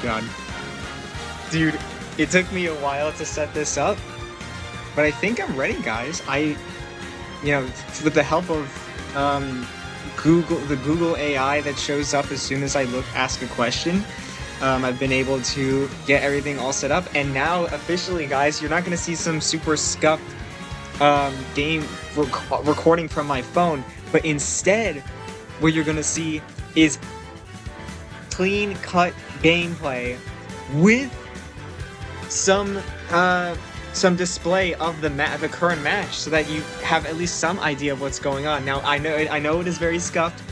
god. Dude, it took me a while to set this up, but I think I'm ready, guys. With the help of the Google AI that shows up as soon as I ask a question, I've been able to get everything all set up, and now officially, guys, you're not going to see some super scuffed game recording from my phone, but instead, what you're going to see is clean-cut gameplay with some display of the current match, so that you have at least some idea of what's going on. Now, I know it is very scuffed,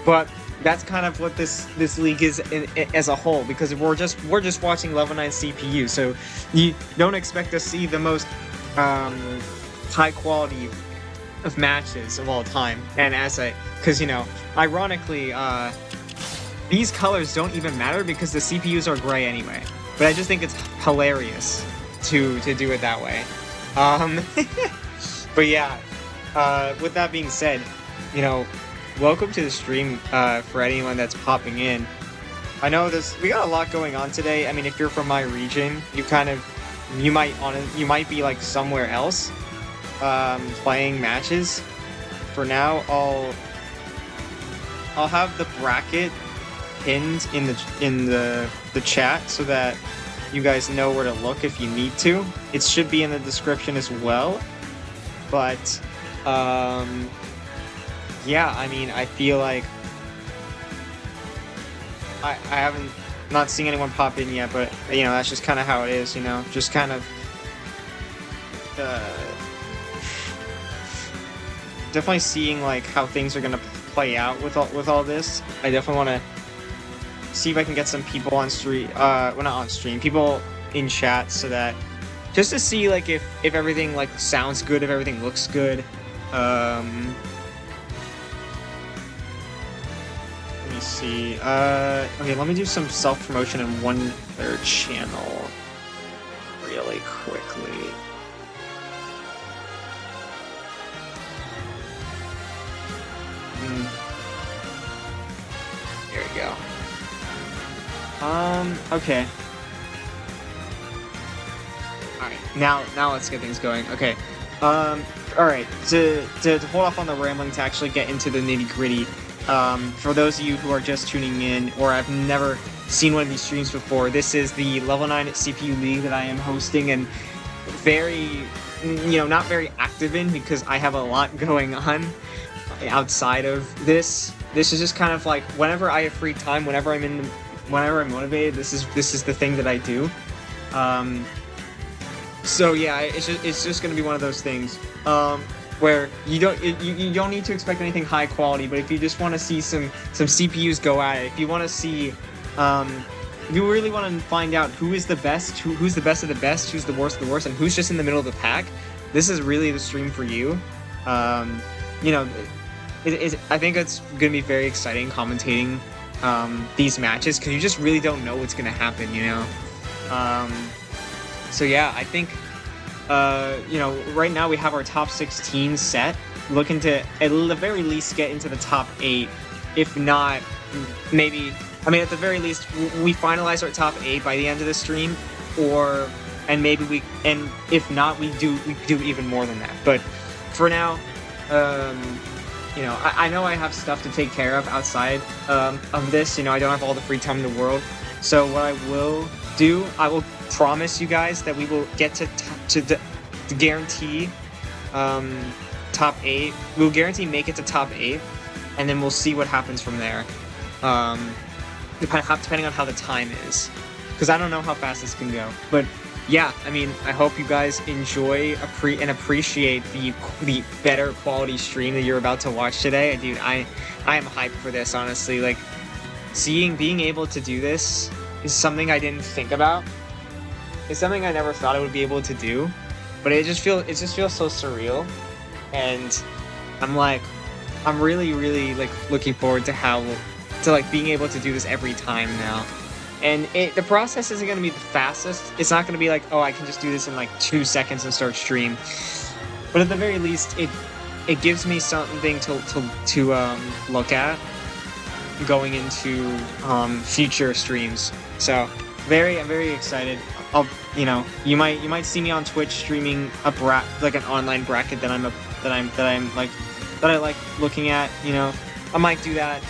but that's kind of what this league is as a whole, because we're just watching level 9 CPU, so you don't expect to see the most high quality of matches of all time. And because ironically, these colors don't even matter because the CPUs are gray anyway. But I just think it's hilarious to do it that way. But yeah, with that being said, welcome to the stream for anyone that's popping in. I know we got a lot going on today. I mean, if you're from my region, you might be like somewhere else playing matches. For now, I'll have the bracket pinned in the chat so that you guys know where to look if you need to. It should be in the description as well. But yeah, I mean, I feel like I haven't not seen anyone pop in yet, but that's just kind of how it is, just kind of definitely seeing like how things are gonna play out with all this. I definitely want to see if I can get some people on stream, well, not on stream, people in chat, so that just to see like if everything like sounds good, if everything looks good. Let me see. Okay, let me do some self-promotion in one other channel really quickly. There we go. Okay. Alright, now let's get things going. Okay. Alright, to hold off on the rambling, to actually get into the nitty-gritty, for those of you who are just tuning in, or have never seen one of these streams before, this is the Level 9 CPU League that I am hosting, and very, not very active in, because I have a lot going on outside of this. This is just kind of like, whenever I have free time, whenever I'm motivated, this is the thing that I do. So yeah, it's just gonna be one of those things where you don't need to expect anything high quality, but if you just want to see some CPUs go at it, if you want to see, if you really want to find out who is the best, who's the best of the best, who's the worst of the worst, and who's just in the middle of the pack, this is really the stream for you. I think it's gonna be very exciting commentating these matches, because you just really don't know what's gonna happen, so yeah, I think right now we have our top 16 set, looking to at the very least get into the top 8, if not maybe, I mean, at the very least we finalize our top 8 by the end of the stream, and if not, we do even more than that. But for now, I know I have stuff to take care of outside of this. I don't have all the free time in the world. So what I will do, I will promise you guys that we will get to guarantee top 8. We'll guarantee make it to top 8, and then we'll see what happens from there. Depending on how the time is, because I don't know how fast this can go. But yeah, I mean, I hope you guys enjoy and appreciate the better quality stream that you're about to watch today. Dude, I am hyped for this, honestly. Like, being able to do this is something I didn't think about. It's something I never thought I would be able to do, but it just feels so surreal, and I'm really, really like looking forward to like being able to do this every time now. And the process isn't going to be the fastest. It's not going to be like, oh, I can just do this in like 2 seconds and start stream. But at the very least, it gives me something to look at. going into future streams. So I'm very excited. You might see me on Twitch streaming like an online bracket that I like looking at. I might do that.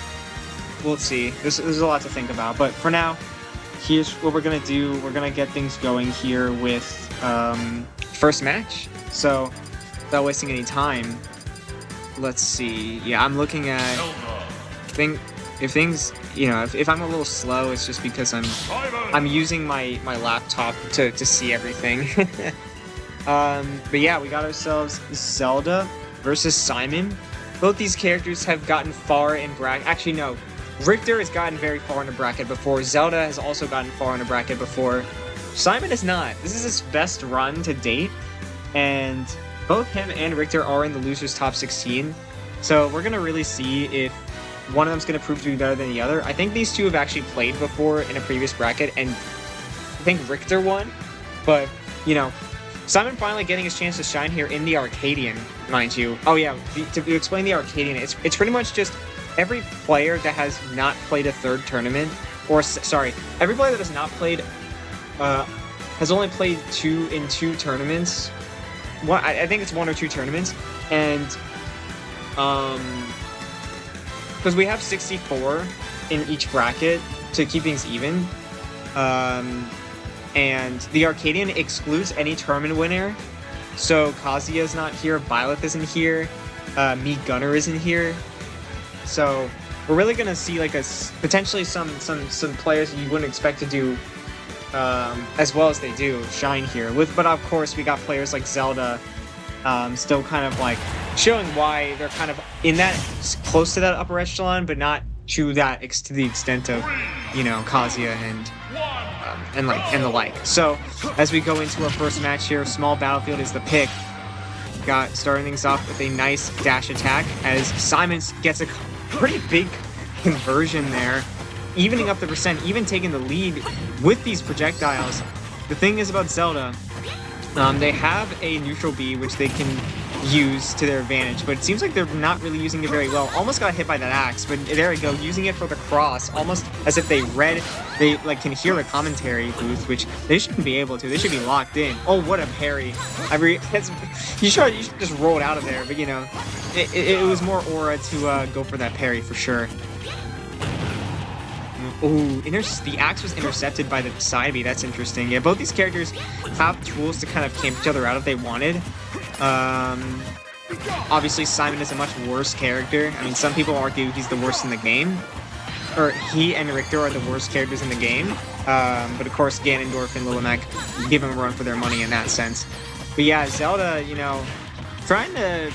We'll see. There's a lot to think about, but for now, here's what we're gonna do. We're gonna get things going here with first match. So without wasting any time, let's see. Yeah, I'm looking at if I'm a little slow, it's just because I'm using my laptop to see everything. But yeah, we got ourselves Zelda versus Simon. Both these characters have gotten far in bracket. Actually, no. Richter has gotten very far in the bracket before. Zelda has also gotten far in the bracket before. Simon is not. This is his best run to date. And both him and Richter are in the losers top 16. So we're going to really see if one of them's going to prove to be better than the other. I think these two have actually played before in a previous bracket, and I think Richter won. But, Simon finally getting his chance to shine here in the Arcadian, mind you. Oh yeah, to explain the Arcadian, it's pretty much just every player that has not played a third tournament, every player that has not played, has only played two tournaments. I think it's 1 or 2 tournaments, and because we have 64 in each bracket to keep things even, and the Arcadian excludes any tournament winner. So Kazuya's not here, Byleth isn't here, Me Gunner isn't here. So we're really gonna see like potentially some players you wouldn't expect to do as well as they do shine here. But of course we got players like Zelda still kind of like showing why they're kind of in that close to that upper echelon, but not to the extent of Kazuya and the like. So as we go into our first match here, small battlefield is the pick. Got starting things off with a nice dash attack as Simon gets a pretty big conversion there, evening up the percent, even taking the lead with these projectiles. The thing is about Zelda, they have a neutral B which they can use to their advantage, but it seems like they're not really using it very well. Almost got hit by that axe, but there we go, using it for the cross, almost as if they can hear the commentary booth, which they shouldn't be able to. They should be locked in. Oh, what a parry. You should just roll it out of there, but it was more aura to go for that parry for sure. Ooh, the axe was intercepted by the side B. That's interesting. Yeah, both these characters have tools to kind of camp each other out if they wanted. Obviously, Simon is a much worse character. I mean, some people argue he's the worst in the game. Or he and Richter are the worst characters in the game. But of course, Ganondorf and Lilamek give him a run for their money in that sense. But yeah, Zelda, trying to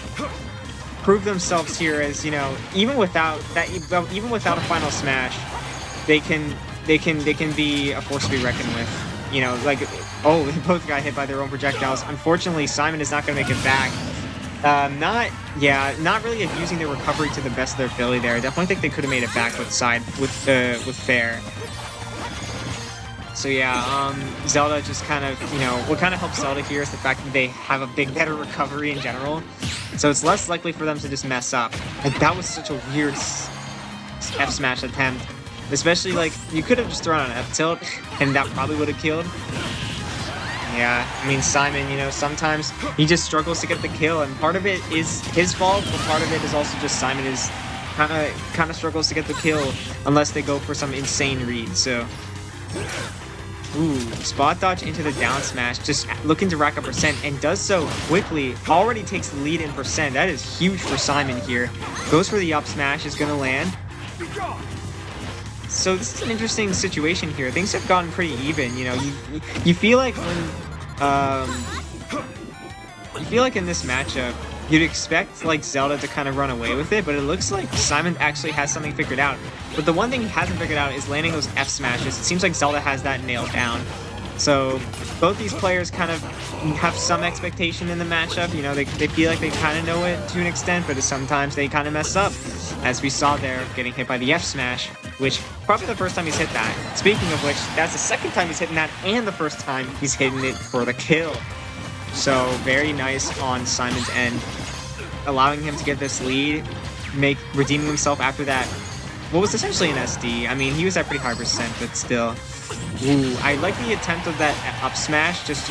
prove themselves here as, even without a final smash, they can be a force to be reckoned with. They both got hit by their own projectiles. Unfortunately, Simon is not going to make it back. Not really using their recovery to the best of their ability there. I definitely think they could have made it back with fair. So yeah, Zelda just kind of, what kind of helps Zelda here is the fact that they have a better recovery in general. So it's less likely for them to just mess up. Like, that was such a weird F smash attempt. Especially, you could have just thrown an F tilt, and that probably would have killed. Yeah, I mean, Simon, sometimes he just struggles to get the kill, and part of it is his fault, but part of it is also just Simon is kind of struggles to get the kill unless they go for some insane read. So, ooh, spot dodge into the down smash, just looking to rack up percent, and does so quickly. Already takes the lead in percent. That is huge for Simon here. Goes for the up smash, is gonna land. So this is an interesting situation here. Things have gotten pretty even. You feel like in this matchup, you'd expect Zelda to kind of run away with it, but it looks like Simon actually has something figured out. But the one thing he hasn't figured out is landing those F smashes. It seems like Zelda has that nailed down. So both these players kind of have some expectation in the matchup. They feel like they kind of know it to an extent, but sometimes they kind of mess up. As we saw there, getting hit by the F smash, which probably the first time he's hit that. Speaking of which, that's the second time he's hitting that, and the first time he's hitting it for the kill. So very nice on Simon's end, allowing him to get this lead, redeeming himself after that what was essentially an SD. I mean, he was at pretty high percent, but still. Ooh, I like the attempt of that up smash just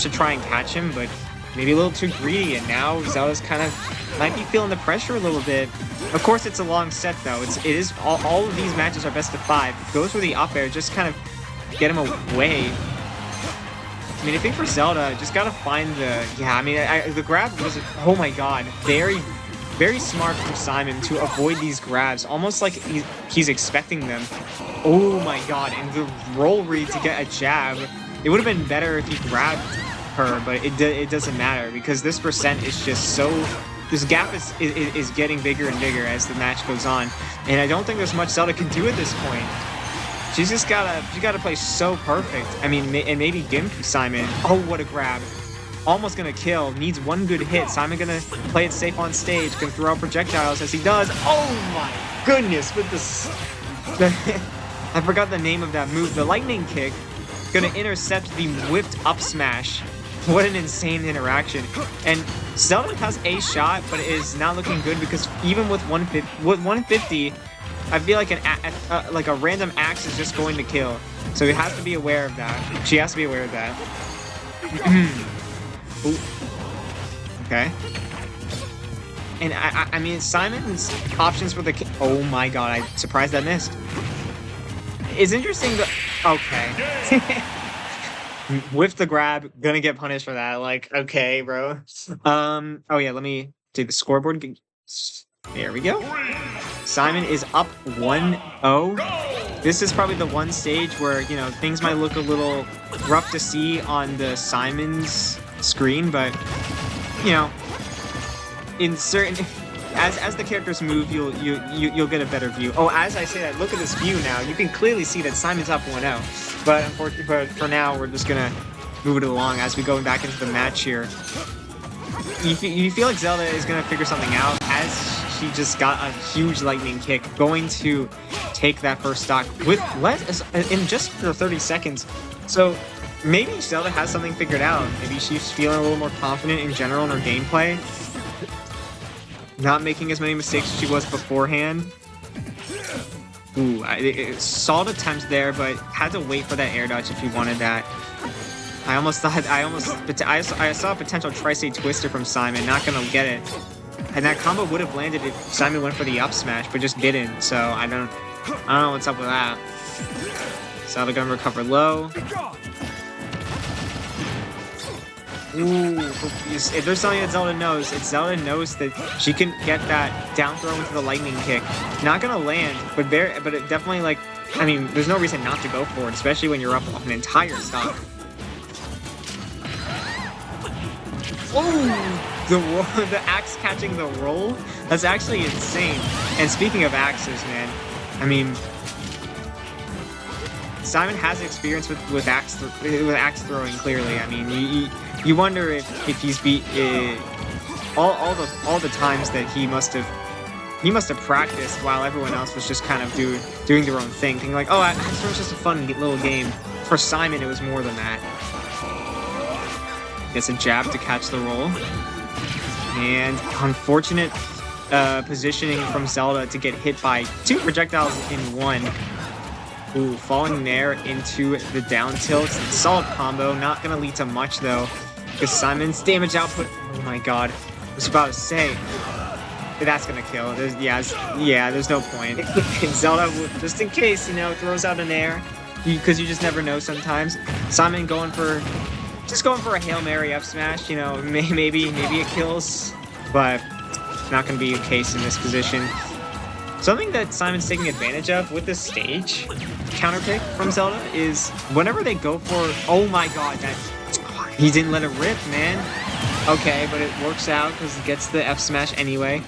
to try and catch him, but maybe a little too greedy, and now Zelda's kind of might be feeling the pressure a little bit. Of course, it's a long set though. It is all of these matches are best of 5. Goes for the up air, just kind of get him away. I mean, I think for Zelda, just gotta find the the grab was, oh my god, very, very smart from Simon to avoid these grabs, almost like he's expecting them. Oh my god, and the roll read to get a jab. It would have been better if he grabbed her, but it doesn't matter because this percent is just so. This gap is getting bigger and bigger as the match goes on, and I don't think there's much Zelda can do at this point. She's just gotta play so perfect. I mean, and maybe Gimp Simon. Oh, what a grab! Almost gonna kill. Needs one good hit. Simon gonna play it safe on stage. Can throw out projectiles as he does. Oh my goodness! With this, I forgot the name of that move. The lightning kick. Gonna intercept the whipped up smash. What an insane interaction. And Zelda has a shot, but it is not looking good because even with 150, I feel like a random axe is just going to kill. So he has to be aware of that. She has to be aware of that. Ooh. Okay. And I mean, Simon's options for the oh my god, I'm surprised I missed. It's interesting that okay. With the grab, gonna get punished for that. Like, okay, bro. Oh yeah, let me do the scoreboard. There we go. Simon is up 1-0. This is probably the one stage where, you know, things might look a little rough to see on the Simon's screen, but, you know, in certain... As the characters move, you'll get a better view. Oh, as I say that, look at this view now. You can clearly see that Simon's up 1-0. But unfortunately, for now, we're just gonna move it along as we go back into the match here. You feel like Zelda is gonna figure something out as she just got a huge lightning kick, going to take that first stock with in just for 30 seconds. So maybe Zelda has something figured out. Maybe she's feeling a little more confident in general in her gameplay. Not making as many mistakes as she was beforehand. Ooh, solid attempts there, but had to wait for that air dodge if you wanted that. I saw a potential tri-state twister from Simon, not gonna get it. And that combo would have landed if Simon went for the up smash, but just didn't. So I don't know what's up with that. Zelda gonna recover low. Ooh, if there's something that Zelda knows, Zelda knows that she can get that down throw into the lightning kick. Not gonna land, but it definitely, like, I mean, there's no reason not to go for it, especially when you're up an entire stock. Oh, the axe catching the roll? That's actually insane. And speaking of axes, man, I mean, Simon has experience with axe throwing. Clearly, I mean, you wonder if he's beat all the times that he must have practiced while everyone else was just kind of doing their own thing, thinking like, oh, axe throwing is just a fun little game. For Simon, it was more than that. Gets a jab to catch the roll, and unfortunate positioning from Zelda to get hit by 2 projectiles in one. Ooh, falling there into the down tilt. Solid combo. Not going to lead to much, though, because Simon's damage output... Oh, my God. I was about to say... That's going to kill. There's no point. Zelda, just in case, you know, throws out an air, because you just never know sometimes. Simon going for a Hail Mary up smash, you know, maybe it kills, but not going to be the case in this position. Something that Simon's taking advantage of with this stage counter pick from Zelda is whenever they go for, oh my god, he didn't let it rip, man. Okay, but it works out because it gets the F smash anyway.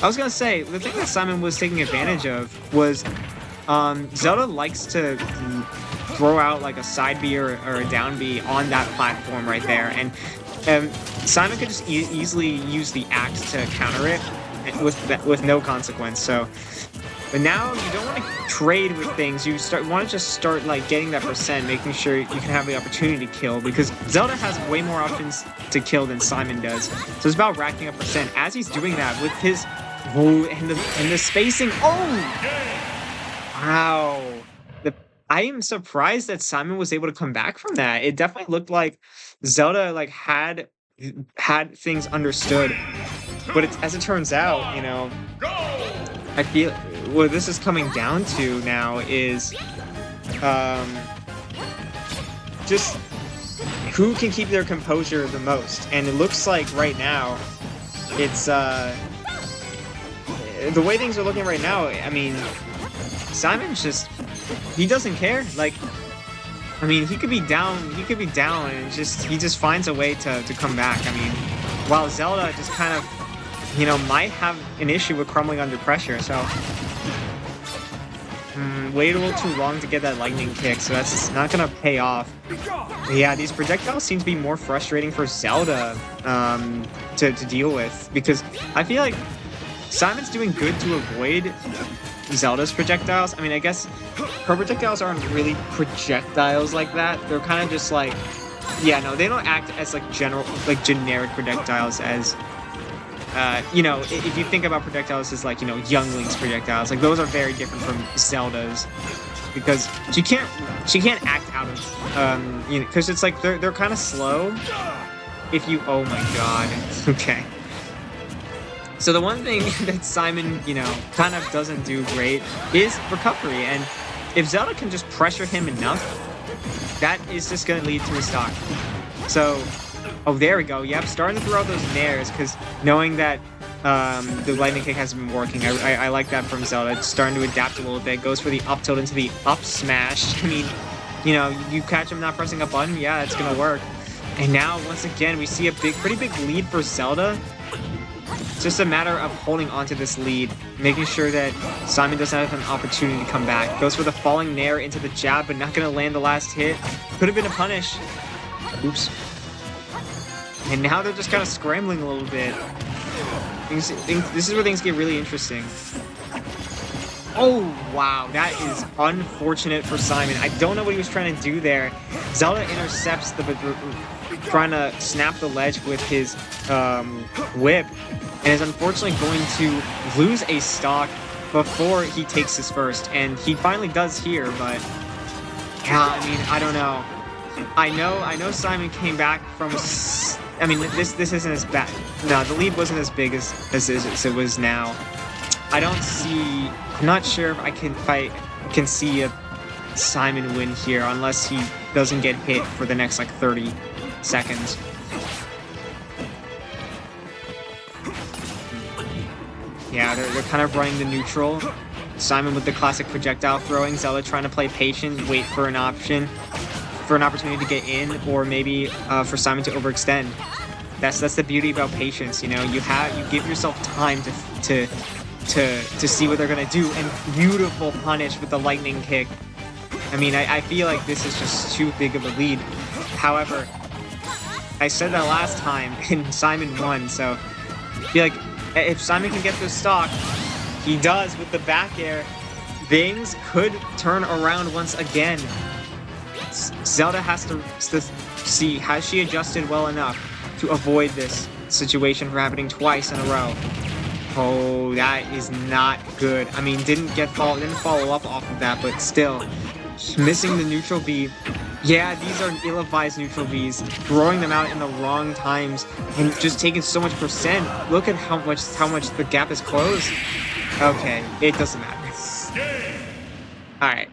I was gonna say, the thing that Simon was taking advantage of was Zelda likes to throw out like a side B or a down B on that platform right there, and Simon could just easily use the axe to counter it with no consequence. So, but now you don't want to trade with things. You want to just start like getting that percent, making sure you can have the opportunity to kill, because Zelda has way more options to kill than Simon does. So it's about racking up percent. As he's doing that with his and the spacing. Oh. Wow. I am surprised that Simon was able to come back from that. It definitely looked like Zelda like had things understood. But as it turns out, I feel what this is coming down to now is just who can keep their composure the most. And it looks like right now it's the way things are looking right now, I mean, Simon's just, he doesn't care. Like, I mean, he could be down, and he just finds a way to come back. I mean, while Zelda just kind of, might have an issue with crumbling under pressure, so wait a little too long to get that lightning kick, so that's not gonna pay off. Yeah, these projectiles seem to be more frustrating for Zelda to deal with, because I feel like Simon's doing good to avoid Zelda's projectiles. I mean, I guess her projectiles aren't really projectiles like that. They're kind of just like, yeah, no, they don't act as like generic projectiles as, if you think about projectiles as like, Youngling's projectiles, like those are very different from Zelda's, because she can't act out of, because it's like they're kind of slow. Oh my god, okay. So the one thing that Simon, kind of doesn't do great is recovery. And if Zelda can just pressure him enough, that is just going to lead to a stock. So, oh, there we go. Yep, starting to throw out those nairs, because knowing that the lightning kick hasn't been working, I like that from Zelda. It's starting to adapt a little bit. Goes for the up tilt into the up smash. I mean, you catch him not pressing a button, yeah, it's going to work. And now, once again, we see a pretty big lead for Zelda. It's just a matter of holding onto this lead, making sure that Simon doesn't have an opportunity to come back. Goes for the falling nair into the jab, but not going to land the last hit. Could have been a punish. Oops. And now they're just kind of scrambling a little bit. This is where things get really interesting. Oh, wow. That is unfortunate for Simon. I don't know what he was trying to do there. Zelda intercepts trying to snap the ledge with his whip, and is unfortunately going to lose a stock before he takes his first, and he finally does here, but yeah, I mean, I don't know. I know Simon came back from, I mean, this isn't as bad. No, the lead wasn't as big as it was now. I'm not sure if I can see a Simon win here unless he doesn't get hit for the next like 30 seconds. Yeah, they're kind of running the neutral. Simon with the classic projectile throwing. Zelda trying to play patient, wait for an opportunity to get in, or maybe for Simon to overextend. That's the beauty about patience. You give yourself time to see what they're gonna do. And beautiful punish with the lightning kick. I mean, I feel like this is just too big of a lead. However, I said that last time, and Simon won, so I feel like if Simon can get this stock, he does with the back air, things could turn around once again. Zelda has to see, has she adjusted well enough to avoid this situation from happening twice in a row? Oh, that is not good. I mean, didn't follow up off of that, but still, missing the neutral B. Yeah, these are ill-advised neutral Bs, throwing them out in the wrong times and just taking so much percent. Look at how much the gap is closed. Okay, it doesn't matter. Alright.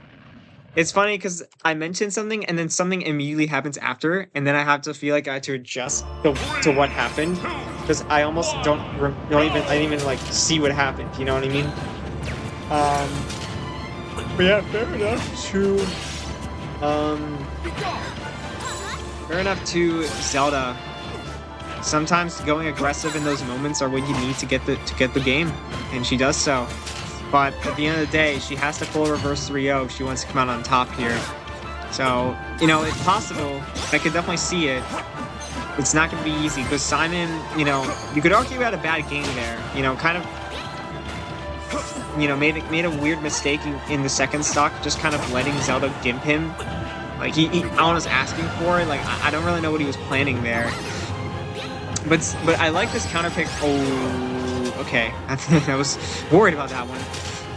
It's funny because I mentioned something and then something immediately happens after, and then I have to feel like I had to adjust to what happened, because I almost I didn't even like see what happened, you know what I mean? But yeah, fair enough to Zelda. Sometimes going aggressive in those moments are what you need to get the game, and she does so. But at the end of the day, she has to pull a reverse 3-0 if she wants to come out on top here. So, it's possible. I could definitely see it. It's not going to be easy, because Simon, you could argue had a bad game there. Kind of, made a weird mistake in the second stock, just kind of letting Zelda gimp him. Like, Alan was asking for it. Like, I don't really know what he was planning there. But I like this counter pick. Oh, okay. I was worried about that one.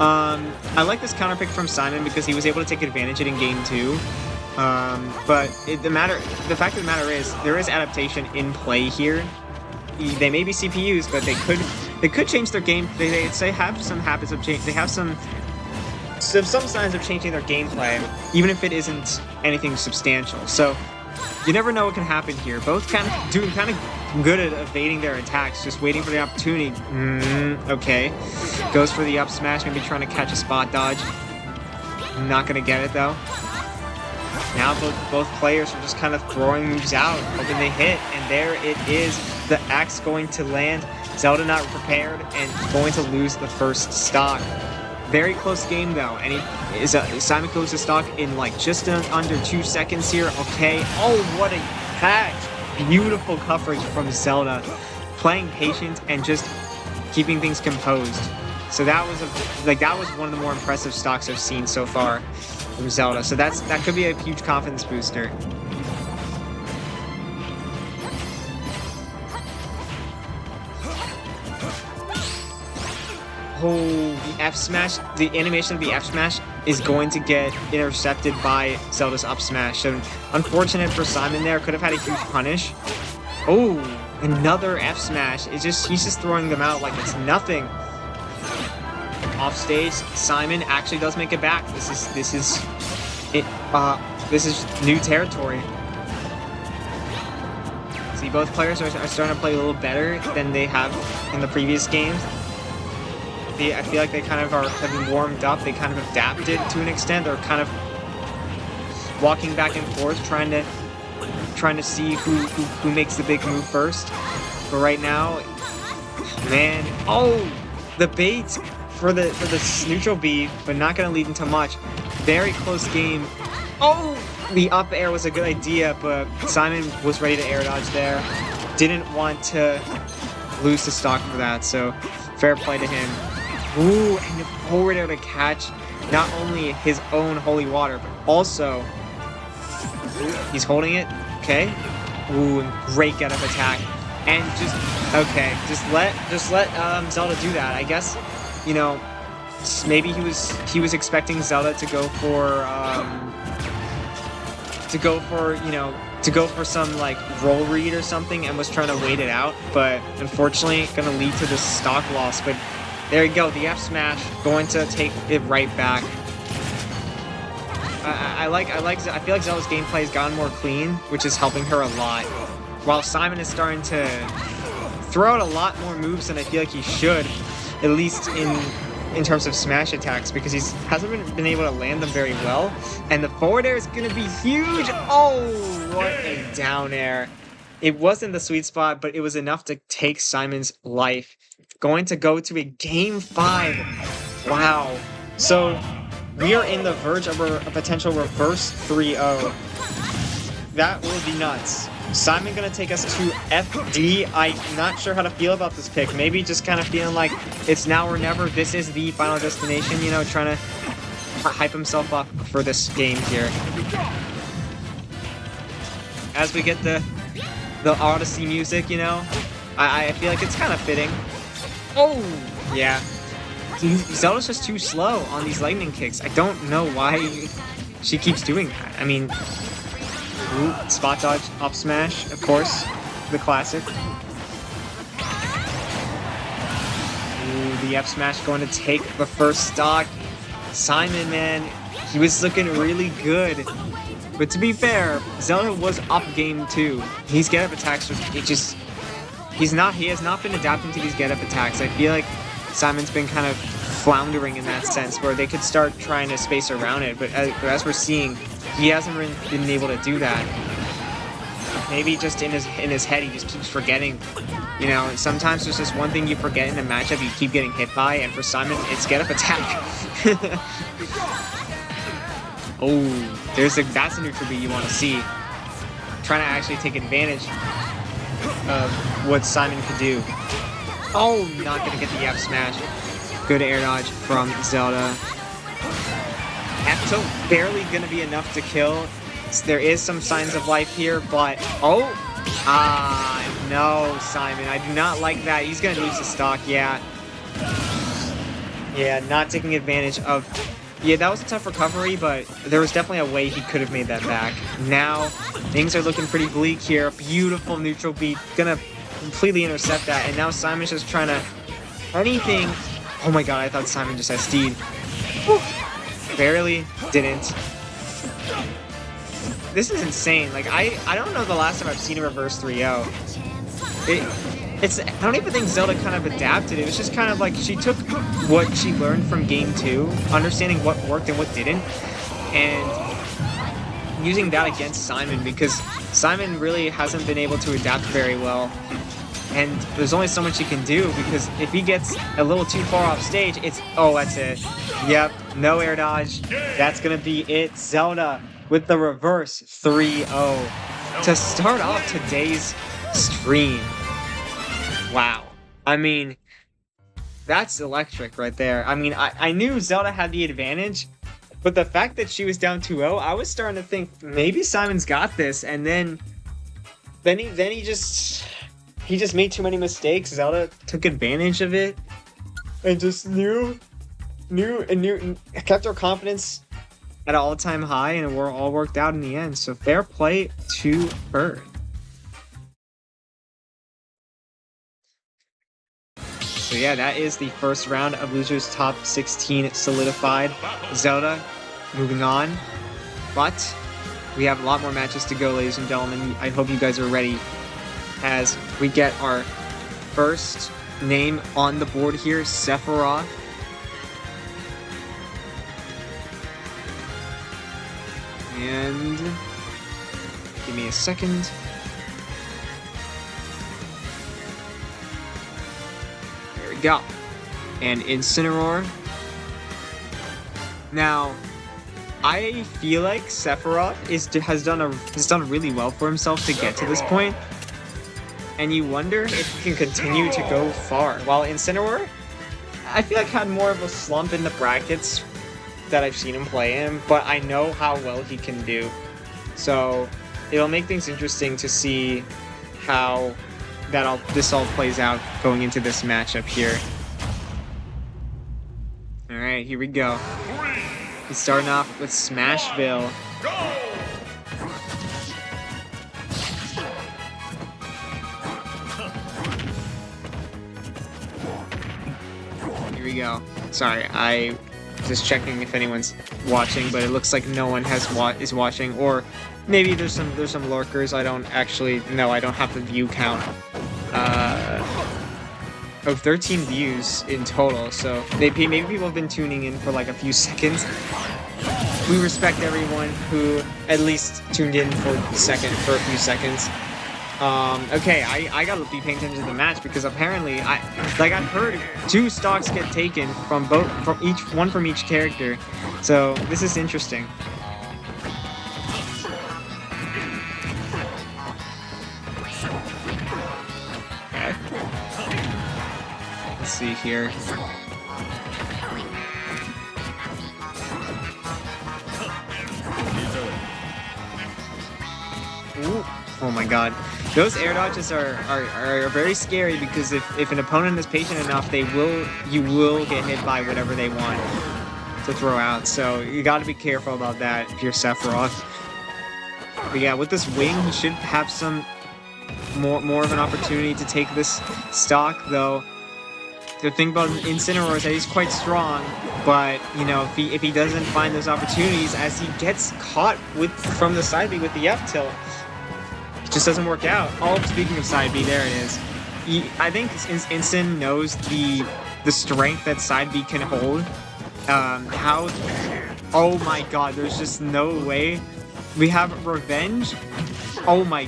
I like this counter pick from Simon because he was able to take advantage of it in game 2. But the fact of the matter is, there is adaptation in play here. They may be CPUs, but they could change their game. They have some habits of change. They have some signs of changing their gameplay, even if it isn't anything substantial. So you never know what can happen here. Both kind of doing kind of good at evading their attacks, just waiting for the opportunity. Okay, goes for the up smash, maybe trying to catch a spot dodge. Not gonna get it though. Now both players are just kind of throwing moves out, hoping they hit, and there it is. The axe going to land. Zelda not prepared and going to lose the first stock. Very close game though, and Simon goes to stock in like just under 2 seconds here. Okay, oh what a catch! Beautiful coverage from Zelda, playing patient and just keeping things composed. So that was one of the more impressive stocks I've seen so far from Zelda. So that could be a huge confidence booster. Oh, the F smash, the animation of the F smash is going to get intercepted by Zelda's up smash. So unfortunate for Simon there, could have had a huge punish. Oh, another F smash. He's just throwing them out like it's nothing. Off stage, Simon actually does make it back. This is new territory. See, both players are starting to play a little better than they have in the previous games. I feel like they kind of have been warmed up. They kind of adapted to an extent. They're kind of walking back and forth, trying to see who makes the big move first. But right now, man, oh, the bait for the neutral B, but not going to lead into much. Very close game. Oh, the up air was a good idea, but Simon was ready to air dodge there. Didn't want to lose the stock for that, so fair play to him. Ooh, and the forward air to catch not only his own holy water, but also he's holding it. Okay. Ooh, and great get up attack, and just let Zelda do that. I guess, you know, maybe he was expecting Zelda to go for some like roll read or something, and was trying to wait it out, but unfortunately gonna lead to this stock loss. But there you go, the F smash going to take it right back. I feel like Zelda's gameplay has gotten more clean, which is helping her a lot. While Simon is starting to throw out a lot more moves than I feel like he should, at least in terms of smash attacks, because he hasn't been able to land them very well. And the forward air is going to be huge. Oh, what a down air. It wasn't the sweet spot, but it was enough to take Simon's life. Going to go to a Game 5. Wow. So we are in the verge of a potential reverse 3-0. That will be nuts. Simon gonna take us to FD. I'm not sure how to feel about this pick. Maybe just kind of feeling like it's now or never. This is the final destination, you know, trying to hype himself up for this game here. As we get the Odyssey music, you know, I feel like it's kind of fitting. Oh, yeah. Zelda's just too slow on these lightning kicks. I don't know why she keeps doing that. I mean, ooh, spot dodge, up smash, of course, the classic. Ooh, the F smash going to take the first stock. Simon, man, he was looking really good. But to be fair, Zelda was up game 2. His get up attacks, he has not been adapting to these get up attacks. I feel like Simon's been kind of floundering in that sense, where they could start trying to space around it. But as we're seeing, he hasn't been able to do that. Maybe just in his head, he just keeps forgetting. You know, sometimes there's just one thing you forget in a matchup you keep getting hit by, and for Simon, it's get up attack. Oh, that's a neutral beat you want to see. Trying to actually take advantage of what Simon could do. Oh, not gonna get the F smash. Good air dodge from Zelda. F tilt barely gonna be enough to kill. There is some signs of life here, but no, Simon, I do not like that. He's gonna lose the stock, yeah. Yeah, not taking advantage of... Yeah, that was a tough recovery, but there was definitely a way he could have made that back. Now, things are looking pretty bleak here. Beautiful neutral beat. Gonna completely intercept that, and now Simon's just trying to... Anything... Oh my god, I thought Simon just SD'd. Barely didn't. This is insane. Like, I don't know the last time I've seen a reverse 3-0. I don't even think Zelda kind of adapted. It was just kind of like she took what she learned from game 2, understanding what worked and what didn't, and using that against Simon, because Simon really hasn't been able to adapt very well. And there's only so much he can do, because if he gets a little too far off stage, it's... Oh, that's it. Yep, no air dodge. That's going to be it. Zelda with the reverse 3-0 to start off today's stream. Wow. I mean, that's electric right there. I mean, I knew Zelda had the advantage, but the fact that she was down 2-0, I was starting to think maybe Simon's got this, and then he just made too many mistakes. Zelda took advantage of it and just kept her confidence at an all-time high, and it all worked out in the end. So fair play to her. So yeah, that is the first round of Losers Top 16 solidified. Zelda moving on, but we have a lot more matches to go, ladies and gentlemen. I hope you guys are ready as we get our first name on the board here, Sephiroth. And give me a second. There we go. And Incineroar. Now, I feel like Sephiroth has done really well for himself to get to this point. And you wonder if he can continue to go far. While Incineroar, I feel like had more of a slump in the brackets that I've seen him play in, but I know how well he can do. So it'll make things interesting to see how this all plays out going into this matchup here. Alright, here we go. He's starting off with Smashville. Here we go. Sorry, I just checking if anyone's watching, but it looks like no one is watching, or maybe there's some lurkers. I don't actually know. I don't have the view count of 13 views in total, so maybe people have been tuning in for like a few seconds. We respect everyone who at least tuned in for a few seconds. Okay, I gotta be paying attention to the match, because apparently I've heard 2 stocks get taken from one from each character, so this is interesting. Okay. Let's see here. Ooh. Oh my god. Those air dodges are very scary, because if an opponent is patient enough, you will get hit by whatever they want to throw out. So you got to be careful about that if you're Sephiroth. But yeah, with this wing, he should have some more of an opportunity to take this stock, though. The thing about Incineroar is that he's quite strong, but you know, if he doesn't find those opportunities, as he gets caught from the side B with the F tilt, just doesn't work out. Oh, speaking of side B, there it is. I think Incin knows the strength that side B can hold. Oh my god, there's just no way. We have Revenge. Oh my,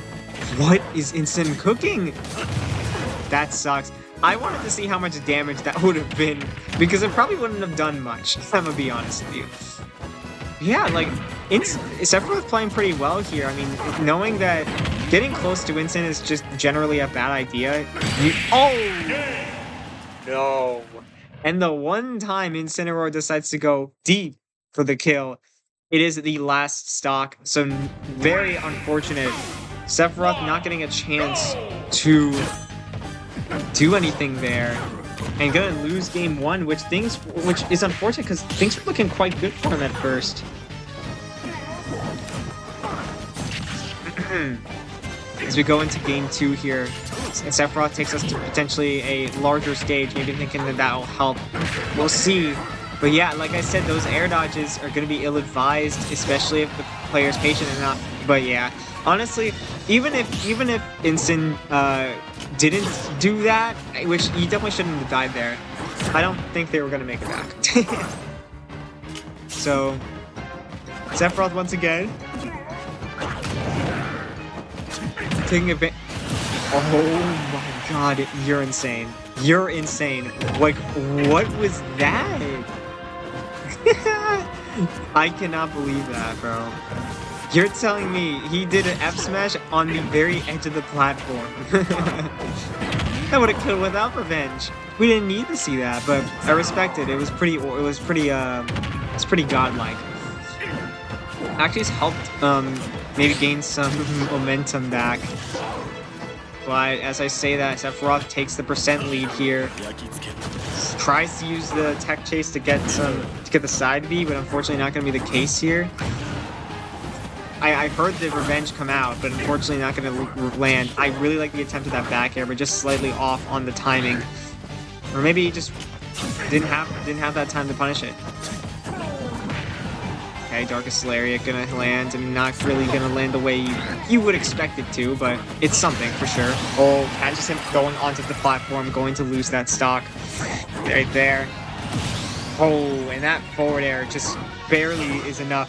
what is Incin cooking? That sucks. I wanted to see how much damage that would have been, because it probably wouldn't have done much, I'm gonna be honest with you. Yeah, like, Sephiroth playing pretty well here. I mean, knowing that getting close to Incin is just generally a bad idea. Oh! No. And the one time Incineroar decides to go deep for the kill, it is the last stock. So very unfortunate. Sephiroth not getting a chance to do anything there. and gonna lose game 1, which is unfortunate because things were looking quite good for him at first. As we go into game 2 here, and Sephiroth takes us to potentially a larger stage, maybe thinking that that'll help. We'll see. But yeah, like I said, those air dodges are going to be ill-advised, especially if the player's patient enough. But yeah, honestly, even if Instant didn't do that, which he definitely shouldn't have died there, I don't think they were going to make it back. So, Sephiroth once again. Taking advantage. Oh my god, you're insane. You're insane. Like, what was that? I cannot believe that, bro. You're telling me he did an F smash on the very edge of the platform. That would have killed without revenge. We didn't need to see that, but I respect it. It was pretty godlike. Actually, it's helped maybe gain some momentum back. But as I say that, Sephiroth takes the percent lead here. Tries to use the tech chase to get the side B, but unfortunately not going to be the case here. I heard the revenge come out, but unfortunately not going to land. I really like the attempt at that back air, but just slightly off on the timing, or maybe he just didn't have that time to punish it. Okay, Darkest Lariat gonna land, and not really gonna land the way you would expect it to, but it's something for sure. Oh, catches him going onto the platform, going to lose that stock. Right there. Oh, and that forward air just barely is enough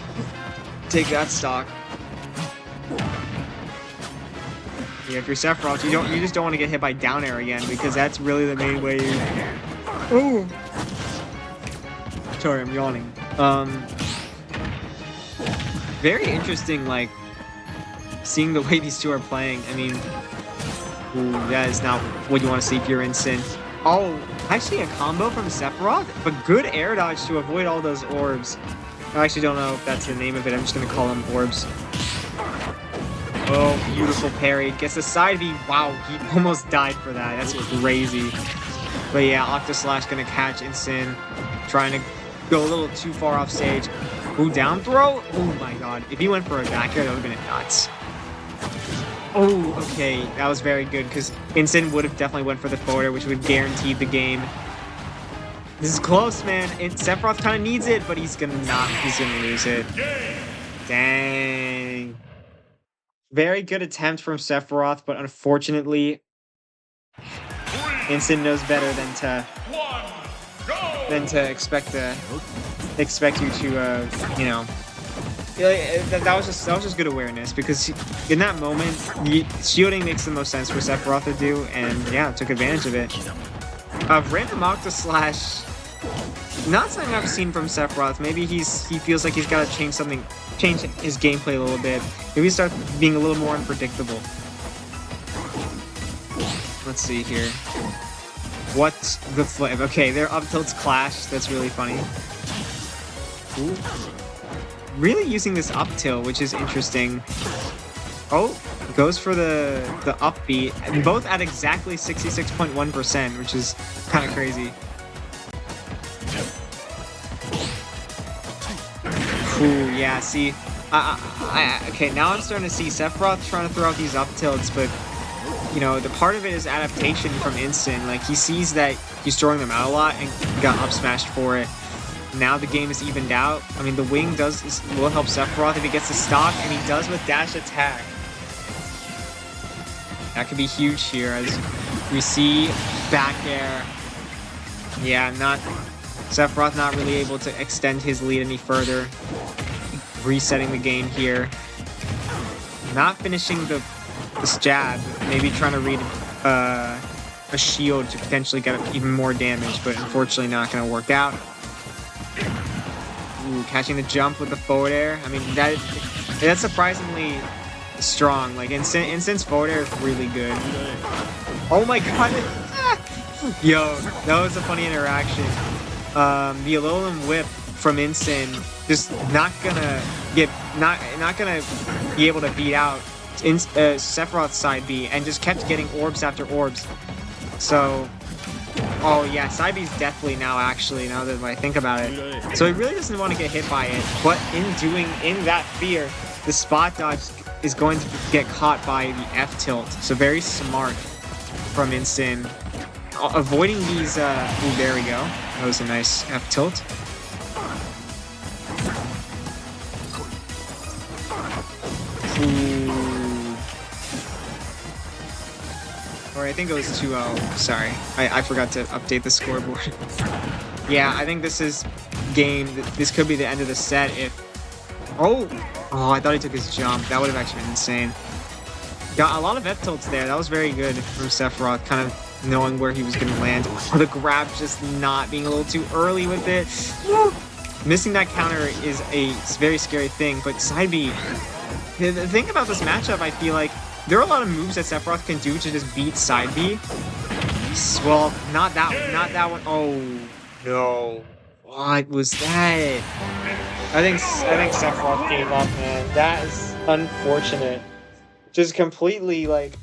to take that stock. Yeah, if you're Sephiroth, you just don't want to get hit by down air again, because that's really the main way you... Oh! Sorry, I'm yawning. Very interesting, like, seeing the way these two are playing. I mean, ooh, that is not what you want to see if you're Instant. Oh, actually a combo from Sephiroth, but good air dodge to avoid all those orbs. I actually don't know if that's the name of it. I'm just going to call them orbs. Oh, beautiful parry. Gets the side B. Wow, he almost died for that. That's crazy. But yeah, Octoslash going to catch Instant. Trying to go a little too far off stage. Ooh, down throw? Oh my god. If he went for a back air, that would have been nuts. Oh, okay. That was very good, because Instant would have definitely went for the forward air, which would guarantee the game. This is close, man. Sephiroth kind of needs it, but he's gonna lose it. Dang. Very good attempt from Sephiroth, but unfortunately, Instant knows better than to expect you to, you know. That was just good awareness, because in that moment, shielding makes the most sense for Sephiroth to do, and yeah, took advantage of it. Random Octoslash, not something I've seen from Sephiroth. Maybe he feels like he's got to change his gameplay a little bit. Maybe start being a little more unpredictable. Let's see here. What's the flip? Okay, they're up tilts clash. That's really funny. Ooh. Really using this up tilt, which is interesting. Oh, goes for the up B, and both at exactly 66.1%, which is kind of crazy. Ooh, yeah, see, okay, now I'm starting to see Sephiroth trying to throw out these up tilts, but, you know, the part of it is adaptation from Instant. Like, he sees that he's throwing them out a lot and got up smashed for it. Now the game is evened out. I mean, the wing will help Sephiroth if he gets the stock, and he does with dash attack. That could be huge here, as we see back air. Yeah, Sephiroth not really able to extend his lead any further. Resetting the game here. Not finishing this jab. Maybe trying to read a shield to potentially get even more damage, but unfortunately not going to work out. Ooh, catching the jump with the forward air. I mean, that's surprisingly strong. Like, Instant's forward air is really good. Oh my god! Yo, that was a funny interaction. The Alolan Whip from Instant just not gonna be able to beat out Sephiroth's side B, and just kept getting orbs after orbs. So Oh yeah, side B's deathly now actually, now that I think about it. So he really doesn't want to get hit by it, but in that fear, the spot dodge is going to get caught by the F tilt. So very smart from Instant. Avoiding these, ooh, there we go. That was a nice F tilt. Ooh. Or I think it was 2-0. Sorry. I forgot to update the scoreboard. Yeah, I think this is game. This could be the end of the set if... Oh, I thought he took his jump. That would have actually been insane. Got a lot of F tilts there. That was very good from Sephiroth, kind of knowing where he was going to land. The grab just not being a little too early with it. Missing that counter is a very scary thing, but side B... The thing about this matchup, I feel like, there are a lot of moves that Sephiroth can do to just beat side B. Well, not that one. Oh, no. What was that? I think Sephiroth gave up, man. That is unfortunate. Just completely, like...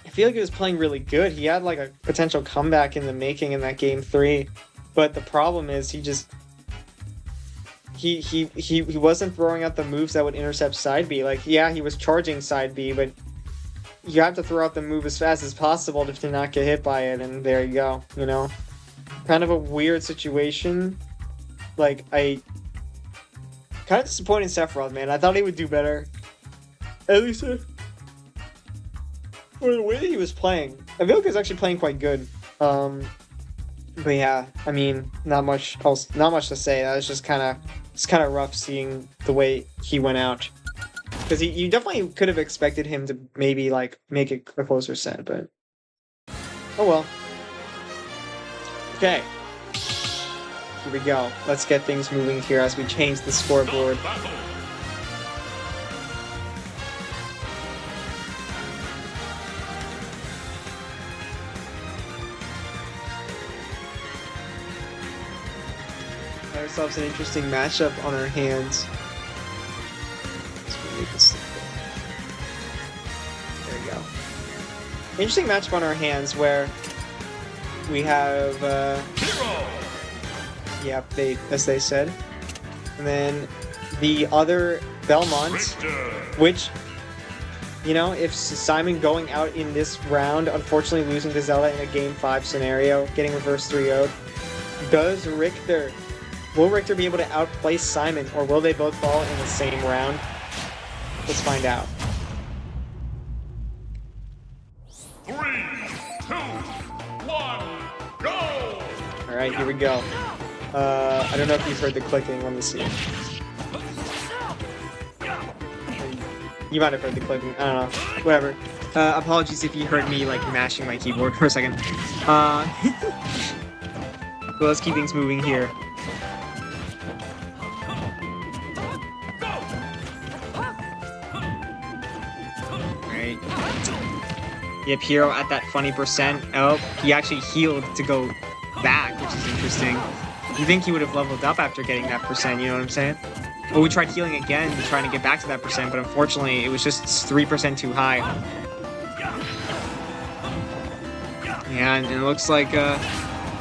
I feel like he was playing really good. He had, like, a potential comeback in the making in that game 3. But the problem is he just... He wasn't throwing out the moves that would intercept side B. Like, yeah, he was charging side B, but you have to throw out the move as fast as possible to not get hit by it, and there you go, you know? Kind of a weird situation. Like, kind of disappointed in Sephiroth, man. I thought he would do better. At least for the way that he was playing. I feel like he was actually playing quite good. But yeah, I mean, not much to say. That was just it's kind of rough seeing the way he went out. Because you definitely could have expected him to maybe, like, make it a closer set, but... Oh well. Okay. Here we go. Let's get things moving here as we change the scoreboard. Ourselves an interesting matchup on our hands. There we go. Interesting matchup on our hands where we have yep, as they said. And then the other Belmont, which, you know, if Simon going out in this round, unfortunately losing to Zelda in a Game 5 scenario, getting reverse 3-0'd, will Richter be able to outplay Simon, or will they both fall in the same round? Let's find out. 3, 2, 1, go! Alright, here we go. I don't know if you've heard the clicking. Let me see. You might have heard the clicking. I don't know. Whatever. Apologies if you heard me, like, mashing my keyboard for a second. Well, let's keep things moving here. Yep, Hero at that funny percent. Oh, he actually healed to go back, which is interesting. You think he would have leveled up after getting that percent, you know what I'm saying? Well, we tried healing again, trying to get back to that percent, but unfortunately, it was just 3% too high. Yeah, and it looks like,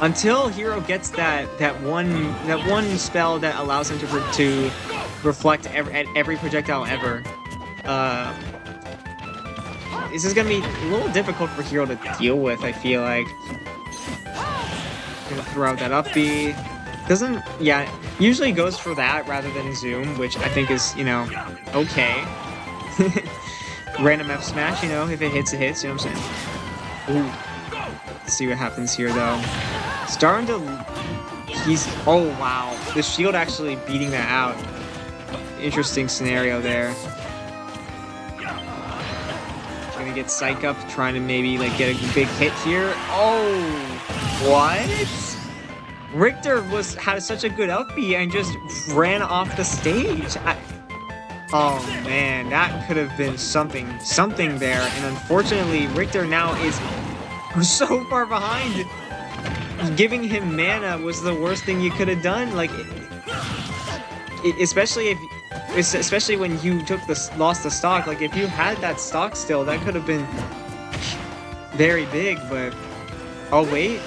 until Hero gets that one spell that allows him to reflect every projectile ever, this is gonna be a little difficult for Hero to deal with, I feel like. Gonna throw out that up B. Usually goes for that rather than Zoom, which I think is, you know, okay. Random F smash, you know, if it hits, it hits, you know what I'm saying? Ooh. Let's see what happens here, though. Starting to... Oh, wow. The shield actually beating that out. Interesting scenario there. Gonna get Psych up, trying to maybe, like, get a big hit here. Oh! What? Richter had such a good up B and just ran off the stage. Oh man, that could have been something there. And unfortunately, Richter now is so far behind. Giving him mana was the worst thing you could have done. Like, especially if especially when you lost the stock. Like if you had that stock still, that could have been very big. But oh wait,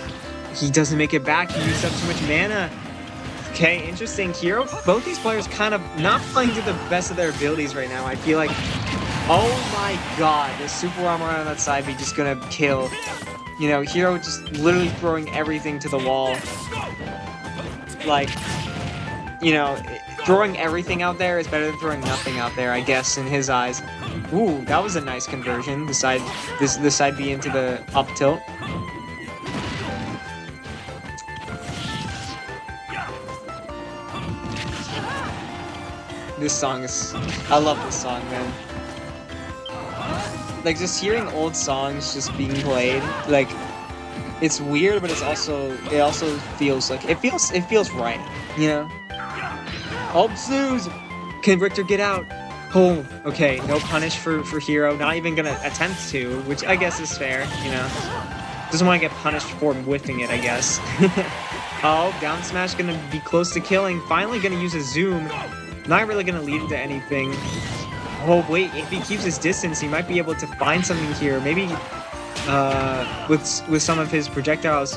he doesn't make it back. He used up too much mana. Okay, interesting. Hero. Both these players kind of not playing to the best of their abilities right now. I feel like, oh my god, this super armor on that side be just gonna kill. You know, Hero just literally throwing everything to the wall. Like, you know, throwing everything out there is better than throwing nothing out there, I guess, in his eyes. Ooh, that was a nice conversion. The side B into the up tilt. This song is... I love this song, man. Like, just hearing old songs just being played, like, it's weird, but it also feels like... It feels right, you know? Oh, Zeus! Can Richter get out? Oh, okay, no punish for Hero. Not even gonna attempt to, which I guess is fair, you know? Doesn't want to get punished for whiffing it, I guess. Oh, down smash gonna be close to killing. Finally gonna use a zoom. Not really gonna lead into anything. Oh wait, if he keeps his distance, he might be able to find something here. Maybe with some of his projectiles.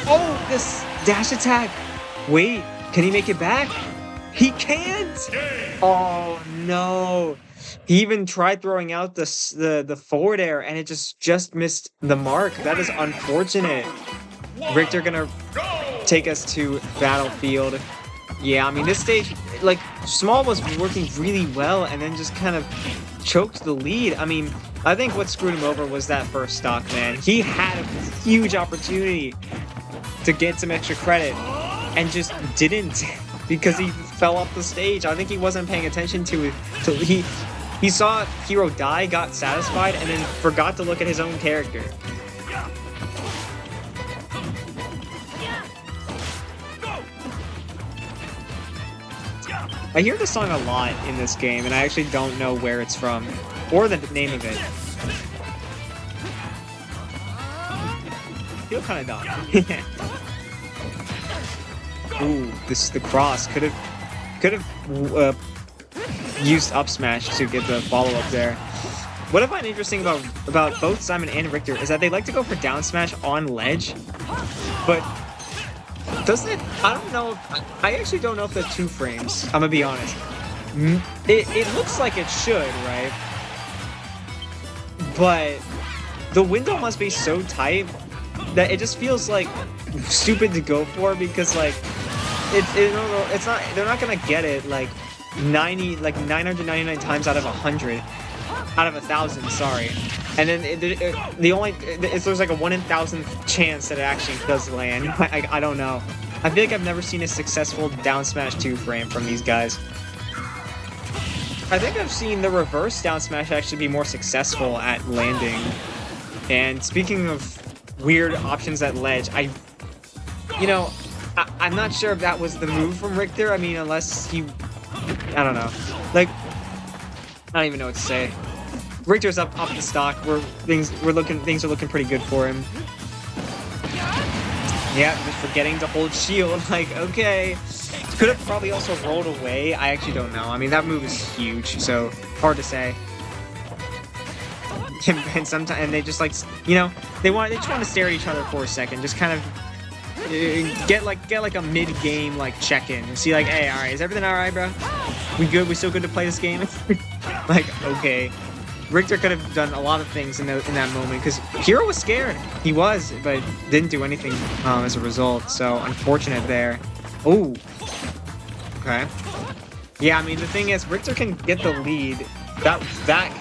Oh, this dash attack! Wait, can he make it back? He can't! Oh no! He even tried throwing out the forward air and it just missed the mark. That is unfortunate. Richter gonna take us to Battlefield. Yeah, I mean, this stage, like, Small was working really well and then just kind of choked the lead. I mean, I think what screwed him over was that first stock, man. He had a huge opportunity to get some extra credit and just didn't because he fell off the stage. I think he wasn't paying attention to it. So he saw Hero die, got satisfied, and then forgot to look at his own character. I hear this song a lot in this game, and I actually don't know where it's from, or the name of it. I feel kind of dumb. Ooh, the cross could have used up smash to get the follow up there. What I find interesting about both Simon and Richter is that they like to go for down smash on ledge, but doesn't it? I don't know. I actually don't know if there's 2 frames. I'm gonna be honest. It looks like it should, right? But the window must be so tight that it just feels like stupid to go for because like it's not. They're not gonna get it like 999 times out of 100. Out of 1,000, sorry. And then there's like a 1 in 1,000 chance that it actually does land. I don't know. I feel like I've never seen a successful down smash 2 frame from these guys. I think I've seen the reverse down smash actually be more successful at landing. And speaking of weird options at ledge, I'm not sure if that was the move from Richter. I mean, unless he, I don't know. Like, I don't even know what to say. Richter's up the stock. Things are looking pretty good for him. Yeah, just forgetting to hold shield. Like, okay. Could have probably also rolled away. I actually don't know. I mean, that move is huge, so hard to say. And sometimes, and they just like, you know, they just want to stare at each other for a second, just kind of get like a mid-game like check-in. See, like, hey, all right, is everything all right, bro? We good? We still good to play this game? Like, okay. Richter could have done a lot of things in that moment because Hero was scared. He was, but didn't do anything as a result. So unfortunate there. Oh. Okay. Yeah, I mean the thing is, Richter can get the lead. That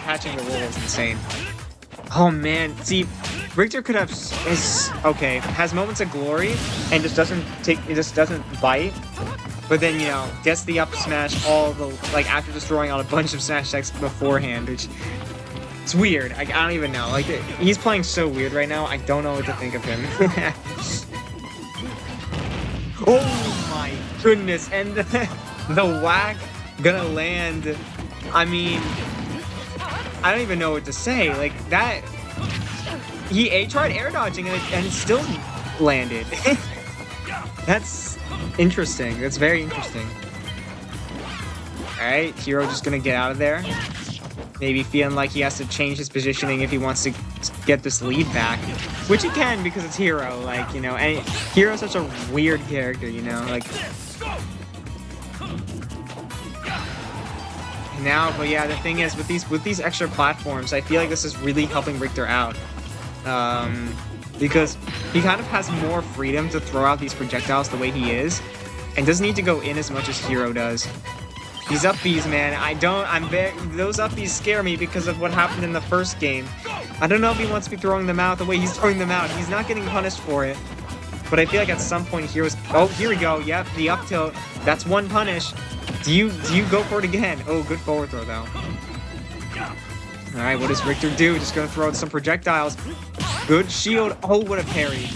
catching the roll is insane. Oh man, see, Richter could have has moments of glory and just doesn't bite. But then, you know, gets the up smash after destroying out a bunch of smash attacks beforehand, which it's weird. I don't even know. Like, he's playing so weird right now. I don't know what to think of him. Oh my goodness! And the whack gonna land. I mean, I don't even know what to say. Like that, he tried air dodging and it still landed. That's interesting. That's very interesting. Alright, Hero just gonna get out of there. Maybe feeling like he has to change his positioning if he wants to get this lead back. Which he can because it's Hero, like, you know, and Hero's such a weird character, you know, like... Now, but yeah, the thing is, with these extra platforms, I feel like this is really helping Richter out. Because he kind of has more freedom to throw out these projectiles the way he is, and doesn't need to go in as much as Hero does. These up-Bs, man, those up-Bs scare me because of what happened in the first game. I don't know if he wants to be throwing them out the way he's throwing them out. He's not getting punished for it. But I feel like at some point Hero's... Oh, here we go. Yep, the up tilt. That's one punish. Do you go for it again? Oh, good forward throw, though. Alright, what does Richter do? Just gonna throw out some projectiles. Good shield. Oh, what a parry.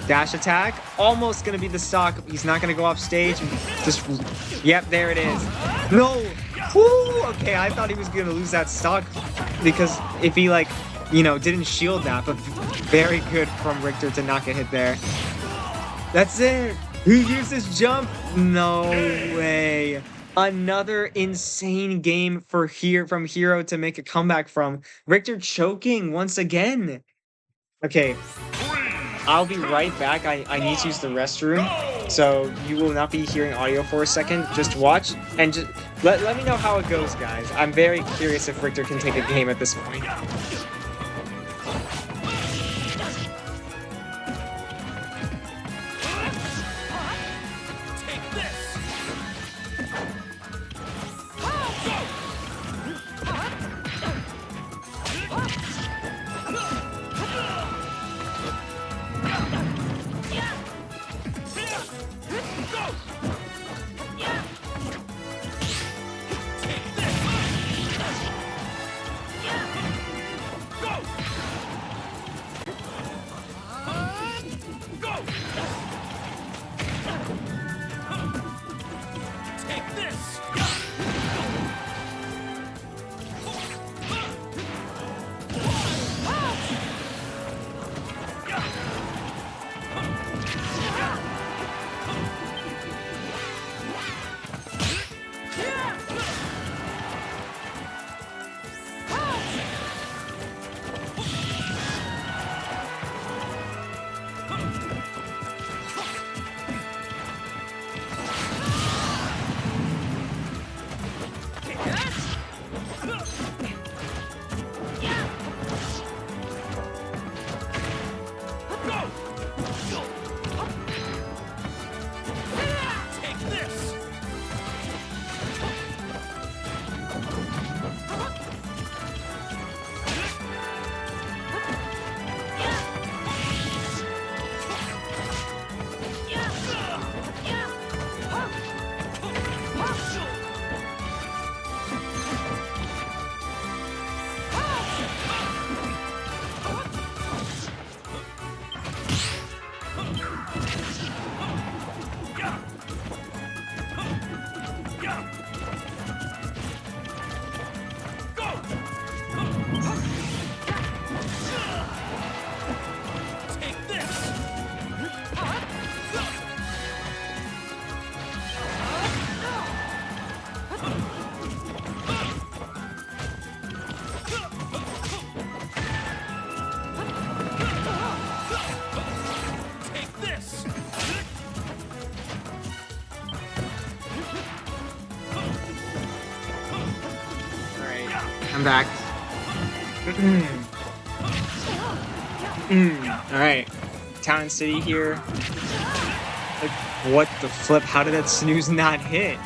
Dash attack. Almost gonna be the stock. He's not gonna go off stage. Just... Yep, there it is. No! Woo! Okay, I thought he was gonna lose that stock. Because if he, like, you know, didn't shield that. But very good from Richter to not get hit there. That's it! He used his jump! No way. Another insane game from Hero to make a comeback from. Richter choking once again. Okay, I'll be right back. I need to use the restroom, so you will not be hearing audio for a second. Just watch and just let me know how it goes, guys. I'm very curious if Richter can take a game at this point. I'm back. Alright. Town City here. Like, what the flip? How did that snooze not hit?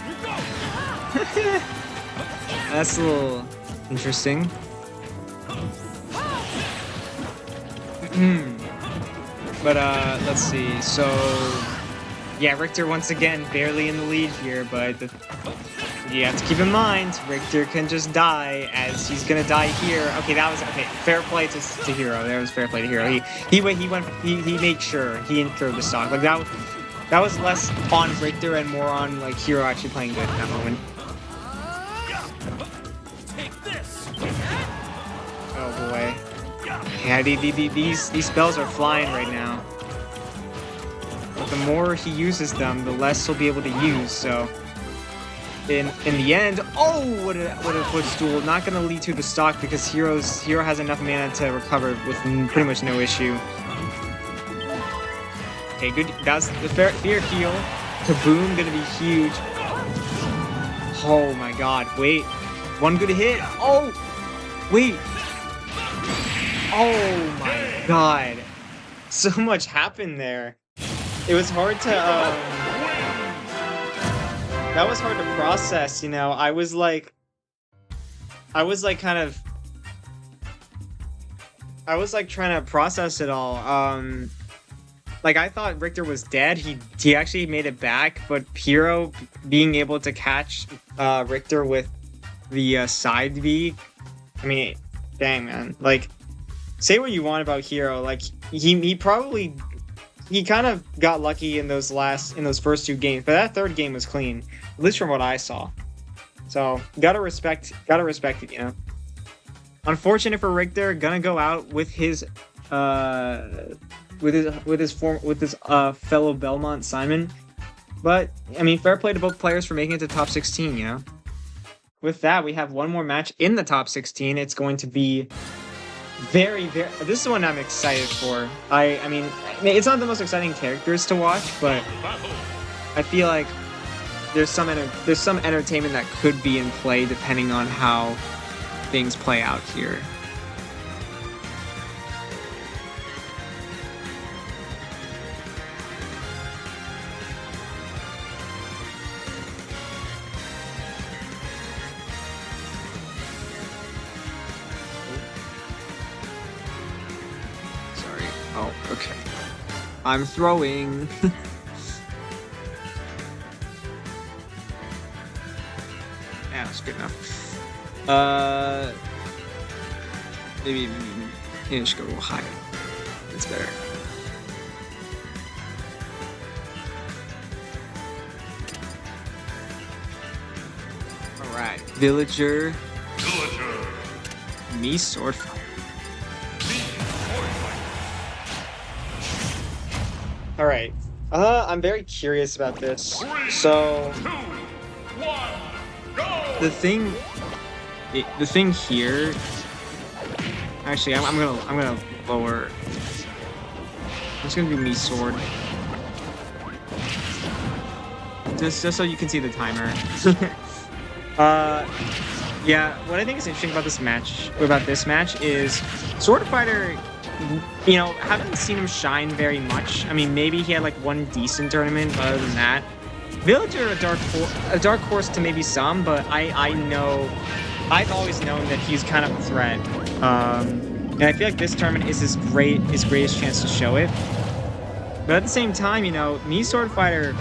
That's a little interesting. But, let's see. So, yeah, Richter once again barely in the lead here, but you have to keep in mind, Richter can just die, as he's gonna die here. Okay, that was okay. Fair play to Hero. There was fair play to Hero. He made sure he didn't throw the stock. Like that was less on Richter and more on like Hero actually playing good in that moment. Oh boy. Yeah, these spells are flying right now. But the more he uses them, the less he'll be able to use. So. in the end. Oh, what a footstool! Not gonna lead to the stock because Hero has enough mana to recover with pretty much no issue. Okay, good. That's the fear heal. Kaboom, gonna be huge. Oh my god! Wait, one good hit. Oh, wait. Oh my god! So much happened there. It was hard to that was hard to process, you know. I was like trying to process it all. Like I thought Richter was dead. He actually made it back, but Hero being able to catch Richter with the side V. I mean, dang man. Like, say what you want about Hero. Like he kind of got lucky in those first 2 games, but that 3rd game was clean, at least from what I saw. So gotta respect it, you know. Unfortunate for Richter, gonna go out with his fellow Belmont Simon, but I mean, fair play to both players for making it to top 16, you know. With that, we have one more match in the top 16. It's going to be this is one I'm excited for. I mean, it's not the most exciting characters to watch, but I feel like there's some entertainment that could be in play depending on how things play out here. Oh, okay. I'm throwing. Yeah, that's good enough. Maybe I should go a little higher. That's better. All right, Villager. Me Swordfighter. All right. I'm very curious about this. So, 3, 2, 1, go! the thing here. Actually, I'm gonna lower. I'm just gonna do me sword. Just so you can see the timer. Yeah. What I think is interesting about this match is Sword Fighter. You know, haven't seen him shine very much. I mean, maybe he had like one decent tournament, but other than that, Villager a dark horse to maybe some, but I've always known that he's kind of a threat. And I feel like this tournament is his greatest chance to show it. But at the same time, you know, me Sword Fighter,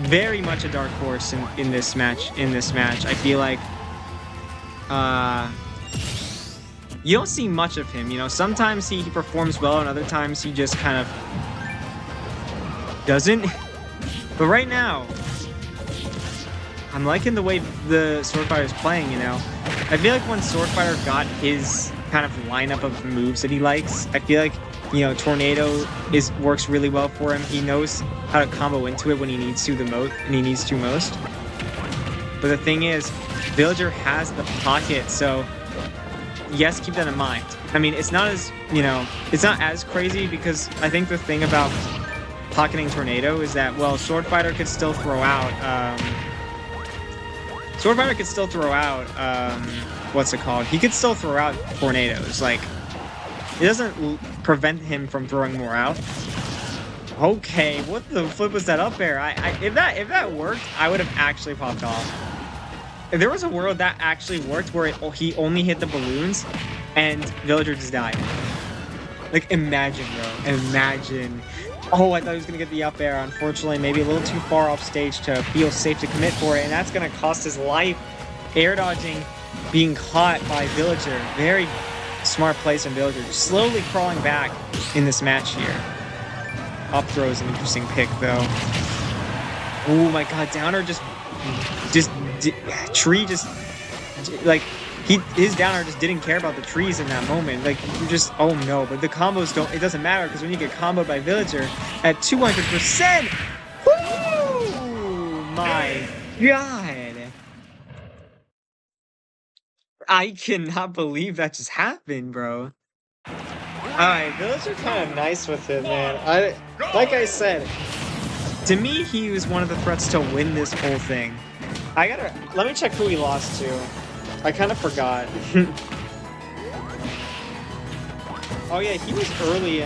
very much a dark horse in this match. I feel like you don't see much of him, you know. Sometimes he performs well, and other times he just kind of doesn't. But right now, I'm liking the way the Sword Fighter is playing, you know. I feel like when Sword Fighter got his kind of lineup of moves that he likes, I feel like, you know, Tornado works really well for him. He knows how to combo into it when he needs to most. But the thing is, Villager has the pocket, so yes, keep that in mind. I mean, it's not as crazy because I think the thing about pocketing Tornado is that, well, Sword Fighter could still throw out, what's it called? He could still throw out tornadoes. Like, it doesn't prevent him from throwing more out. Okay, what the flip was that up air? If that worked, I would have actually popped off. If there was a world that actually worked where he only hit the balloons and Villager just died. Like, imagine, bro. Imagine. Oh, I thought he was going to get the up air. Unfortunately, maybe a little too far off stage to feel safe to commit for it, and that's going to cost his life. Air dodging, being caught by Villager. Very smart place from Villager. Slowly crawling back in this match here. Up throw is an interesting pick, though. Oh my god, Downer his downer just didn't care about the trees in that moment. Like, you just, oh no. But the combos it doesn't matter, because when you get comboed by Villager at 200%, whoo, my god. I cannot believe that just happened, bro. Alright, those are kind of nice with it, man. Like I said, to me, he was one of the threats to win this whole thing. Let me check who he lost to. I kind of forgot. Oh yeah, he was early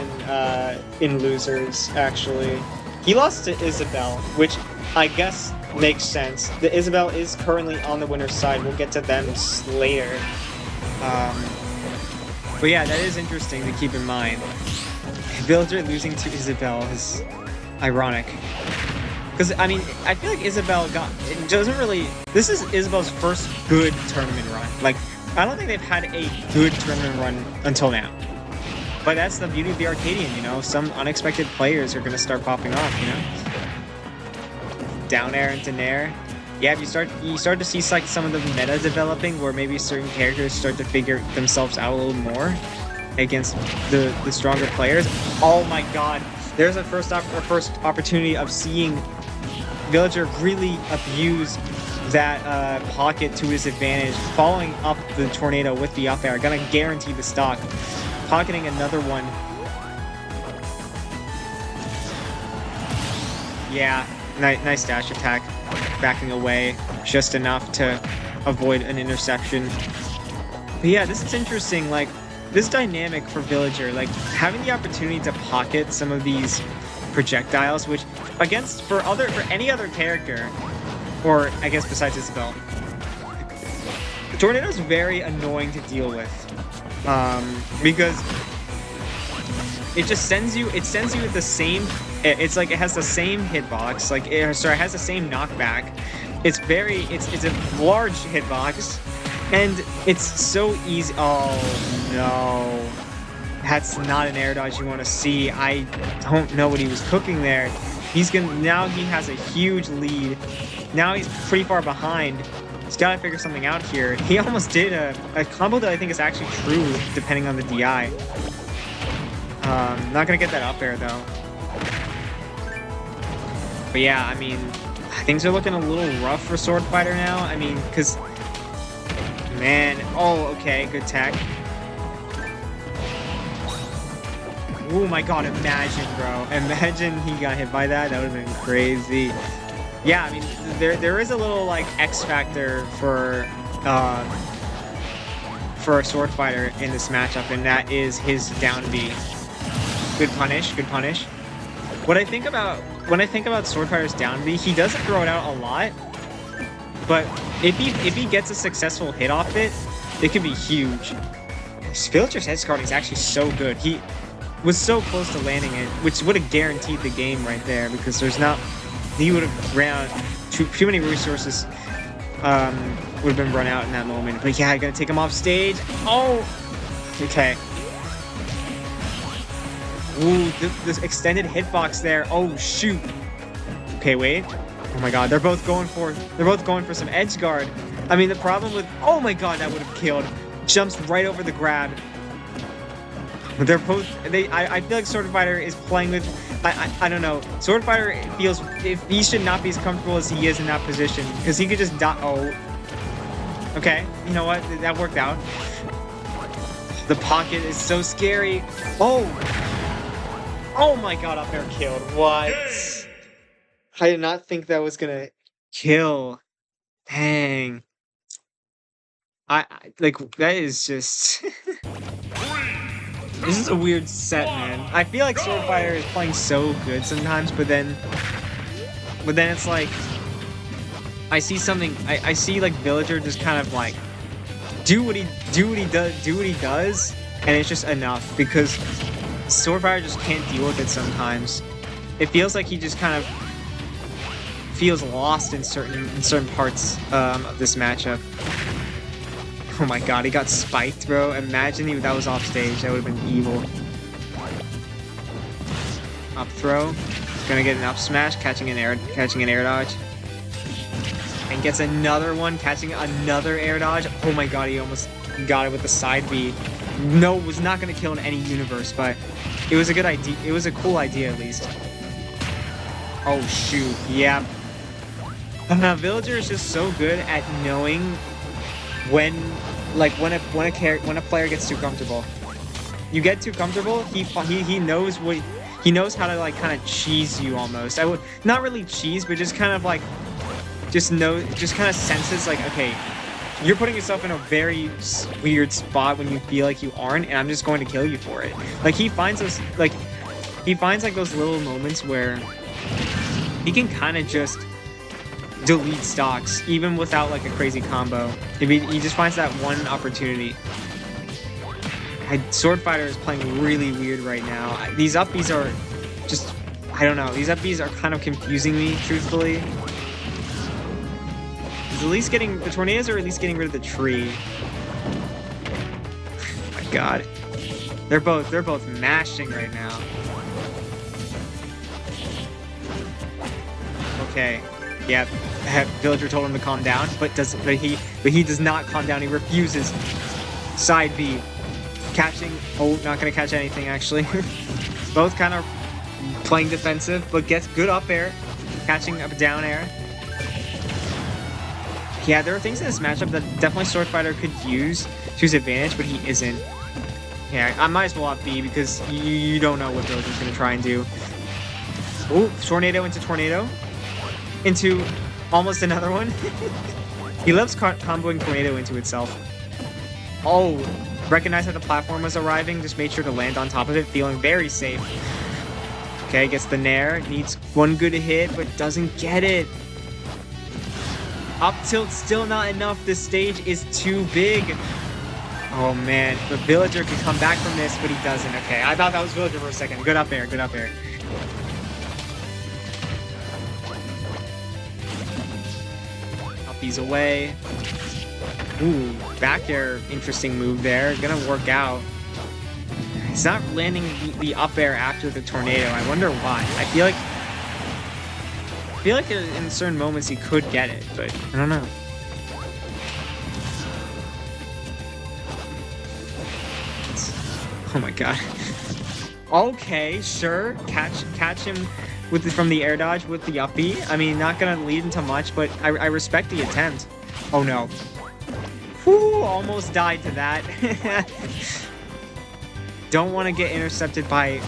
in losers, actually. He lost to Isabel, which I guess makes sense. The Isabel is currently on the winner's side. We'll get to them later. But yeah, that is interesting to keep in mind. Villager losing to Isabel is ironic. Because, I mean, I feel like Isabel it doesn't really... This is Isabel's first good tournament run. Like, I don't think they've had a good tournament run until now. But that's the beauty of the Arcadian, you know? Some unexpected players are going to start popping off, you know? Down air into nair. Yeah, you start to see like some of the meta developing where maybe certain characters start to figure themselves out a little more against the stronger players. Oh my god. There's our first opportunity of seeing Villager really abuse that pocket to his advantage, following up the tornado with the up air. Gonna guarantee the stock. Pocketing another one. Yeah, nice dash attack. Backing away just enough to avoid an interception. But yeah, this is interesting. Like, this dynamic for Villager, like having the opportunity to pocket some of these projectiles, which for any other character, or I guess besides Isabel, Tornado's very annoying to deal with, because it just sends you with the same. It's like it has the same hitbox. Like, it has the same knockback. It's a large hitbox, and it's so easy. Oh no, that's not an air dodge you want to see. I don't know what he was cooking there. Now he has a huge lead. Now he's pretty far behind. He's got to figure something out here. He almost did a combo that I think is actually true, depending on the DI. Not gonna get that up air though. But yeah, I mean, things are looking a little rough for Sword Fighter now. I mean, because, man, oh, okay, good tech. Oh my god, imagine, bro. Imagine he got hit by that. That would have been crazy. Yeah, I mean, there is a little, like, X factor for a Sword Fighter in this matchup, and that is his down B. Good punish, good punish. When I think about Sword Fighter's down B, he doesn't throw it out a lot, but if he gets a successful hit off it, it could be huge. Villager's edge guarding is actually so good. He was so close to landing it, which would have guaranteed the game right there, because he would have ran out too many resources. Would have been run out in that moment. But yeah, gonna take him off stage. Oh, okay. Ooh, this extended hitbox there. Oh shoot. Okay, wait. Oh my god, they're both going for some edge guard. I mean, the problem with, oh my god, that would have killed. Jumps right over the grab. They're both. I feel like Sword Fighter is playing with. I don't know. Sword Fighter feels he should not be as comfortable as he is in that position, because he could just die. Oh. Okay, you know what? That worked out. The pocket is so scary. Oh. Oh my god, up air killed. What? I did not think that was gonna kill. Dang. I like, that is just this is a weird set, man. I feel like Sword Fighter is playing so good sometimes, but then it's like I see something. I see like Villager just kind of like do what he does, and it's just enough, because Sword Fighter just can't deal with it sometimes. It feels like he just kind of feels lost in certain parts of this matchup. Oh my god, he got spiked, bro. Imagine if that was off stage. That would have been evil. Up throw. Gonna get an up smash, catching an air dodge. And gets another one, catching another air dodge. Oh my god, he almost got it with the side B. No, was not gonna kill in any universe, but it was a good idea. It was a cool idea, at least. Oh shoot, yeah. Villager is just so good at knowing when like when a player gets too comfortable. You get too comfortable, he knows how to like kind of cheese you almost. I would not really cheese, but just kind of like just kind of senses like, okay, you're putting yourself in a very weird spot when you feel like you aren't, and I'm just going to kill you for it. Like he finds those like those little moments where he can kind of just delete stocks even without like a crazy combo. He just finds that one opportunity. Sword Fighter is playing really weird right now. These upbees are just, I don't know. These upbees are kind of confusing me, truthfully. He's at least getting the tornadoes, or at least getting rid of the tree. Oh my god, they're both mashing right now. Okay, yeah. Villager told him to calm down, but he does not calm down. He refuses. Side B. Catching. Oh, not gonna catch anything actually. Both kind of playing defensive, but gets good up air, catching a down air. Yeah, there are things in this matchup that definitely Sword Fighter could use to his advantage, but he isn't. Yeah, I might as well up B because you don't know what Villager's gonna try and do. Oh, tornado into tornado, into almost another one. He loves comboing tornado into itself. Oh. Recognized that the platform was arriving, just made sure to land on top of it, feeling very safe. Okay, gets the nair, needs one good hit, but doesn't get it. Up tilt, still not enough. This stage is too big. Oh man, the Villager can come back from this, but he doesn't. Okay, I thought that was Villager for a second. Good up air, good up air. Up these away. Ooh, back air, interesting move there. Gonna work out. He's not landing the up air after the tornado. I wonder why. I feel like in certain moments he could get it, but I don't know. Oh my god. Okay, sure. Catch him from the air dodge with the up B. I mean, not gonna lead into much, but I respect the attempt. Oh no. Whew, almost died to that. Don't want to get intercepted by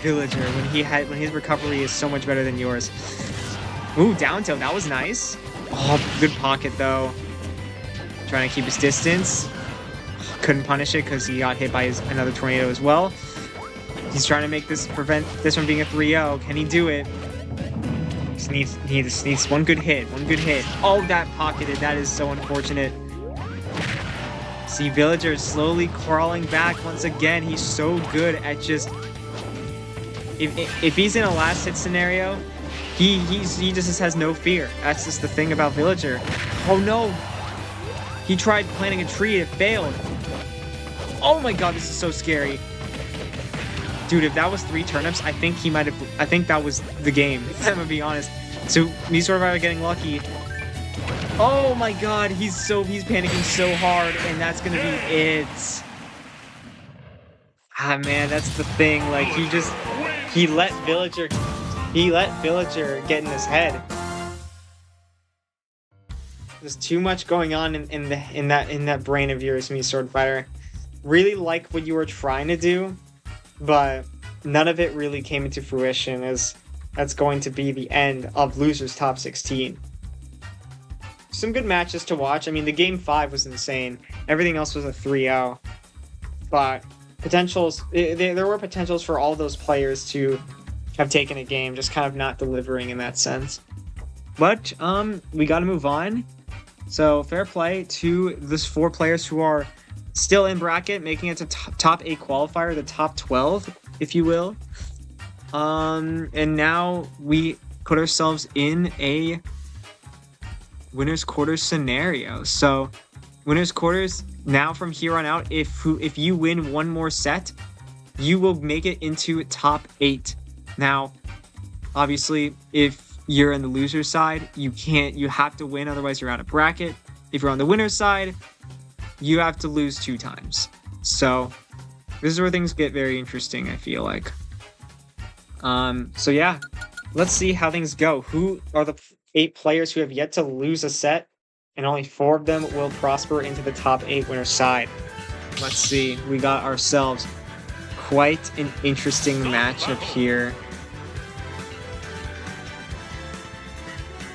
Villager when his recovery is so much better than yours. Ooh, down tilt, that was nice. Oh, good pocket though. Trying to keep his distance. Couldn't punish it because he got hit by another tornado as well. He's trying to prevent this from being a 3-0. Can he do it? He just needs one good hit. One good hit. Oh, that pocketed. That is so unfortunate. See, Villager is slowly crawling back once again. He's so good at just... If he's in a last hit scenario, he just has no fear. That's just the thing about Villager. Oh no! He tried planting a tree, it failed. Oh my god, this is so scary. Dude, if that was 3 turnips, I think that was the game, I'm gonna be honest. So, me sort of getting lucky. Oh my god, he's panicking so hard, and that's gonna be it. Ah man, that's the thing. Like he let Villager get in his head. There's too much going on in that brain of yours, me Sword Fighter. Really like what you were trying to do, but none of it really came into fruition, as that's going to be the end of Losers Top 16. Some good matches to watch. I mean, the Game 5 was insane. Everything else was a 3-0. But there were potentials for all those players to have taken a game, just kind of not delivering in that sense. But we got to move on. So fair play to these 4 players who are still in bracket, making it to top 8 qualifier, the top 12, if you will. And now we put ourselves in a winner's quarters scenario. So winner's quarters, now from here on out, if you win one more set, you will make it into top 8. Now, obviously, if you're on the loser side, you have to win, otherwise you're out of bracket. If you're on the winner's side, you have to lose 2 times. So this is where things get very interesting, I feel like. So yeah, let's see how things go. Who are the 8 players who have yet to lose a set, and only 4 of them will prosper into the top 8 winner side. Let's see. We got ourselves quite an interesting matchup here.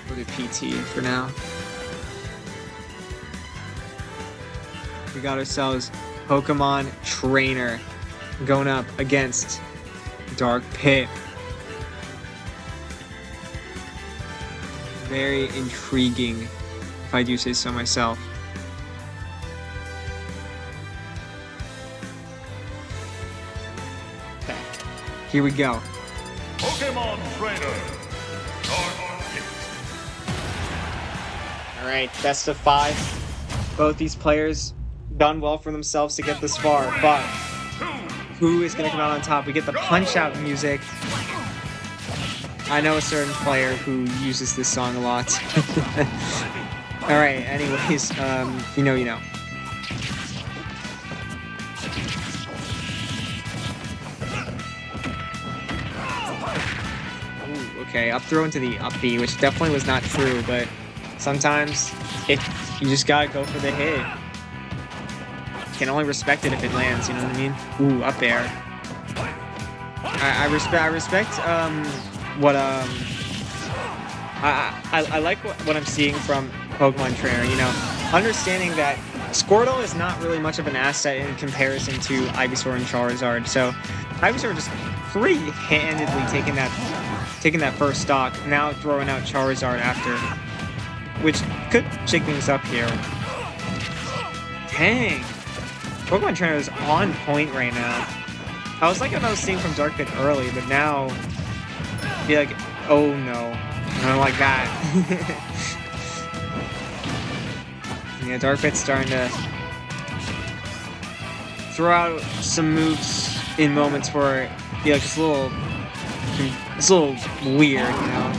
We'll do PT for now. We got ourselves Pokemon Trainer going up against Dark Pit. Very intriguing, if I do say so myself. Okay, here we go. Pokemon Trainer. All right, best of 5. Both these players done well for themselves to get this far, but who is going to come out on top? We get the Punch-Out music. I know a certain player who uses this song a lot. All right, anyways, you know. Ooh, okay, up throw into the up B, which definitely was not true, but sometimes you just gotta go for the hit. You can only respect it if it lands, you know what I mean? Ooh, up air. I respect what I like what I'm seeing from Pokemon Trainer, you know, understanding that Squirtle is not really much of an asset in comparison to Ivysaur and Charizard. So Ivysaur just free-handedly taking that first stock, now throwing out Charizard after, which could shake things up here. Dang, Pokemon Trainer is on point right now. I was like what I was seeing from Dark Pit early, but now be like, oh no, I don't like that. Yeah, Dark Pit's starting to throw out some moves in moments where it's a little weird, you know.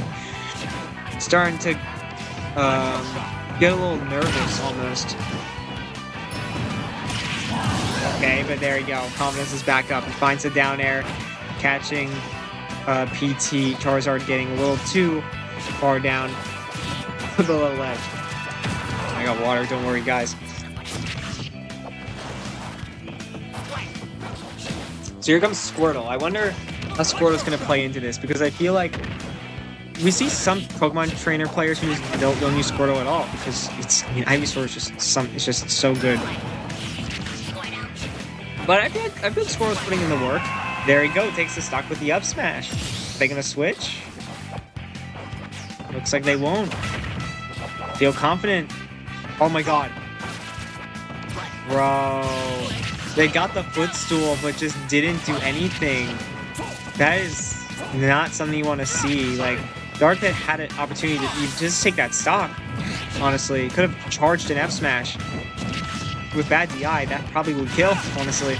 Starting to get a little nervous almost. Okay, but there you go. Confidence is back up. He finds a down air, catching PT. Charizard getting a little too far down the little ledge. I got water, don't worry, guys. So here comes Squirtle. I wonder how Squirtle's going to play into this, because I feel like we see some Pokemon Trainer players who don't use Squirtle at all, because Ivysaur is just so good. But I feel like Squirtle's putting in the work. There he go, takes the stock with the up smash. Are they gonna switch? Looks like they won't. Feel confident. Oh my god. Bro. They got the footstool, but just didn't do anything. That is not something you want to see. Like, Dark Pit had an opportunity to just take that stock, honestly. Could have charged an F smash. With bad DI, that probably would kill, honestly.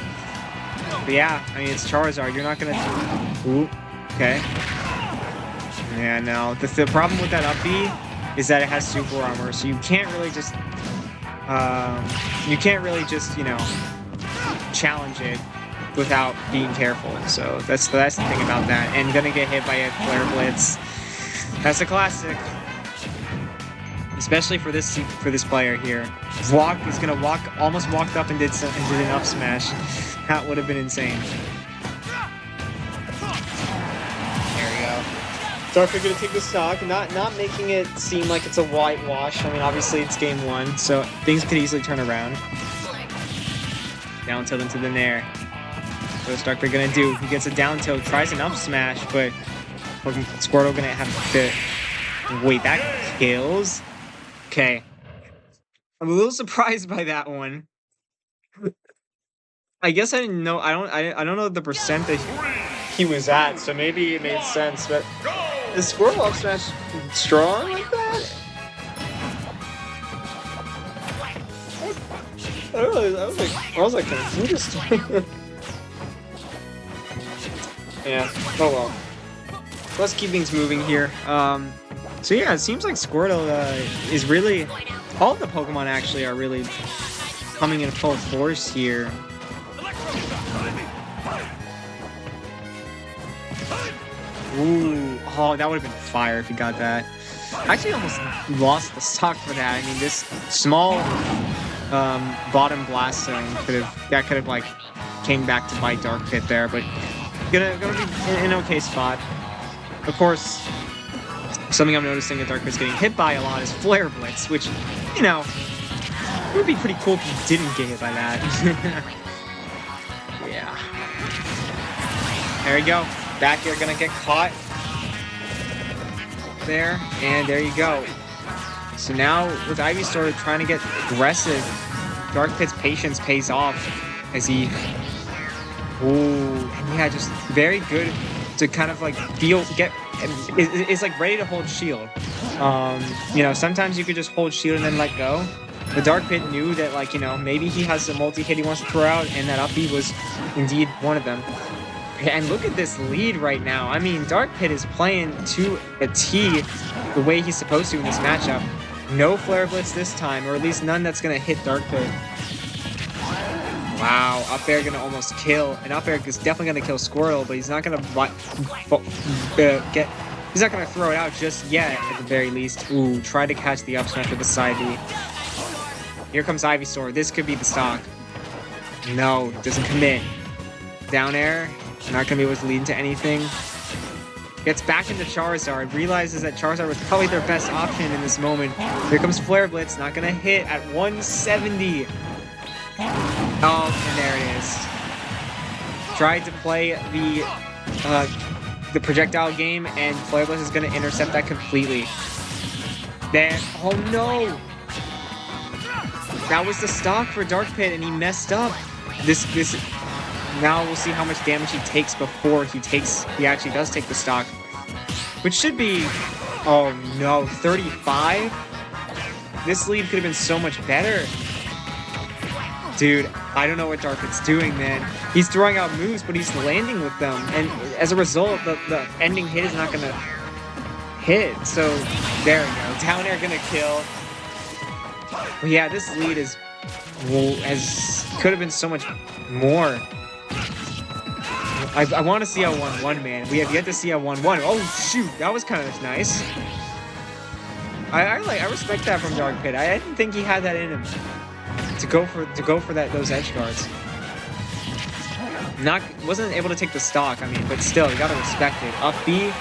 But yeah, I mean, it's Charizard. You're not gonna... Ooh, okay. Yeah, no. The problem with that up B is that it has super armor, so you can't really just... challenge it without being careful. So that's the thing about that. And gonna get hit by a Flare Blitz. That's a classic. Especially for this player here. He's gonna almost walked up and did an up smash. That would have been insane. There we go. Dark gonna take the stock, not making it seem like it's a whitewash. I mean, obviously it's game 1, so things could easily turn around. Down tilt into the Nair. What's Dark gonna do? He gets a down tilt, tries an up smash, but Squirtle gonna have to wait. That kills. Okay, I'm a little surprised by that one. I guess I didn't know. I don't know the percent that he was at, so maybe it made sense. But is Squirtle up smash strong like that? I was like confused. Yeah. Oh well. Let's keep things moving here. So yeah, it seems like Squirtle is really... All the Pokemon actually are really coming in full force here. Ooh. Oh, that would have been fire if he got that. I actually almost lost the stock for that. I mean, this small bottom blast zone could have like came back to bite Dark Pit there, but gonna be in an okay spot. Of course, something I'm noticing that Dark Pit's getting hit by a lot is Flare Blitz, which, you know, it would be pretty cool if he didn't get hit by that. Yeah. There you go. Back here, gonna get caught. There, and there you go. So now, with Ivysaur trying to get aggressive, Dark Pit's patience pays off as he... Ooh, and yeah, just very good to kind of like is like ready to hold shield. You know, sometimes you could just hold shield and then let go. The Dark Pit knew that, like, you know, maybe he has a multi-hit he wants to throw out, and that up B was indeed one of them. And look at this lead right now. I mean, Dark Pit is playing to a T the way he's supposed to in this matchup. No Flare Blitz this time, or at least none that's going to hit Dark Pit. Wow, up air gonna almost kill, and up air is definitely gonna kill Squirtle, but he's not gonna he's not gonna throw it out just yet, at the very least. Ooh, try to catch the up smash with the side B. Here comes Ivysaur. This could be the stock. No, doesn't commit. Down air, not gonna be able to lead into anything. Gets back into Charizard, realizes that Charizard was probably their best option in this moment. Here comes Flare Blitz, not gonna hit at 170. Oh, and there it is. Tried to play the projectile game, and Flare Blitz is going to intercept that completely. There. Oh no! That was the stock for Dark Pit, and he messed up. This. Now we'll see how much damage he takes before he actually does take the stock, which should be. Oh no, 35. This lead could have been so much better. Dude, I don't know what Dark Pit's doing, man. He's throwing out moves, but he's landing with them. And as a result, the ending hit is not going to hit. So, there we go. Down air going to kill. But yeah, this lead could have been so much more. I want to see a 1-1, man. We have yet to see a 1-1. Oh, shoot. That was kind of nice. I respect that from Dark Pit. I didn't think he had that in him. To go for those edge guards. Wasn't able to take the stock, I mean, but still, you gotta respect it. Up B.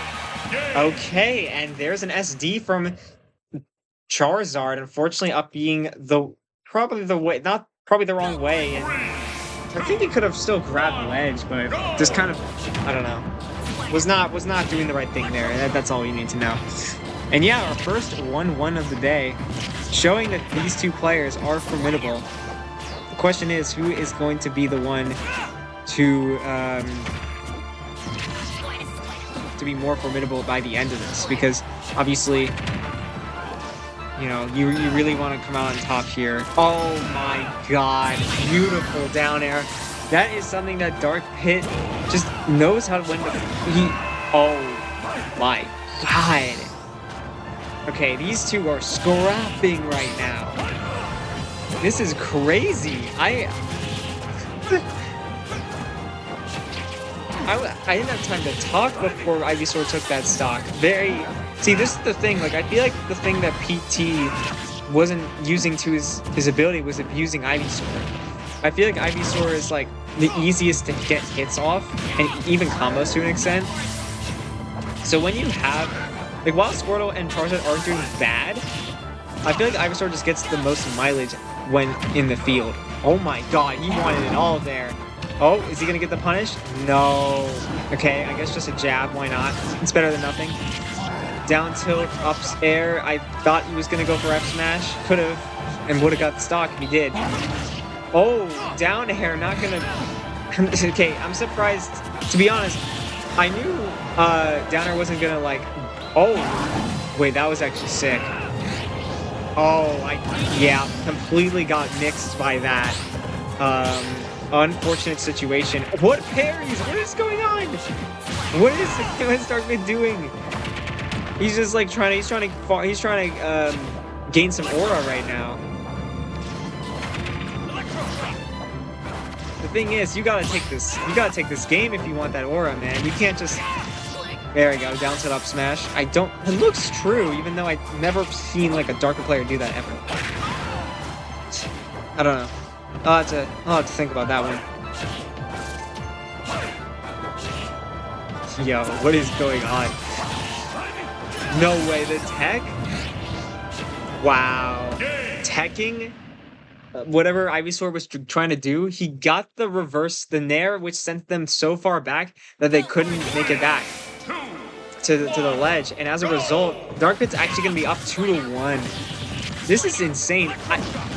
Okay, and there's an SD from Charizard. Unfortunately, up being probably the wrong way. And I think he could have still grabbed the edge, but just kind of, I don't know, was not doing the right thing there. That's all you need to know. And yeah, our first 1-1 of the day, showing that these two players are formidable. The question is, who is going to be the one to be more formidable by the end of this? Because obviously, you know, you really want to come out on top here. Oh my god, beautiful down air. That is something that Dark Pit just knows how to win. Oh my god. Okay, these two are scrapping right now. This is crazy. I didn't have time to talk before Ivysaur took that stock. See, this is the thing. Like, I feel like the thing that PT wasn't using to his ability was abusing Ivysaur. I feel like Ivysaur is like the easiest to get hits off, and even combos to an extent. So when you have, like, while Squirtle and Charizard aren't doing bad, I feel like Ivysaur just gets the most mileage when in the field. Oh my god, he wanted it all there. Oh, is he gonna get the punish? No. Okay, I guess just a jab, why not? It's better than nothing. Down tilt, up air. I thought he was gonna go for F smash. Could have, and would have got the stock if he did. Oh, down air, not gonna... Okay, I'm surprised. To be honest, I knew down air wasn't gonna, like... Oh, wait, that was actually sick. Oh, yeah, completely got mixed by that. Unfortunate situation. What parries? What is going on? What is Dark Pit doing? He's just like he's trying to gain some aura right now. The thing is, you gotta take this game if you want that aura, man. You can't just There we go, down to up smash. I don't, it looks true, even though I've never seen like a darker player do that ever. I don't know. I'll have to think about that one. Yo, what is going on? No way, the tech? Wow. Teching whatever Ivysaur was trying to do, he got the reverse, the nair, which sent them so far back that they couldn't make it back to the ledge. And as a result, Dark Pit's actually going to be up 2-1. This is insane.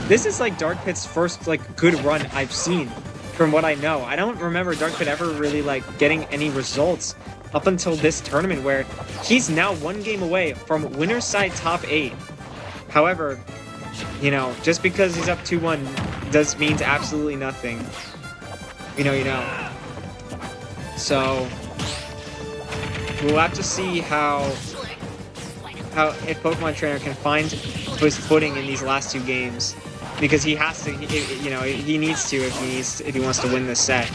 This is like Dark Pit's first like good run I've seen from what I know. I don't remember Dark Pit ever really like getting any results up until this tournament where he's now 1 game away from winner's side top 8. However, you know, just because he's up 2-1 means absolutely nothing. You know. So we'll have to see how if Pokemon Trainer can find his footing in these last 2 games, because he has to. He needs to if he wants to win this set.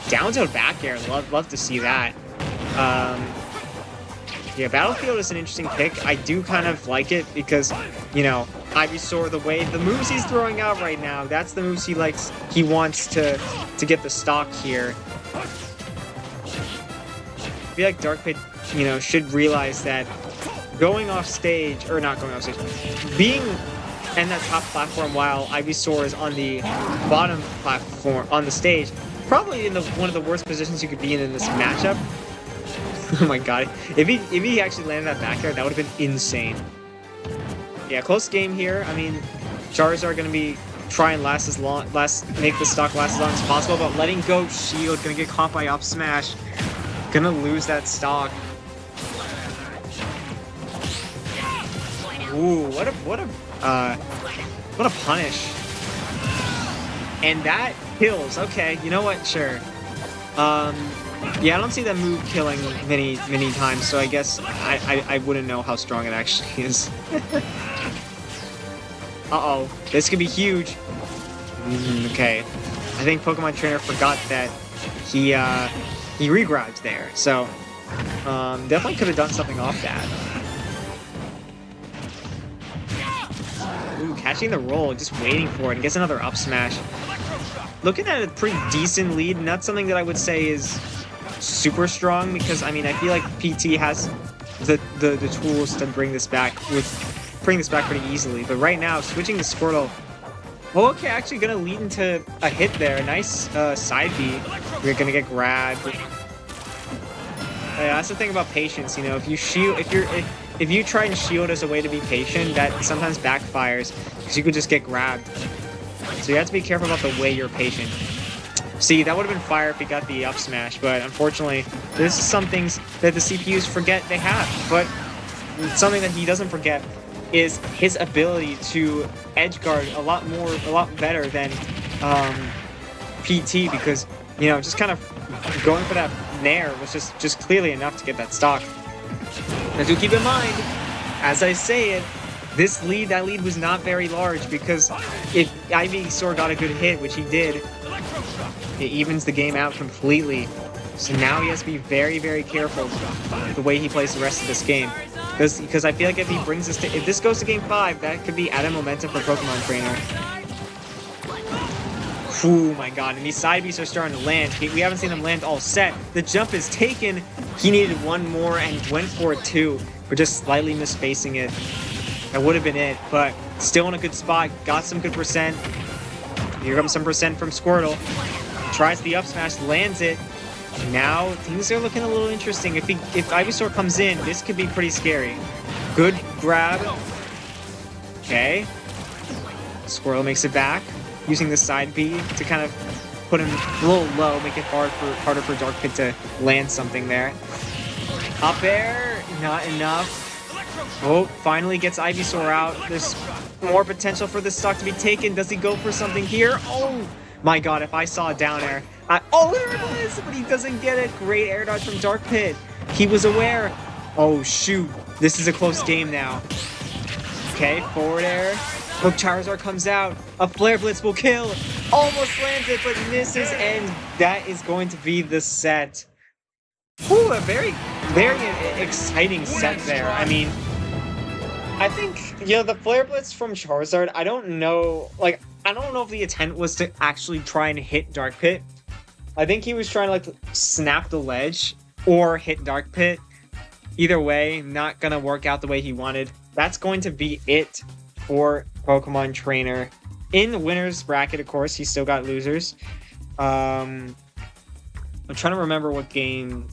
Down to back air, love to see that. Yeah, Battlefield is an interesting pick. I do kind of like it because, you know, Ivysaur, the moves he's throwing out right now, that's the moves he likes. He wants to get the stock here. I feel like Dark Pit, you know, should realize that being on that top platform while Ivysaur is on the bottom platform on the stage, probably in one of the worst positions you could be in this matchup. Oh my god. If he actually landed that back air, that would have been insane. Yeah, close game here. I mean, Charizard gonna be trying make the stock last as long as possible, but letting go shield, gonna get caught by up smash. Gonna lose that stock. Ooh, what a punish. And that kills. Okay, you know what? Sure. Yeah, I don't see that move killing many times, so I guess I wouldn't know how strong it actually is. Uh-oh, this could be huge. Okay, I think Pokemon Trainer forgot that he regrabbed there, so definitely could have done something off that. Ooh, catching the roll, just waiting for it, and gets another up smash. Looking at a pretty decent lead, not something that I would say is super strong, because I mean I feel like PT has the tools to bring this back pretty easily. But right now, switching to Squirtle. Oh, okay, actually gonna lead into a hit there. A nice side B. You're gonna get grabbed. That's the thing about patience, you know. If you try and shield as a way to be patient, that sometimes backfires because you could just get grabbed. So you have to be careful about the way you're patient. See, that would have been fire if he got the up smash, but unfortunately, this is some things that the CPUs forget they have. But something that he doesn't forget is his ability to edge guard a lot better than PT, because, you know, just kind of going for that nair was just clearly enough to get that stock. Now do keep in mind, as I say it, that lead was not very large, because if Ivysaur got a good hit, which he did, it evens the game out completely. So now he has to be very, very careful the way he plays the rest of this game. Because I feel like if this goes to game 5, that could be added momentum for Pokemon Trainer. Oh my god, and these side beats are starting to land. We haven't seen them land all set. The jump is taken. He needed one more and went for it too. We're just slightly misspacing it. That would have been it, but still in a good spot. Got some good percent. Here comes some percent from Squirtle. Tries the up smash, lands it. Now things are looking a little interesting. If Ivysaur comes in, this could be pretty scary. Good grab. Okay. Squirtle makes it back, using the side B to kind of put him a little low, make it harder for Dark Pit to land something there. Up air, not enough. Oh, finally gets Ivysaur out. There's more potential for this stock to be taken. Does he go for something here? Oh my god, if I saw a down air. Oh, there it is, but he doesn't get it. Great air dodge from Dark Pit. He was aware. Oh, shoot. This is a close game now. Okay, forward air. Hook Charizard comes out. A Flare Blitz will kill. Almost lands it, but misses, and that is going to be the set. Ooh, a very very exciting set there. I mean, I think, you know, the Flare Blitz from Charizard, I don't know if the intent was to actually try and hit Dark Pit. I think he was trying to, like, snap the ledge or hit Dark Pit. Either way, not gonna work out the way he wanted. That's going to be it for Pokemon Trainer. In the winner's bracket, of course, he's still got losers. I'm trying to remember what game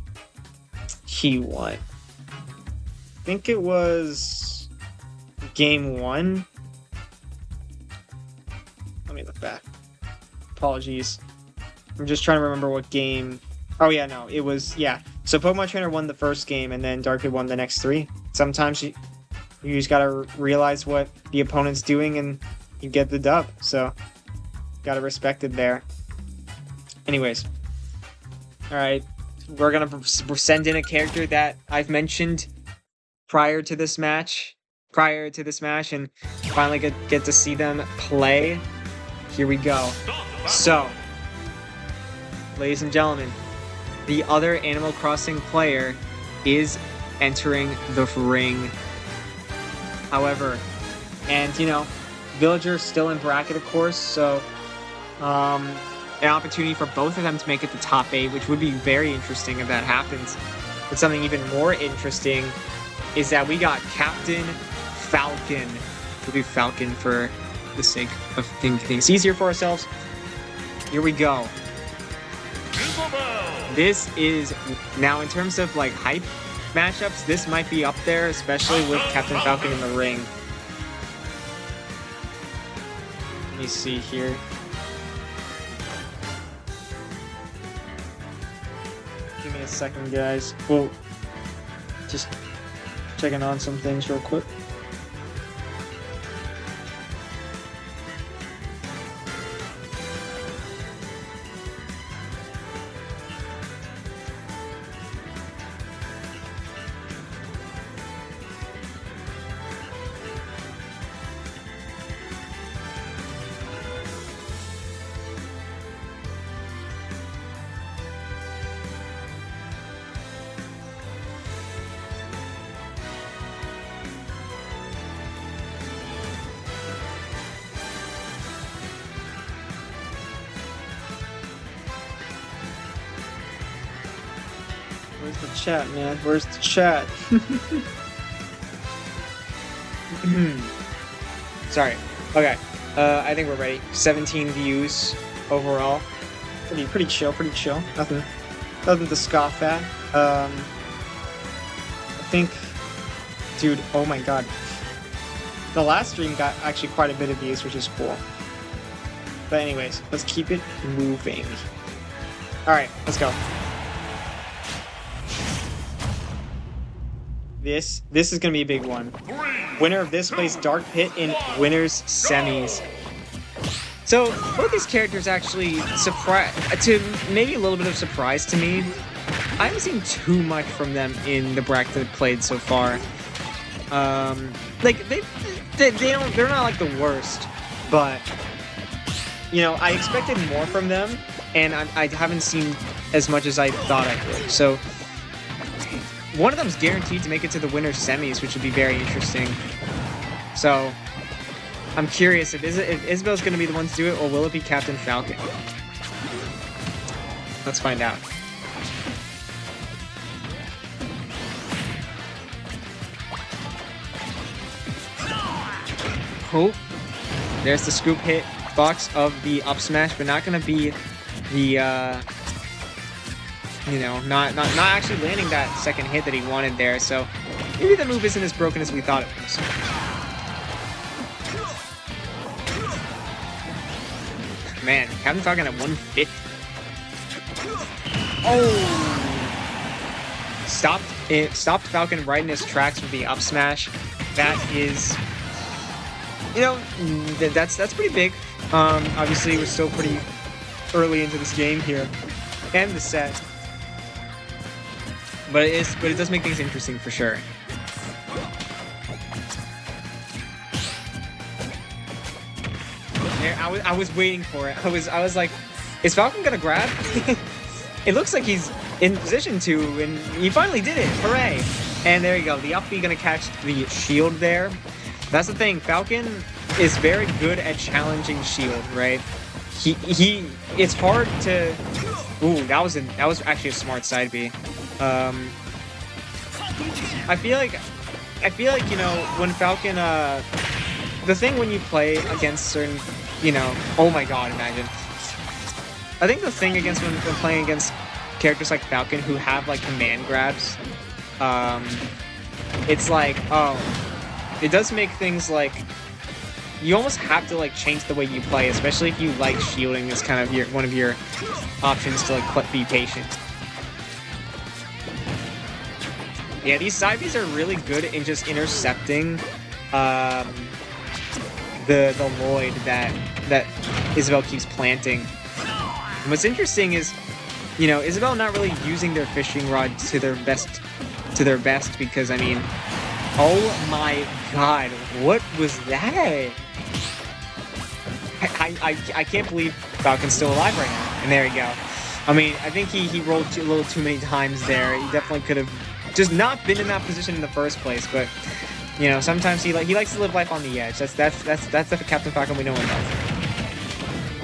he won. I think it was game 1. Let me look back. Apologies. I'm just trying to remember what game. Oh yeah, no, it was, yeah. So Pokemon Trainer won the first game, and then Dark Pit won the next 3. Sometimes you just gotta realize what the opponent's doing, and you get the dub. So gotta respect it there. Anyways, all right, we're gonna send in a character that I've mentioned prior to this match, and finally get to see them play. Here we go. So, ladies and gentlemen, the other Animal Crossing player is entering the ring. However, and you know, Villager still in bracket, of course, so an opportunity for both of them to make it the top 8, which would be very interesting if that happens. But something even more interesting is that we got Captain Falcon. We'll do Falcon for the sake of making things easier for ourselves. Here we go. This is, now in terms of like hype matchups, this might be up there, especially with Captain Falcon in the ring. Let me see here. Give me a second, guys. Well, just checking on some things real quick. Where's the chat, man? Where's the chat? Sorry. Okay. I think we're ready. 17 views overall. Pretty chill. Nothing to scoff at. I think, dude. Oh my god. The last stream got actually quite a bit of views, which is cool. But anyways, let's keep it moving. All right, let's go. This is gonna be a big one. Winner of this plays Dark Pit in winners semis. So both these characters actually maybe a little bit of surprise to me. I haven't seen too much from them in the bracket I've played so far. Like they're not like the worst, but you know, I expected more from them, and I haven't seen as much as I thought I would. So one of them's guaranteed to make it to the winner's semis, which would be very interesting. So I'm curious if Isabel's going to be the one to do it, or will it be Captain Falcon? Let's find out. Oh, there's the scoop hit box of the up smash, but not going to be the you know, not actually landing that second hit that he wanted there. So maybe the move isn't as broken as we thought it was. Man, Captain Falcon at 150. Oh! Stopped Falcon right in his tracks with the up smash. That is, you know, that's pretty big. Obviously, we're still pretty early into this game here and the set. But it does make things interesting for sure. There, I was waiting for it. I was like, is Falcon gonna grab? It looks like he's in position to, and he finally did it. Hooray! And there you go. The up B gonna catch the shield there. That's the thing. Falcon is very good at challenging shield, right? It's hard to. Ooh, that was actually a smart side B. I feel like you know when Falcon the thing when you play against certain, you know, oh my god, imagine. I think the thing against when playing against characters like Falcon who have like command grabs, it's like, oh, it does make things like you almost have to like change the way you play, especially if you like shielding as kind of one of your options to like be patient. Yeah, these side Bs are really good in just intercepting the Lloyd that Isabel keeps planting. And what's interesting is, you know, Isabel not really using their fishing rod to their best because I mean, oh my god, what was that? I can't believe Falcon's still alive right now. And there you go. I mean, I think he rolled a little too many times there. He definitely could have just not been in that position in the first place, but you know, sometimes he likes to live life on the edge. That's the Captain Falcon we know and love.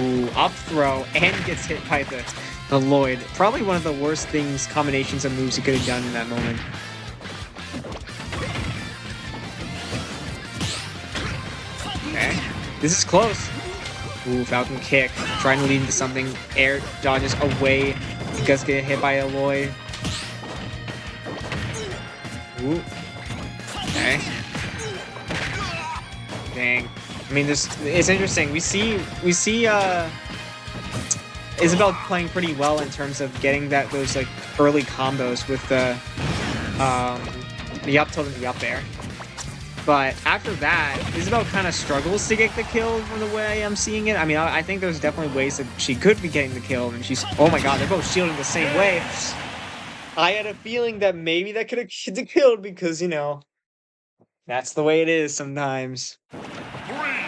Ooh, up throw and gets hit by the Lloyd. Probably one of the worst combinations of moves he could have done in that moment. Okay, this is close. Ooh, Falcon kick, trying to lead into something. Air dodges away. He does get hit by a Lloyd. Ooh. Okay. Dang. I mean, it's interesting. We see Isabel playing pretty well in terms of getting those like early combos with the up tilt and the up air. But after that, Isabel kind of struggles to get the kill from the way I'm seeing it. I mean, I think there's definitely ways that she could be getting the kill, and she's, oh my god, they're both shielding the same way. I had a feeling that maybe that could have killed because, you know, that's the way it is sometimes.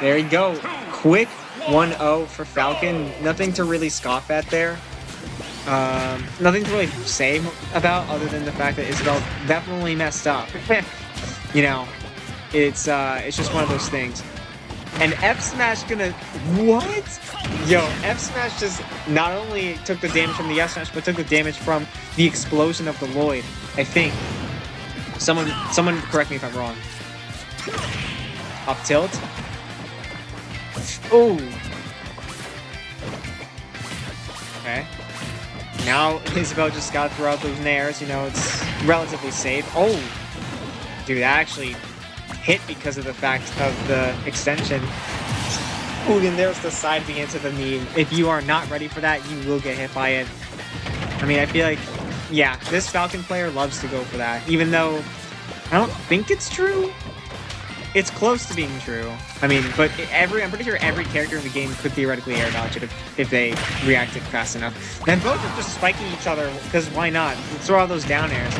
There you go. Quick 1-0 for Falcon. Nothing to really scoff at there. Nothing to really say about other than the fact that Isabel definitely messed up. You know, it's just one of those things. And F Smash gonna, what? Yo, F Smash just not only took the damage from the F Smash, but took the damage from the explosion of the Lloyd, I think. Someone correct me if I'm wrong. Up tilt. Ooh. Okay. Now Isabel just gotta throw out those nairs, you know, it's relatively safe. Oh! Dude, that actually hit because of the fact of the extension. Ooh, and there's the side B into the knee. If you are not ready for that, you will get hit by it. I mean, I feel like, yeah, this Falcon player loves to go for that. Even though I don't think it's true. It's close to being true. I mean, but I'm pretty sure every character in the game could theoretically air dodge it if they reacted fast enough. And both are just spiking each other, because why not? Let's throw out those down airs.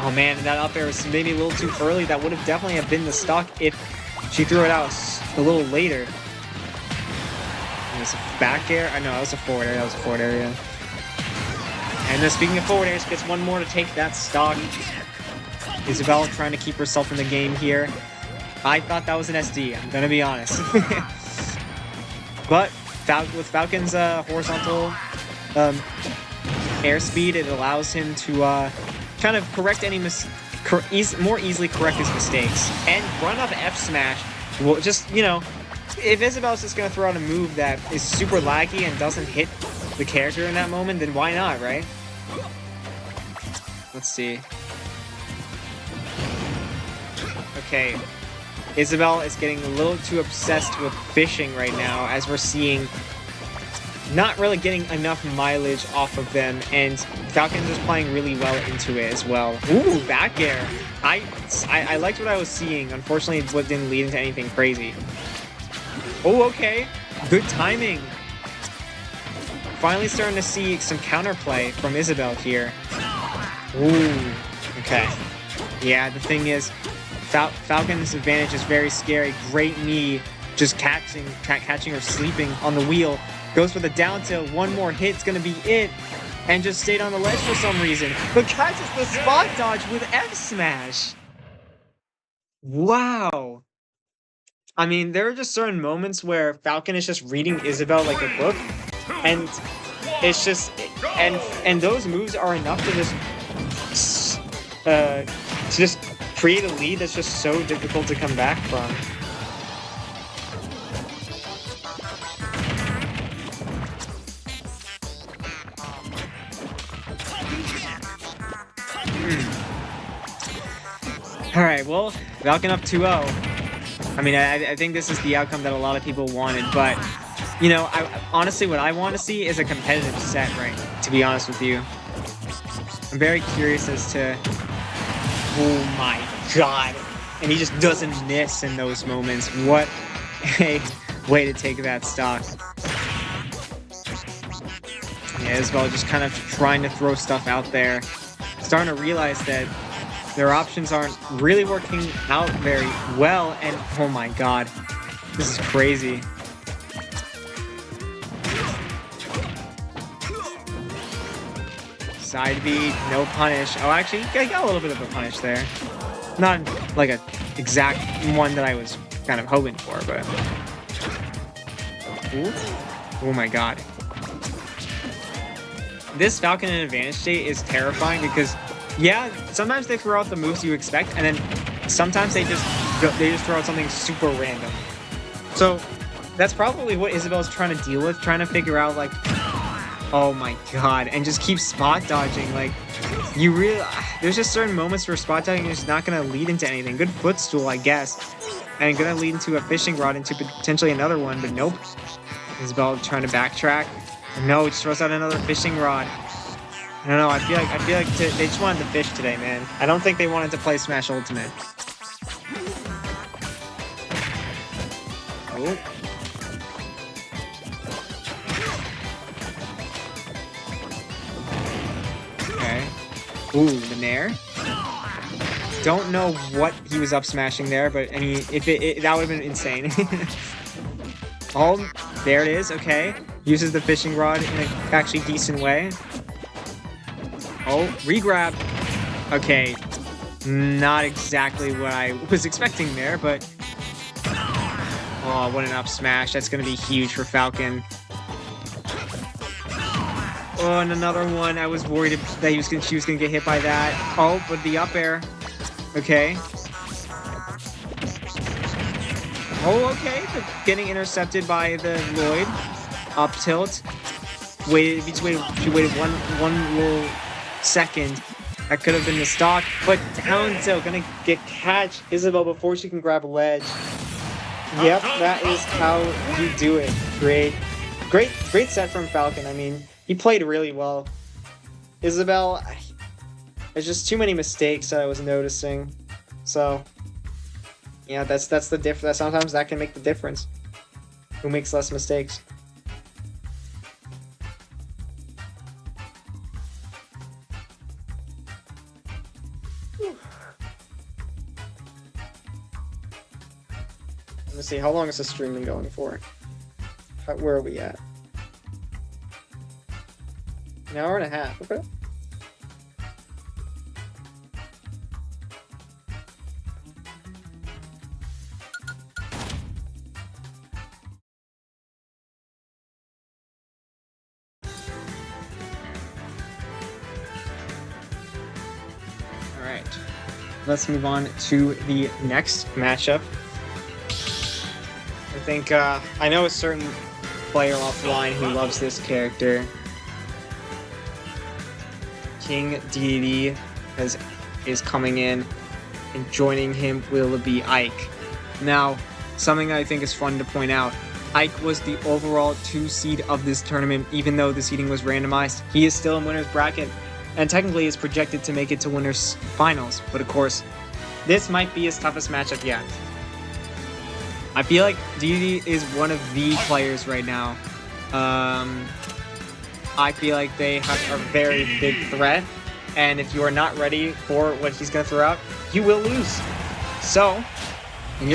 Oh man, that up air was maybe a little too early. That would have definitely been the stock if she threw it out a little later. And it's a back air? I know, that was a forward air. That was a forward area. And then speaking of forward airs, gets one more to take that stock. Isabel trying to keep herself in the game here. I thought that was an SD, I'm gonna be honest. But with Falcon's horizontal airspeed, it allows him to kind of correct any more easily correct his mistakes and run up F smash. Well, just, you know, if Isabel's just gonna throw out a move that is super laggy and doesn't hit the character in that moment, then why not, right? Let's see. Okay, Isabel is getting a little too obsessed with fishing right now, as we're seeing not really getting enough mileage off of them, and Falcon's just playing really well into it as well. Ooh, back air. I liked what I was seeing. Unfortunately, it didn't lead into anything crazy. Oh, okay. Good timing. Finally starting to see some counterplay from Isabel here. Ooh, okay. Yeah, the thing is, Falcon's advantage is very scary. Great knee, just catching her sleeping on the wheel. Goes for the down tilt. One more hit's gonna be it. and just stayed on the ledge for some reason, but catches the spot dodge with F smash. Wow. I mean, there are just certain moments where Falcon is just reading Isabelle like a book, and it's just, and those moves are enough to just create a lead that's just so difficult to come back from. All right, well, Falcon up 2-0. I mean, I think this is the outcome that a lot of people wanted, but, you know, honestly, what I want to see is a competitive set, right? To be honest with you. I'm very curious as to... Oh my god. And he just doesn't miss in those moments. What a way to take that stock. Yeah, Isabelle just kind of trying to throw stuff out there. Starting to realize that their options aren't really working out very well, and oh my god, this is crazy. Side B, no punish. Oh, actually, I got a little bit of a punish there. Not like an exact one that I was kind of hoping for, but... Ooh. Oh my god. This Falcon in advantage state is terrifying because, yeah, sometimes they throw out the moves you expect, and then sometimes they just throw out something super random. So that's probably what Isabelle's trying to deal with, trying to figure out, like, oh my god, and just keep spot dodging. Like, you really, there's just certain moments where spot dodging is not going to lead into anything. Good footstool, I guess, and going to lead into a fishing rod into potentially another one, but nope. Isabelle trying to backtrack. No, just throws out another fishing rod. I don't know. I feel like they just wanted to fish today, man. I don't think they wanted to play Smash Ultimate. Oh. Okay. Ooh, the Nair. Don't know what he was up smashing there, but that would have been insane. Oh, there it is. Okay. Uses the fishing rod in an actually decent way. Oh, regrab. Okay. Not exactly what I was expecting there, but... Oh, what an up smash. That's going to be huge for Falcon. Oh, and another one. I was worried that she was going to get hit by that. Oh, but the up air. Okay. Oh, okay. But getting intercepted by the Lloyd. Up tilt. She waited one little second. That could have been the stock. But down tilt. Gonna catch Isabelle before she can grab a ledge. Yep, that is how you do it. Great set from Falcon. I mean, he played really well. Isabelle, there's just too many mistakes that I was noticing. So, yeah, that's the difference. Sometimes that can make the difference. Who makes less mistakes? Let me see, how long is the stream been going for? Where are we at? An hour and a half, okay. Alright, let's move on to the next matchup. I think, I know a certain player offline who loves this character. King DDD is coming in, and joining him will be Ike. Now, something I think is fun to point out, Ike was the overall 2 seed of this tournament, even though the seeding was randomized. He is still in winner's bracket, and technically is projected to make it to winner's finals, but of course, this might be his toughest matchup yet. I feel like DDD is one of the players right now. I feel like they have a very big threat, and if you are not ready for what he's going to throw out, you will lose. So, and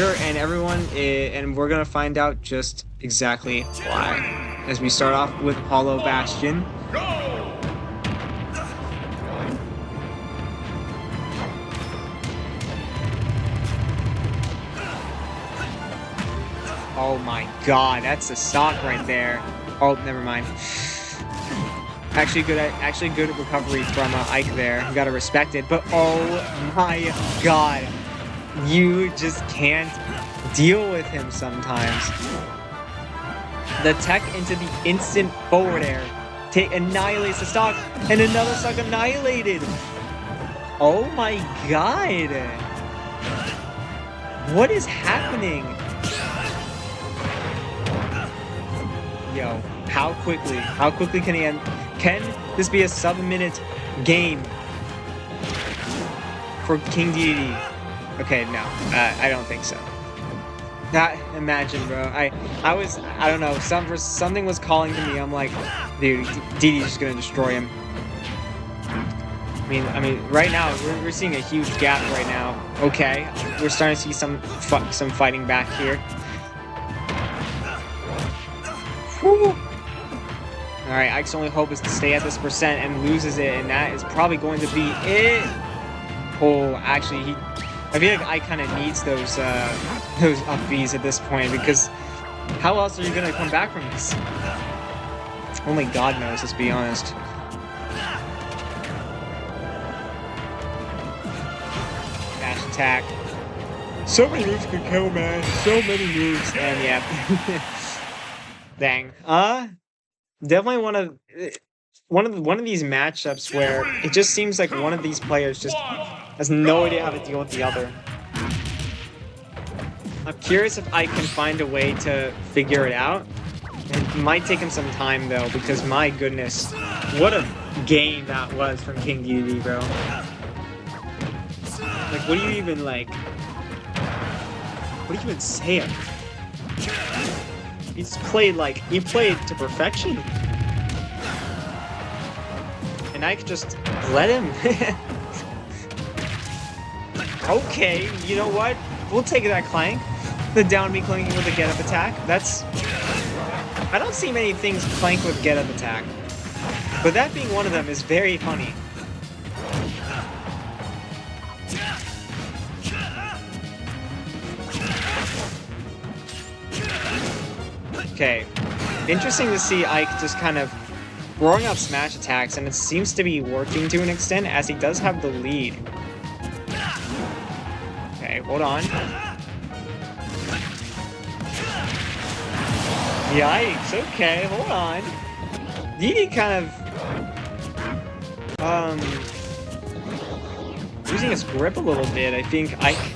we're going to find out just exactly why. As we start off with Hollow Bastion. Oh my god, that's a stock right there. Oh, never mind. Actually good recovery from Ike there. You gotta respect it. But oh my god, you just can't deal with him sometimes. The tech into the instant forward air annihilates the stock, and another stock annihilated. Oh my god, what is happening? Yo, how quickly can he end? Can this be a sub-minute game for King DDD? Okay, no, I don't think so. Imagine, bro. I don't know. Something was calling to me. I'm like, dude, DD's just gonna destroy him. I mean, right now we're seeing a huge gap right now. Okay, we're starting to see some fighting back here. Whew. All right, Ike's only hope is to stay at this percent and loses it, and that is probably going to be it. Oh, actually, I feel like Ike kind of needs those up Bs at this point, because how else are you gonna come back from this? Only God knows, let's be honest. Dash attack. So many moves could kill, man. So many moves, and yeah. Dang. Definitely one of these matchups where it just seems like one of these players just has no idea how to deal with the other. I'm curious if I can find a way to figure it out. It might take him some time though, because my goodness, what a game that was from King DDD, bro. Like, what do you even say? He played to perfection. And I could just let him. Okay, you know what? We'll take that clank. The down B clanking with a get up attack. I don't see many things clank with get up attack. But that being one of them is very funny. Okay. Interesting to see Ike just kind of throwing out smash attacks, and it seems to be working to an extent as he does have the lead. Okay, hold on. Yikes, okay, hold on. DD kind of losing his grip a little bit. I think Ike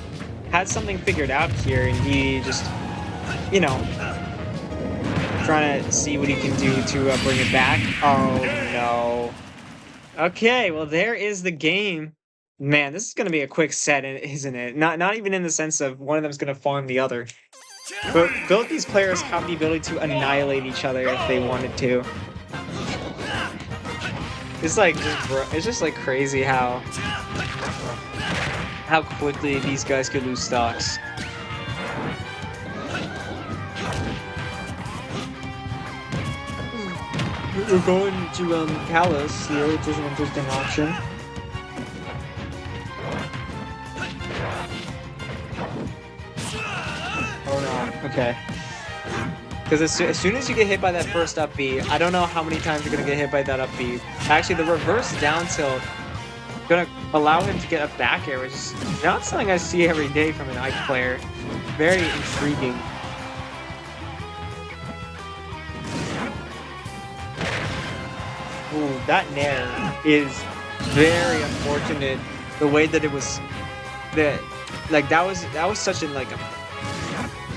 had something figured out here, and he just, you know, trying to see what he can do to bring it back. Oh no. Okay, well there is the game. Man, this is going to be a quick set, isn't it? Not even in the sense of one of them is going to farm the other. But both these players have the ability to annihilate each other if they wanted to. It's like, it's just like crazy how quickly these guys could lose stocks. We're going to Callus here, which is an interesting option. Oh no, okay. Because as soon as you get hit by that first up B, I don't know how many times you're going to get hit by that up B. Actually, the reverse down tilt going to allow him to get a back air, which is not something I see every day from an Ike player. Very intriguing. Ooh, that nair is very unfortunate. The way that it was, that was such a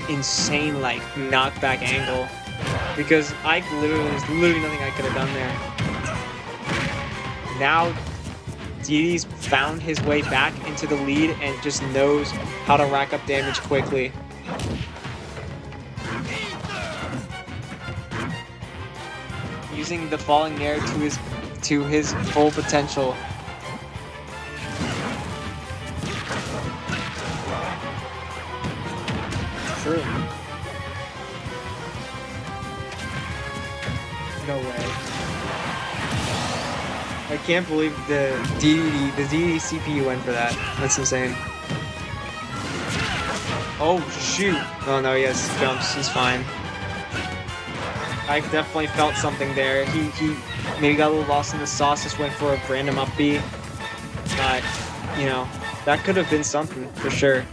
insane knockback angle, because there's literally nothing I could have done there. Now DD's found his way back into the lead and just knows how to rack up damage quickly. Using the falling nair to his full potential. True. No way. I can't believe the DDD CPU went for that. That's insane. Oh, shoot. Oh, no, he has jumps. He's fine. I definitely felt something there. He maybe got a little lost in the sauce, just went for a random up B. But, you know, that could have been something for sure.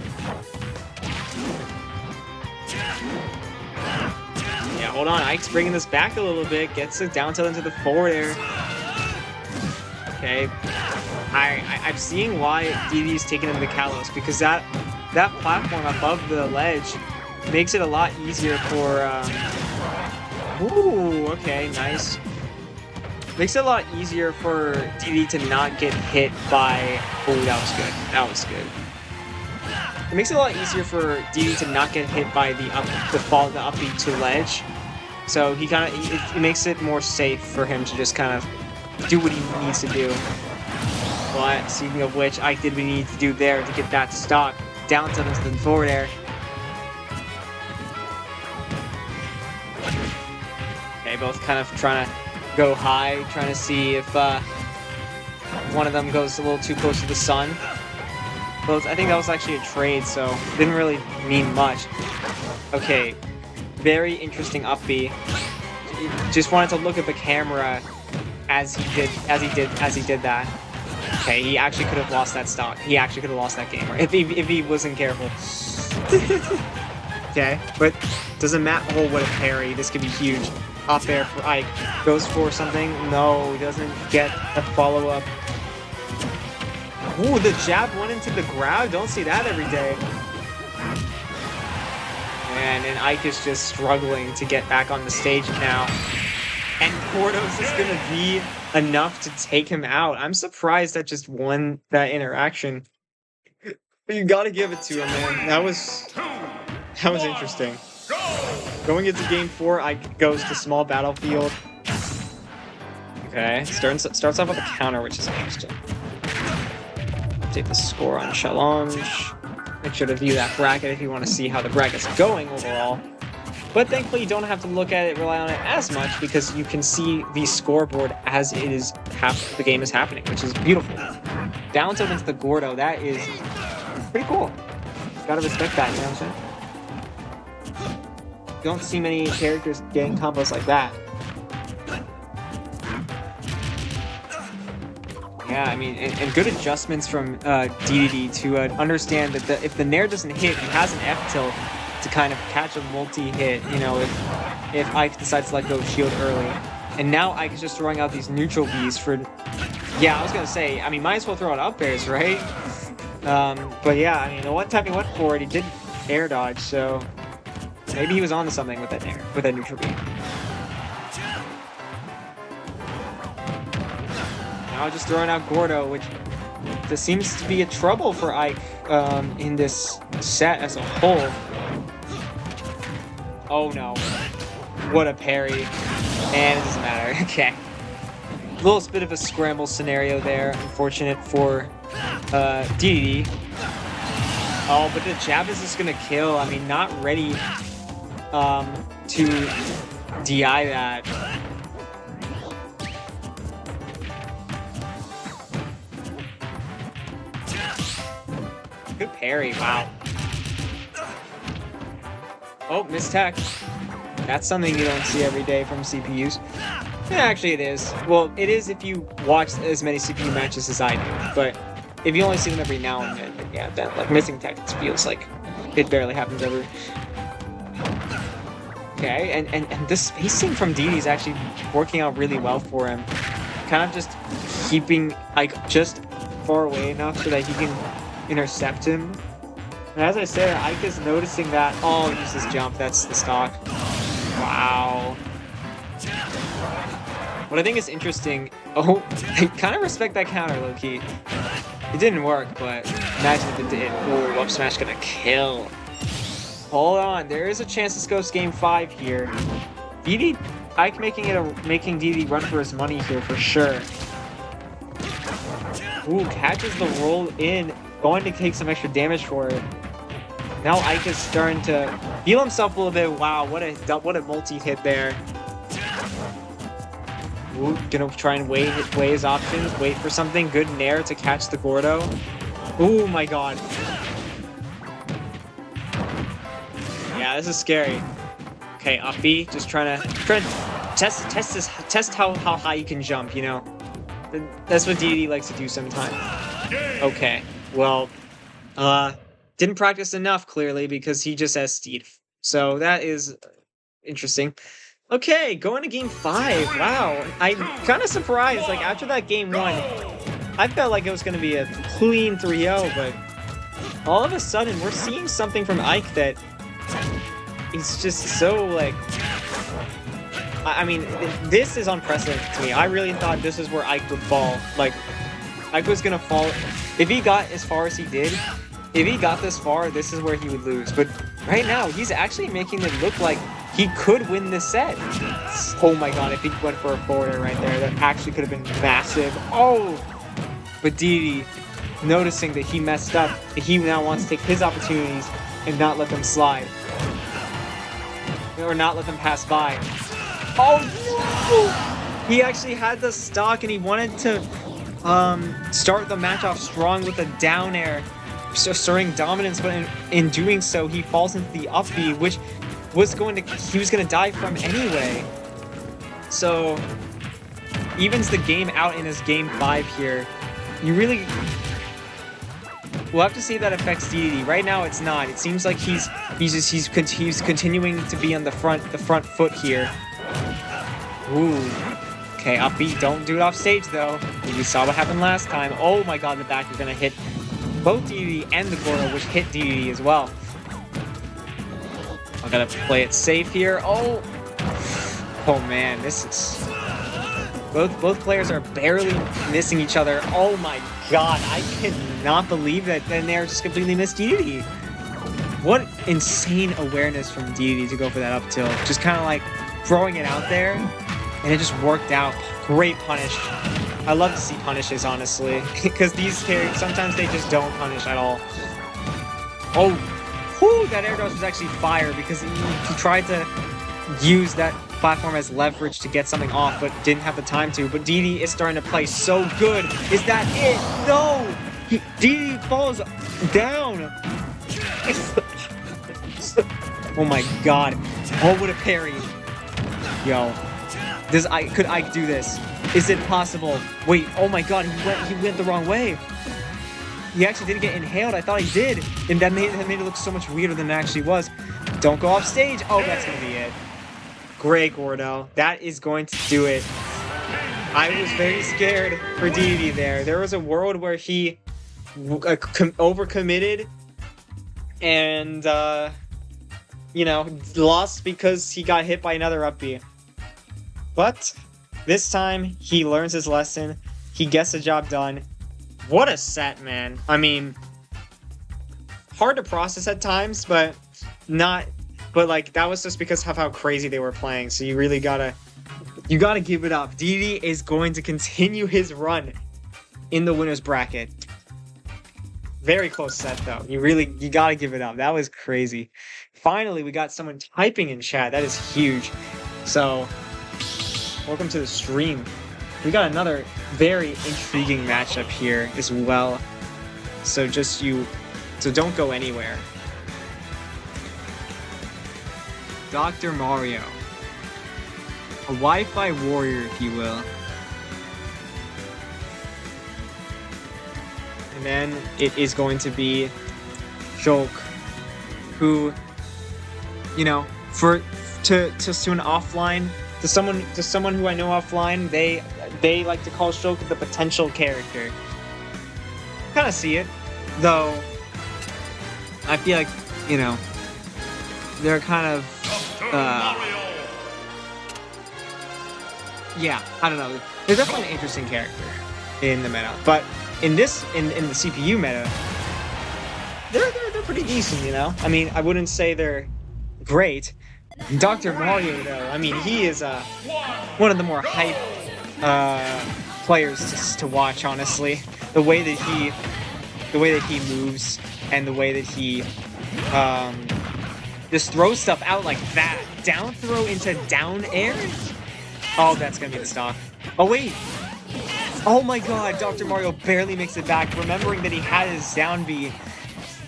Yeah, hold on. Ike's bringing this back a little bit. Gets it down tilt into the forward air. Okay. I'm seeing why DD's taking him to Kalos, because that platform above the ledge makes it a lot easier for... Ooh, okay, nice. Makes it a lot easier for DD to not get hit by... Oh, that was good. That was good. It makes it a lot easier for DD to not get hit by the upbeat to ledge. So he kind of... It makes it more safe for him to just kind of do what he needs to do. But, speaking of which, Ike did what he needed to do there to get that stock. Down to the forward air. Okay, both kind of trying to go high, trying to see if one of them goes a little too close to the sun. Both, I think that was actually a trade, so it didn't really mean much. Okay, very interesting up B. Just wanted to look at the camera as he did that. Okay, he actually could have lost that stock. He actually could have lost that game if he wasn't careful. Okay, but doesn't matter. Oh, what a parry! This could be huge. Up air for Ike. Goes for something. No, he doesn't get a follow up. Ooh, the jab went into the grab. Don't see that every day. And Ike is just struggling to get back on the stage now. And Gordo's is going to be enough to take him out. I'm surprised that just won that interaction. But you got to give it to him, man. That was interesting. Going into game 4, Ike goes to small battlefield. Okay, starts off with a counter, which is interesting. Update the score on challenge. Make sure to view that bracket if you want to see how the bracket's going overall. But thankfully, you don't have to look at it, rely on it as much, because you can see the scoreboard as it is the game is happening, which is beautiful. Down tilt into the Gordo, that is pretty cool. Gotta respect that, you know what I'm saying? You don't see many characters getting combos like that. Yeah, I mean, and good adjustments from DDD to understand that if the Nair doesn't hit, he has an F tilt to kind of catch a multi-hit, you know, if Ike decides to let go of shield early. And now Ike is just throwing out these neutral Bs for... Yeah, I was going to say, I mean, might as well throw out up airs, right? But yeah, I mean, the one time he went for it, he did air dodge, so maybe he was onto something with that air, with that neutral B. Now just throwing out Gordo, which this seems to be a trouble for Ike in this set as a whole. Oh no. What a parry. And it doesn't matter. Okay. A little bit of a scramble scenario there. Unfortunate for DDD. Oh, but the jab is just gonna kill. I mean, not ready to DI that. Good parry, wow. Oh, missed tech. That's something you don't see every day from CPUs. Yeah, actually it is. Well, it is if you watch as many CPU matches as I do, but if you only see them every now and then yeah, that like missing tech feels like it barely happens ever. Okay, and this spacing from DD is actually working out really well for him. Kind of just keeping like just far away enough so that he can intercept him. And as I said, Ike is noticing that. Oh, use this jump. That's the stock. Wow. What I think is interesting. Oh, I kind of respect that counter, low key. It didn't work, but imagine if it did. Oh, up smash gonna kill. Hold on, there is a chance this goes game 5 here. DD, Ike making DD run for his money here for sure. Ooh, catches the roll in. Going to take some extra damage for it. Now Ike is starting to feel himself a little bit. Wow, what a multi-hit there. Ooh, gonna try and weigh his options. Wait for something. Good nair to catch the Gordo. Oh my god. Yeah, this is scary. Okay, up B, just trying to test how high you can jump, you know? That's what DD likes to do sometimes. Okay, well, didn't practice enough, clearly, because he just has Steed. So that is interesting. Okay, going to game 5. Wow, I'm kind of surprised. Like, after that game 1, I felt like it was going to be a clean 3-0, but all of a sudden, we're seeing something from Ike that is just so, like... I mean, this is unprecedented to me. I really thought this is where Ike would fall. Like, Ike was going to fall... If he got as far as he did, if he got this far, this is where he would lose. But right now, he's actually making it look like he could win this set. Oh my god, if he went for a forwarder right there, that actually could have been massive. Oh! But Didi, noticing that he messed up, he now wants to take his opportunities and not let them slide. Or not let them pass by. Oh no! He actually had the stock and he wanted to start the match off strong with a down air, asserting dominance, but in doing so, he falls into the up B, which he was going to die from anyway. So evens the game out in his game 5 here. You really... We'll have to see if that affects DD. Right now, it's not. It seems like he's continuing to be on the front foot here. Ooh. Okay, up B. Don't do it off stage though. We saw what happened last time. Oh my god, the back is gonna hit both DD and the Gordo, which hit DD as well. I gotta play it safe here. Oh. Oh man, this is... Both players are barely missing each other. Oh my god, I cannot believe that they're just completely missed DD. What insane awareness from DD to go for that up tilt. Just kind of like throwing it out there, and it just worked out. Great punish. I love to see punishes, honestly, because these characters, sometimes they just don't punish at all. Oh, whew, that air dodge was actually fire because he tried to use that platform as leverage to get something off, but didn't have the time to. But DD is starting to play so good. Is that it? No! DD falls down. Oh my god. What would a parry? Yo. Could Ike do this? Is it possible? Wait, oh my god, he went the wrong way. He actually didn't get inhaled. I thought he did. And that made it look so much weirder than it actually was. Don't go off stage. Oh, that's gonna be it. Great, Gordo. That is going to do it. I was very scared for DD there. There was a world where he overcommitted and, you know, lost because he got hit by another up B. But this time, he learns his lesson. He gets the job done. What a set, man. I mean, hard to process at times, but not... But, like, that was just because of how crazy they were playing. So you really gotta give it up. DD is going to continue his run in the winner's bracket. Very close set, though. You gotta give it up. That was crazy. Finally, we got someone typing in chat. That is huge. So, welcome to the stream. We got another very intriguing matchup here as well. So don't go anywhere. Dr. Mario. A Wi-Fi warrior, if you will. And then it is going to be Shulk, who, you know, to an offline, to someone who I know offline, they like to call Shulk the potential character. Kind of see it, though. I feel like, you know, they're kind of yeah, I don't know. They're definitely an interesting character in the meta, but in the CPU meta, they're pretty decent, you know. I mean, I wouldn't say they're great. Dr. Mario, though, I mean, he is one of the more hype players to watch. Honestly, the way that he moves and the way that he just throws stuff out like that. Down throw into down air? Oh, that's gonna be the stock. Oh, wait. Oh my god, Dr. Mario barely makes it back, remembering that he had his down B.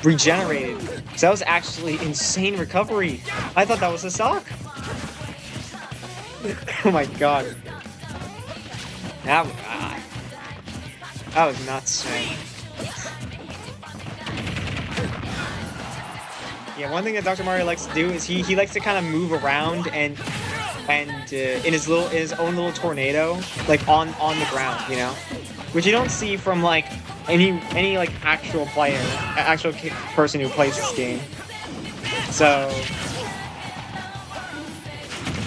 regenerated. So that was actually insane recovery. I thought that was a stock. Oh my god. That was nuts, man. Yeah, one thing that Dr. Mario likes to do is he likes to kind of move around and in his own little tornado, like on the ground, you know, which you don't see from like any like actual person who plays this game. So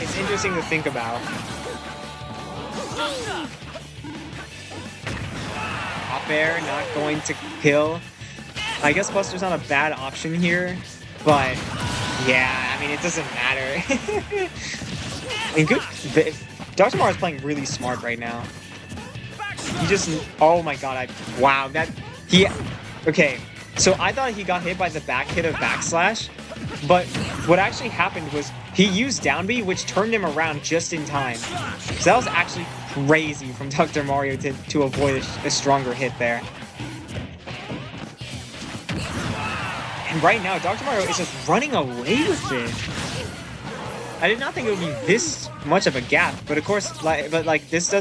it's interesting to think about. Up air, not going to kill. I guess Buster's not a bad option here, but yeah, I mean, it doesn't matter. And good, Dr. Mario's playing really smart right now. He just, oh my god, okay, so I thought he got hit by the back hit of backslash, but what actually happened was he used down B, which turned him around just in time. So that was actually crazy from Dr. Mario to avoid a stronger hit there. And right now, Dr. Mario is just running away with it. I did not think it would be this much of a gap, but of course, this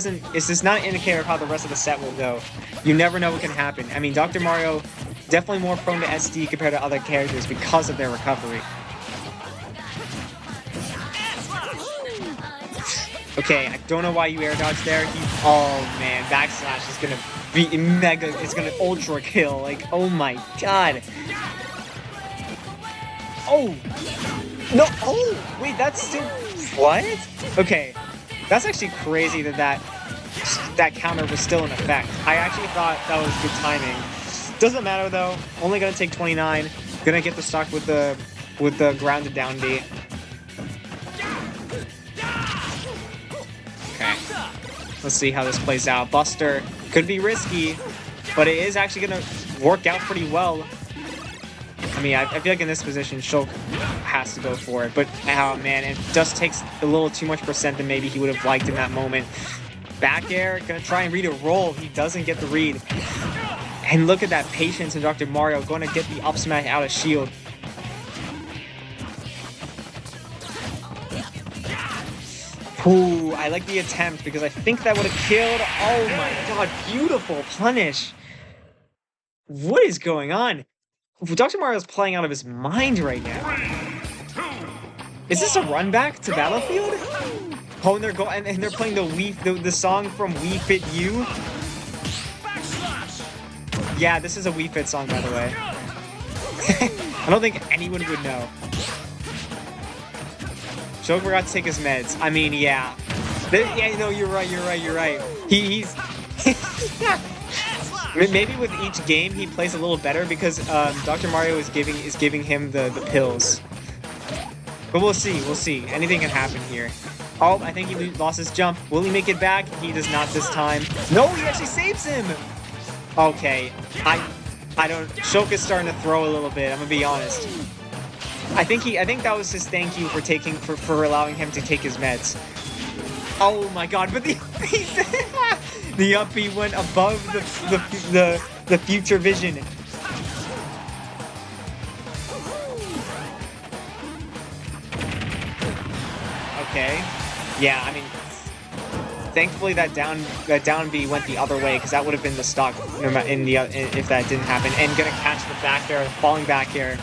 is not an indicator of how the rest of the set will go. You never know what can happen. I mean, Dr. Mario definitely more prone to SD compared to other characters because of their recovery. Okay, I don't know why you air dodge there. Oh man, backslash is gonna be mega. It's gonna ultra kill. Like, oh my god. Oh no! Oh wait, that's still what? Okay, that's actually crazy that counter was still in effect. I actually thought that was good timing. Doesn't matter though. Only gonna take 29. Gonna get the stock with the grounded down B. Okay. Let's see how this plays out. Buster could be risky, but it is actually gonna work out pretty well. I mean, I feel like in this position, Shulk has to go for it, but oh man, it just takes a little too much percent than maybe he would have liked in that moment. Back air, gonna try and read a roll. He doesn't get the read. And look at that patience in Dr. Mario, going to get the up smash out of shield. Ooh, I like the attempt because I think that would have killed. Oh my god, beautiful punish. What is going on? Dr. Mario's playing out of his mind right now. Is this a run back to Battlefield? Oh, and they're playing the song from Wii Fit U. Yeah, this is a Wii Fit song, by the way. I don't think anyone would know. Shulk forgot to take his meds. I mean, yeah. Yeah, no, you're right. He's... Maybe with each game he plays a little better because Dr. Mario is giving him the pills. But we'll see. Anything can happen here. Oh, I think he lost his jump. Will he make it back? He does not this time. No, he actually saves him! Okay, I don't... Shulk is starting to throw a little bit, I'm gonna be honest. I think that was his thank you for allowing him to take his meds. Oh my god, but the up B went above the future vision. Okay. Yeah, I mean, thankfully that down B went the other way because that would have been the stock if that didn't happen. And gonna catch the back air, falling back air.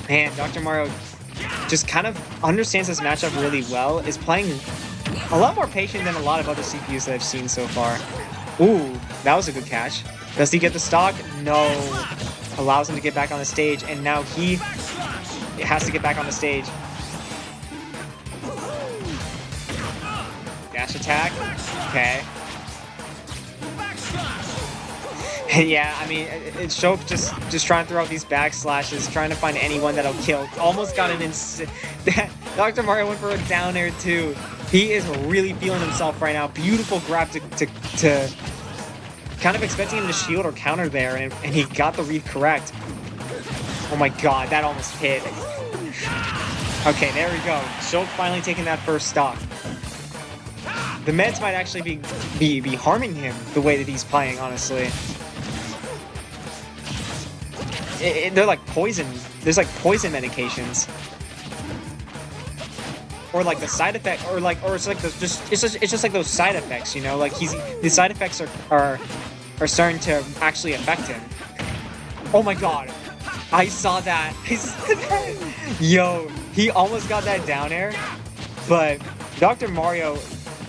Man, Dr. Mario just kind of understands this matchup really well. Is playing a lot more patient than a lot of other CPUs that I've seen so far. Ooh, that was a good catch. Does he get the stock? No. Allows him to get back on the stage, and now he has to get back on the stage. Dash attack. Okay. Yeah, I mean, it's Shulk just trying to throw out these backslashes, trying to find anyone that'll kill. Almost got an Dr. Mario went for a down air too. He is really feeling himself right now. Beautiful grab to kind of expecting him to shield or counter there, and he got the read correct. Oh my god, that almost hit. Okay, there we go. Shulk finally taking that first stock. The meds might actually be harming him the way that he's playing, honestly. they're like poison. There's like poison medications. Or like the side effect, or it's like it's just like those side effects, you know. Like the side effects are starting to actually affect him. Oh my god, I saw that. Yo, he almost got that down air, but Dr. Mario,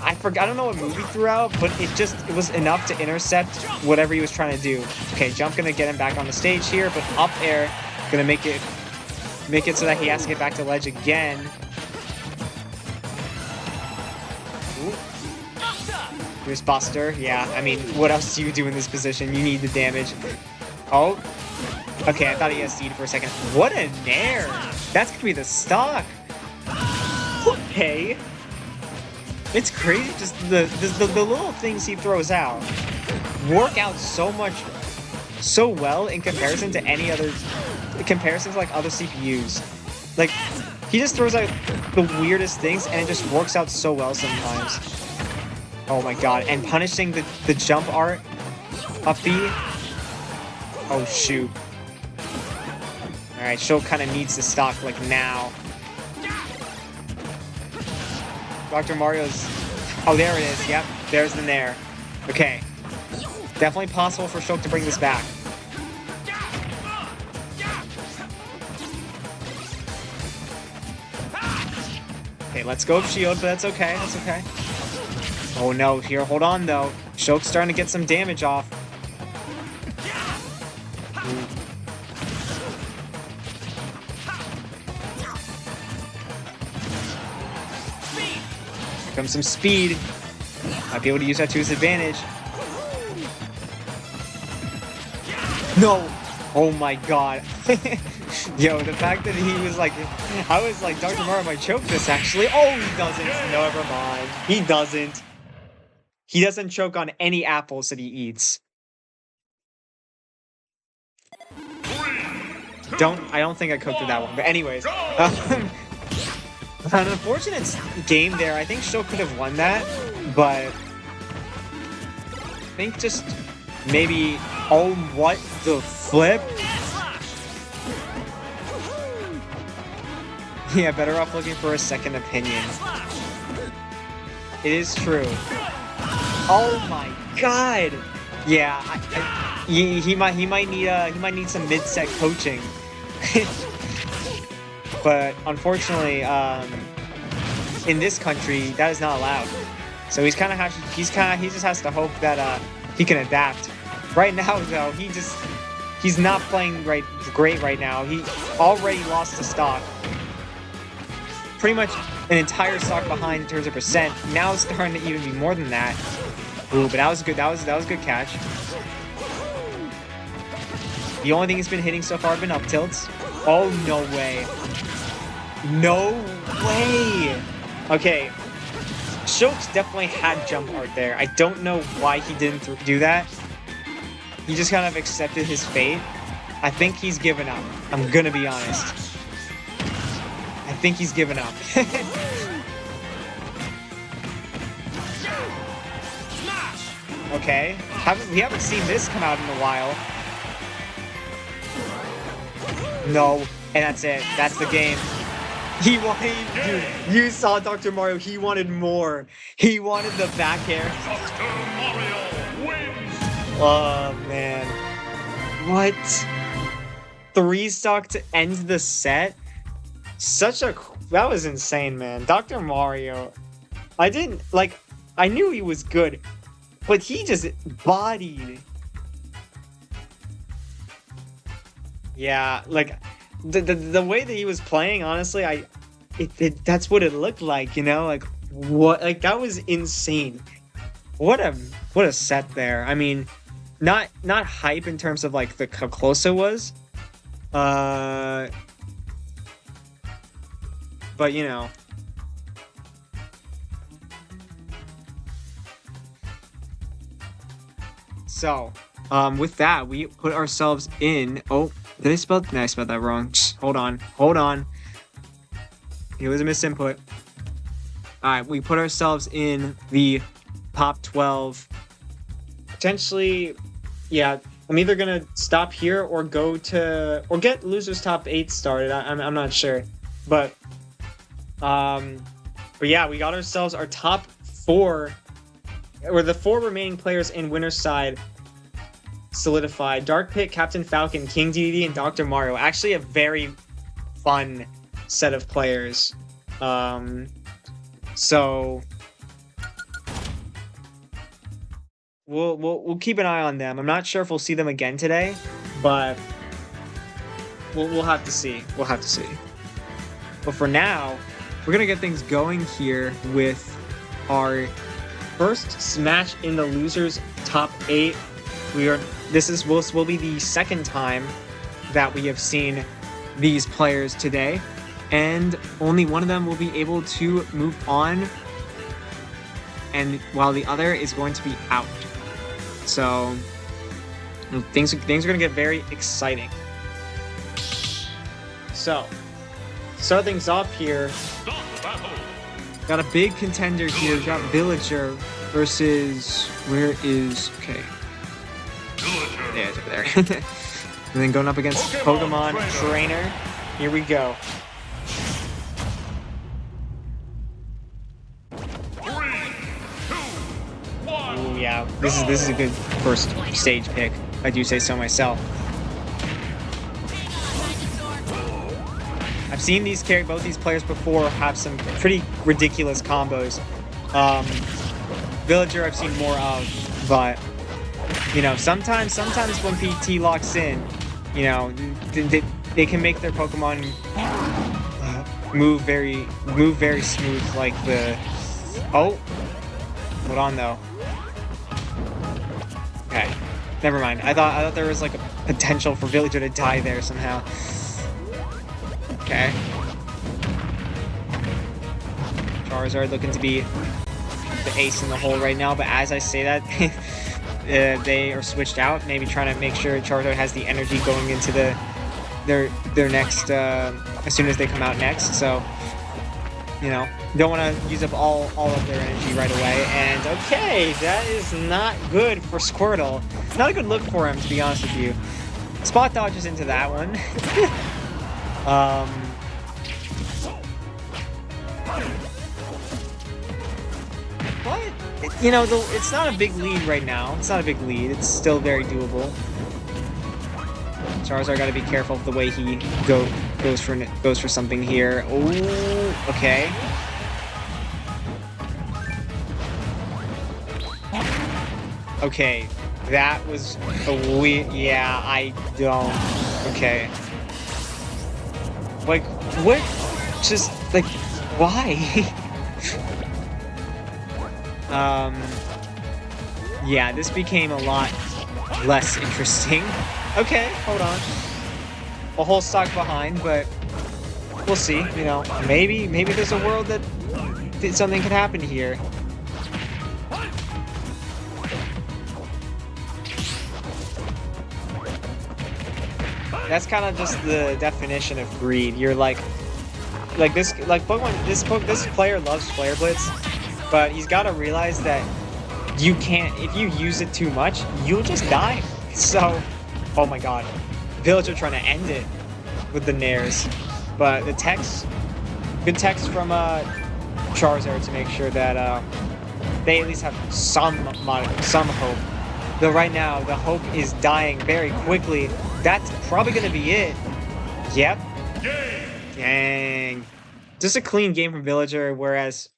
I don't know what move he threw out, but it was enough to intercept whatever he was trying to do. Okay, jump gonna get him back on the stage here, but up air gonna make it so that he has to get back to ledge again. Here's Buster. Yeah, I mean, what else do you do in this position? You need the damage. Oh. Okay, I thought he SD'd for a second. What a nair! That's gonna be the stock. Okay. It's crazy, just the little things he throws out work out so well in comparison to comparisons like other CPUs. Like, he just throws out the weirdest things and it just works out so well sometimes. Oh my god, and punishing the jump art up B. Oh shoot. Alright, Shulk kind of needs the stock like now. Dr. Mario's... Oh, there it is. Yep, there's the nair. Okay. Definitely possible for Shulk to bring this back. Okay, let's go shield, but that's okay. That's okay. Oh no, here, hold on though. Shulk's starting to get some damage off. Here comes some speed. Might be able to use that to his advantage. No! Oh my god. Yo, the fact that he was like... I was like, Dr. Mario might choke this actually. Oh, he doesn't. Never mind. He doesn't. He doesn't choke on any apples that he eats. I don't think I cooked with that one. But anyways. An unfortunate game there. I think Shulk could have won that. But... I think just... Maybe... Oh, what the flip? Yeah, better off looking for a second opinion. It is true. Oh my god! Yeah, he might need some mid-set coaching. But unfortunately, in this country, that is not allowed. So he just has to hope that he can adapt. Right now, though, he's not playing great right now. He already lost the stock. Pretty much an entire stock behind in terms of percent. Now it's starting to even be more than that. Ooh, but that was good. That was a good catch. The only thing he's been hitting so far have been up tilts. Oh, no way. No way. Okay. Shulk's definitely had jump art there. I don't know why he didn't do that. He just kind of accepted his fate. I think he's given up. I'm gonna be honest. I think he's given up. Okay. We haven't seen this come out in a while. No. And that's it. That's the game. He wanted... Dude, you saw Dr. Mario. He wanted more. He wanted the back air. Dr. Mario wins! Oh, man. What? 3 stock to end the set? That was insane, man. Dr. Mario. I knew he was good, but he just bodied. Yeah, like, the way that he was playing, honestly, that's what it looked like, you know? Like, what? Like, that was insane. What a set there. I mean, not hype in terms of, like, how close it was. But, you know. So, with that, we put ourselves in... Oh, did I spell... No, I spelled that wrong. Hold on. It was a misinput. Alright, we put ourselves in the top 12. Potentially, yeah, I'm either gonna stop here or go to or get losers top 8 started. I'm not sure, but yeah, we got ourselves our top 4, or the 4 remaining players in winner's side solidified. Dark Pit, Captain Falcon, King DD, and Dr. Mario. Actually, a very fun set of players. So we'll keep an eye on them. I'm not sure if we'll see them again today, but we'll have to see. We'll have to see. But for now, we're gonna get things going here with our first match in the losers top 8. This will be the second time that we have seen these players today, and only one of them will be able to move on, and while the other is going to be out. So things are going to get very exciting. So start things off here. Got a big contender here. We've got Villager versus okay. Yeah, it's over there. And then going up against Pokemon Trainer. Here we go. 3, 2, 1. Ooh, yeah, this is a good first stage pick. I do say so myself. I've seen both these players before have some pretty ridiculous combos. Villager I've seen more of, but you know, sometimes when PT locks in, you know, they can make their Pokemon move very smooth, like the. Oh, hold on though. Okay, never mind. I thought there was like a potential for Villager to die there somehow. Okay. Charizard looking to be the ace in the hole right now, but as I say that, they are switched out, maybe trying to make sure Charizard has the energy going into their next as soon as they come out next. So, you know, don't want to use up all of their energy right away. And okay, that is not good for Squirtle. Not a good look for him, to be honest with you. Spot dodges into that one. But, you know, it's not a big lead right now. It's not a big lead. It's still very doable. Charizard got to be careful of the way he goes for something here. Oh, okay. Okay, that was a weird. Yeah, I don't. Okay. Like, what? Just like, why? Yeah, this became a lot less interesting. Okay, hold on. A whole stock behind, but we'll see. You know, maybe there's a world that something could happen here. That's kind of just the definition of greed. You're like this Pokemon. This player loves Flare Blitz, but he's got to realize that you can't. If you use it too much, you'll just die. So, oh my God, Villager trying to end it with the Nairs, but the text, good text from Charizard to make sure that they at least have some hope. Though right now the hope is dying very quickly. That's probably going to be it. Yep. Dang. Just a clean game from Villager, whereas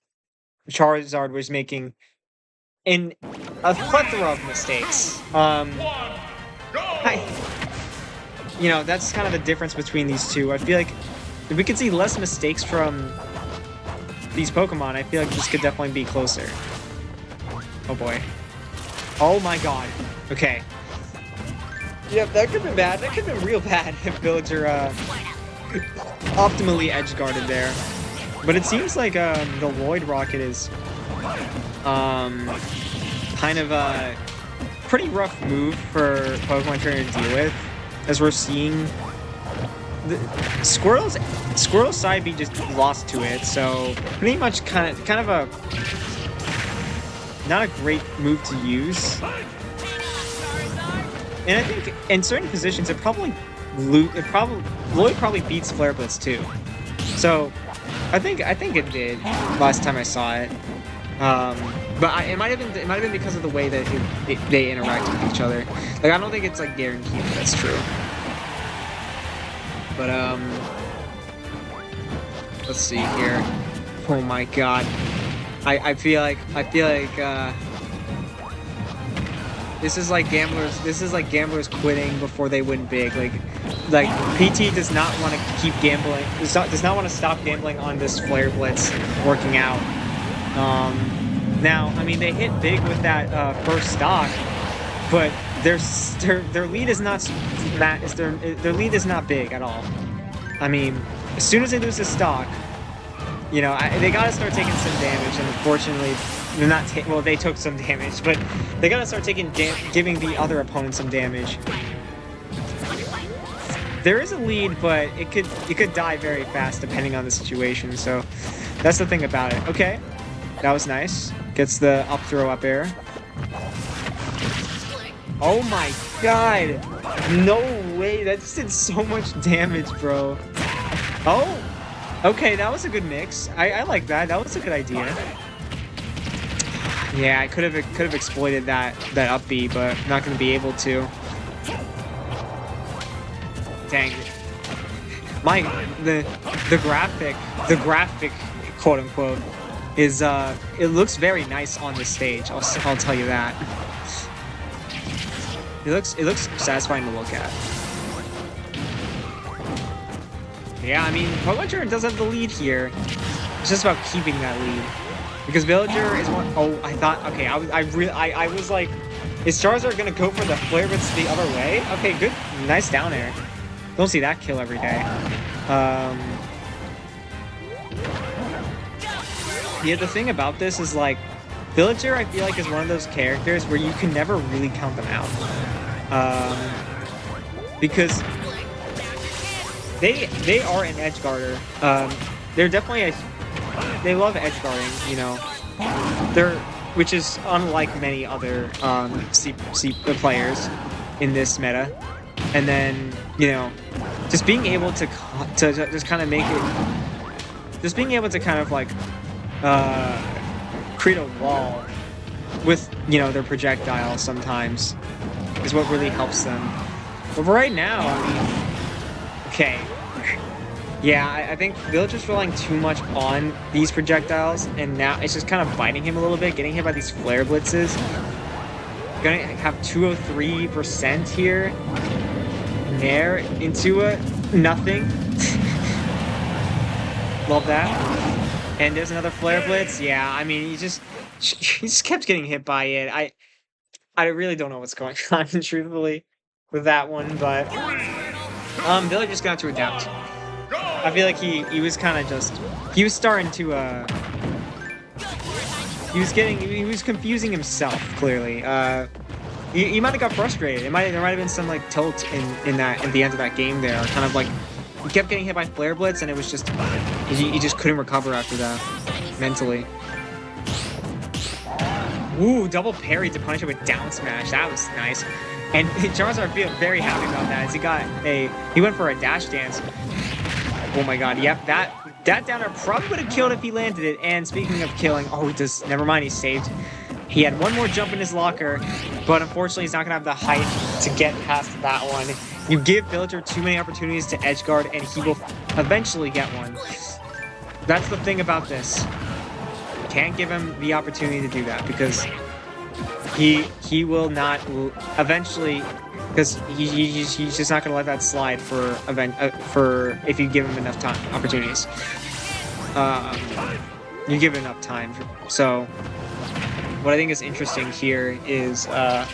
Charizard was making a plethora of mistakes. You know, that's kind of the difference between these two. I feel like if we could see less mistakes from these Pokemon, I feel like this could definitely be closer. Oh boy. Oh my God. Okay. Yep, that could have been bad. That could have been real bad if Villager optimally edge guarded there. But it seems like the Lloyd Rocket is kind of a pretty rough move for Pokemon Trainer to deal with, as we're seeing the Squirtle's side B just lost to it. So pretty much kind of a not a great move to use. And I think in certain positions, Lloyd probably beats Flare Blitz too. So I think it did last time I saw it. But it might have been because of the way that they interact with each other. Like I don't think it's like guaranteed that that's true. But let's see here. Oh my god. I feel like this is like gamblers quitting before they win big. Like PT does not want to keep gambling. Does not want to stop gambling on this Flare Blitz working out. Now, I mean, they hit big with that first stock, but their lead is not their lead is not big at all. I mean, as soon as they lose the stock, you know, they gotta start taking some damage, and unfortunately, they're not. Well, they took some damage, but they gotta start giving the other opponent some damage. There is a lead, but it could die very fast depending on the situation. So that's the thing about it. Okay, that was nice. Gets the up throw up air. Oh my god! No way! That just did so much damage, bro. Oh, okay, that was a good mix. I like that. That was a good idea. Yeah, I could have exploited that up B, but I'm not gonna be able to. Dang it. The graphic quote unquote is it looks very nice on the stage. I'll tell you that. It looks satisfying to look at. Yeah, I mean, Villager does have the lead here. It's just about keeping that lead. Because Villager is one. Oh, I thought. Okay, I was like, is Charizard gonna go for the Flare Blitz the other way? Okay, good, nice down air. Don't see that kill every day. Yeah, the thing about this is like, Villager I feel like is one of those characters where you can never really count them out. Because they are an edge guarder. They're definitely they love edge guarding, you know. Which is unlike many other C players in this meta. And then, you know, just being able to just kind of make it, just being able to kind of like create a wall with, you know, their projectiles sometimes is what really helps them. But for right now, I mean, okay. Yeah, I think Villager's relying too much on these projectiles, and now it's just kind of biting him a little bit, getting hit by these Flare Blitzes. Gonna have 203% here. Nair into it. Nothing. Love that. And there's another Flare Blitz. Yeah, I mean, he just kept getting hit by it. I really don't know what's going on, truthfully, with that one, but Villager's got to adapt. I feel like he was kind of just, he was starting to he was confusing himself, clearly. He might have got frustrated. There might have been some like tilt in the end of that game there. Kind of like he kept getting hit by Flare Blitz, and it was just he just couldn't recover after that mentally. Ooh, double parry to punish it with down smash. That was nice. And Charizard feel very happy about that as he went for a dash dance. Oh my god, yep, that downer probably would have killed if he landed it. And speaking of killing, oh, he does, never mind, he's saved. He had one more jump in his locker, but unfortunately he's not gonna have the height to get past that one. You give Villager too many opportunities to edge guard, and he will eventually get one. That's the thing about this. You can't give him the opportunity to do that, because he will not eventually, because he's just not gonna let that slide for if you give him enough time opportunities. You give it enough time. So what I think is interesting here is how.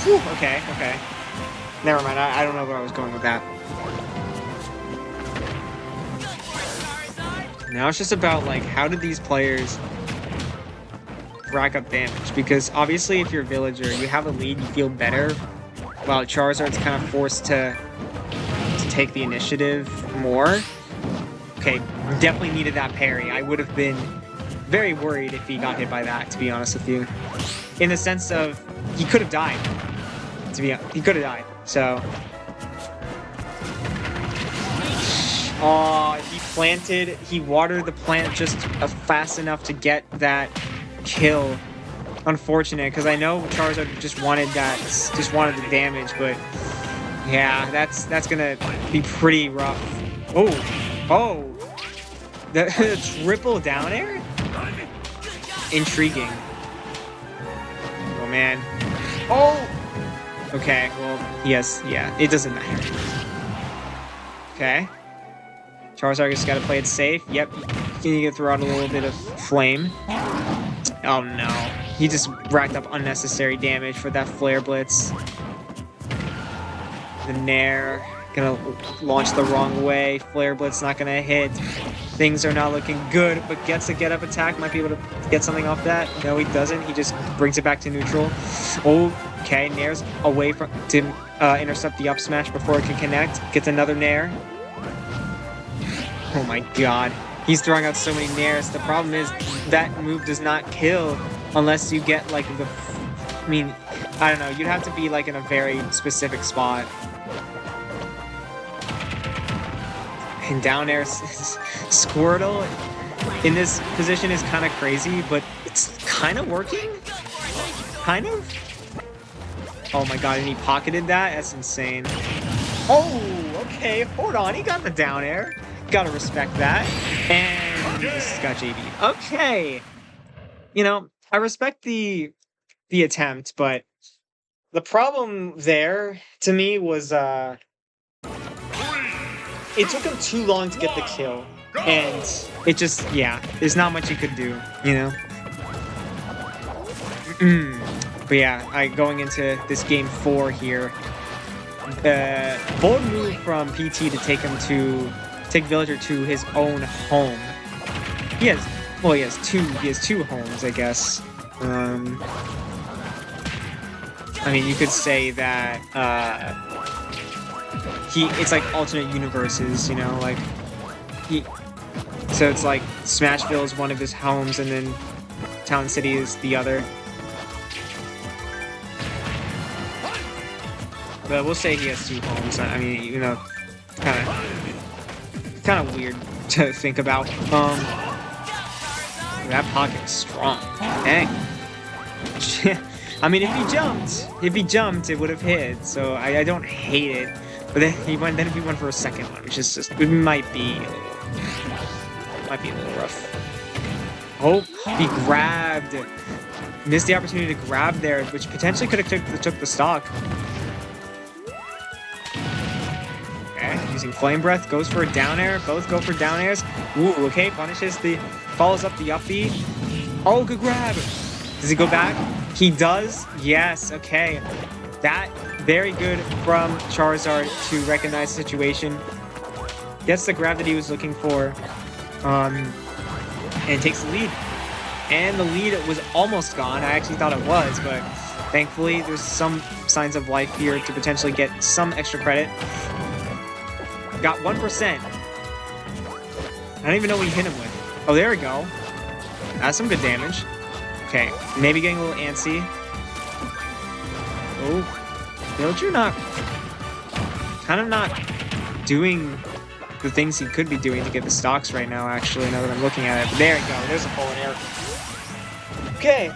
Whew, okay. Never mind. I don't know where I was going with that. Now it's just about like, how did these players rack up damage? Because obviously if you're a Villager, you have a lead, you feel better, while Charizard's kind of forced to take the initiative more. Okay, definitely needed that parry. I would have been very worried if he got hit by that, to be honest with you. In the sense of, he could have died. He could have died, so... Oh, he watered the plant just fast enough to get that kill. Unfortunate, because I know Charizard just wanted the damage, but yeah, that's gonna be pretty rough. Oh, the triple down air? Intriguing. Oh man. Oh! Okay, well, yes, yeah, it doesn't matter. Okay. Charizard just gotta play it safe. Yep, you can throw out a little bit of flame. Oh no. He just racked up unnecessary damage for that Flare Blitz. The Nair gonna launch the wrong way. Flare Blitz not gonna hit. Things are not looking good, but gets a get up attack. Might be able to get something off that. No, he doesn't. He just brings it back to neutral. Okay, Nair's away from to intercept the up smash before it can connect. Gets another Nair. Oh my god. He's throwing out so many Nairs. The problem is that move does not kill unless you get like the... I mean, I don't know. You'd have to be like in a very specific spot. And down air Squirtle in this position is kind of crazy, but it's kind of working. Kind of. Oh my god, and he pocketed that? That's insane. Oh, okay. Hold on. He got the down air. Gotta respect that. And this got JB. Okay. You know, I respect the attempt, but the problem there to me was it took him too long to get the kill. And it just, yeah, there's not much you could do, you know? But yeah, going into this game 4 here, bold move from PT to take Villager to his own home. He has two homes, I guess. I mean, you could say that it's like alternate universes, you know, like so it's like Smashville is one of his homes and then Town City is the other. But we'll say he has 2 homes. I mean, you know, kind of weird to think about. That pocket is strong. Dang. I mean, if he jumped, it would have hit. So I don't hate it. But then he went for a second one, which is just, it might be a little rough. Oh, he grabbed. Missed the opportunity to grab there, which potentially could have took the stock. Okay, using Flame Breath, goes for a down air. Both go for down airs. Ooh, okay, follows up the up B. Oh, good grab. Does he go back? He does. Yes, okay. That, very good from Charizard to recognize the situation. Gets the grab that he was looking for. And takes the lead. And the lead was almost gone. I actually thought it was, but thankfully there's some signs of life here to potentially get some extra credit. Got 1%. I don't even know what he hit him with. Oh, there we go. That's some good damage. Okay, maybe getting a little antsy. Oh, Villager kind of not doing the things he could be doing to get the stocks right now, actually, now that I'm looking at it. But there we go, there's a full air. Okay,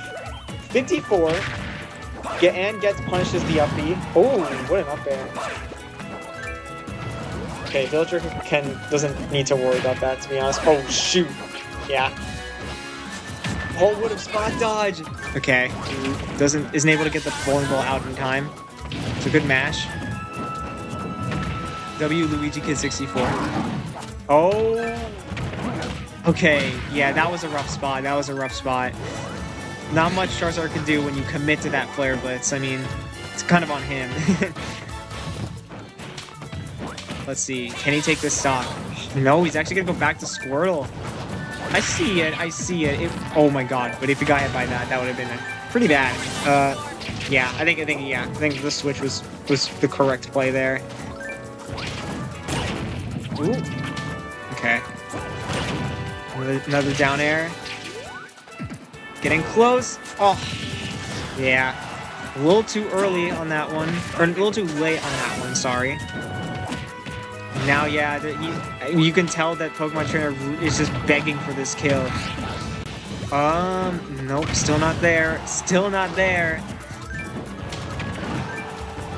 54. Gets punishes the up B. Oh, what an up air. Okay, Villager doesn't need to worry about that, to be honest. Oh, shoot. Yeah. Oh, would have spot dodge. Okay, isn't able to get the bowling ball out in time. It's a good mash. W Luigi Kid 64. Oh. Okay, yeah, that was a rough spot. Not much Charizard can do when you commit to that Flare Blitz. I mean, it's kind of on him. Let's see. Can he take this stock? No, he's actually gonna go back to Squirtle. I see it. Oh my god! But if he got hit by that, that would have been pretty bad. Yeah, I think the switch was the correct play there. Ooh. Okay. Another down air. getting close. Oh, yeah. A little too early on that one. Or a little too late on that one, sorry. Now, yeah, you can tell that Pokemon Trainer is just begging for this kill. Nope, still not there. Still not there.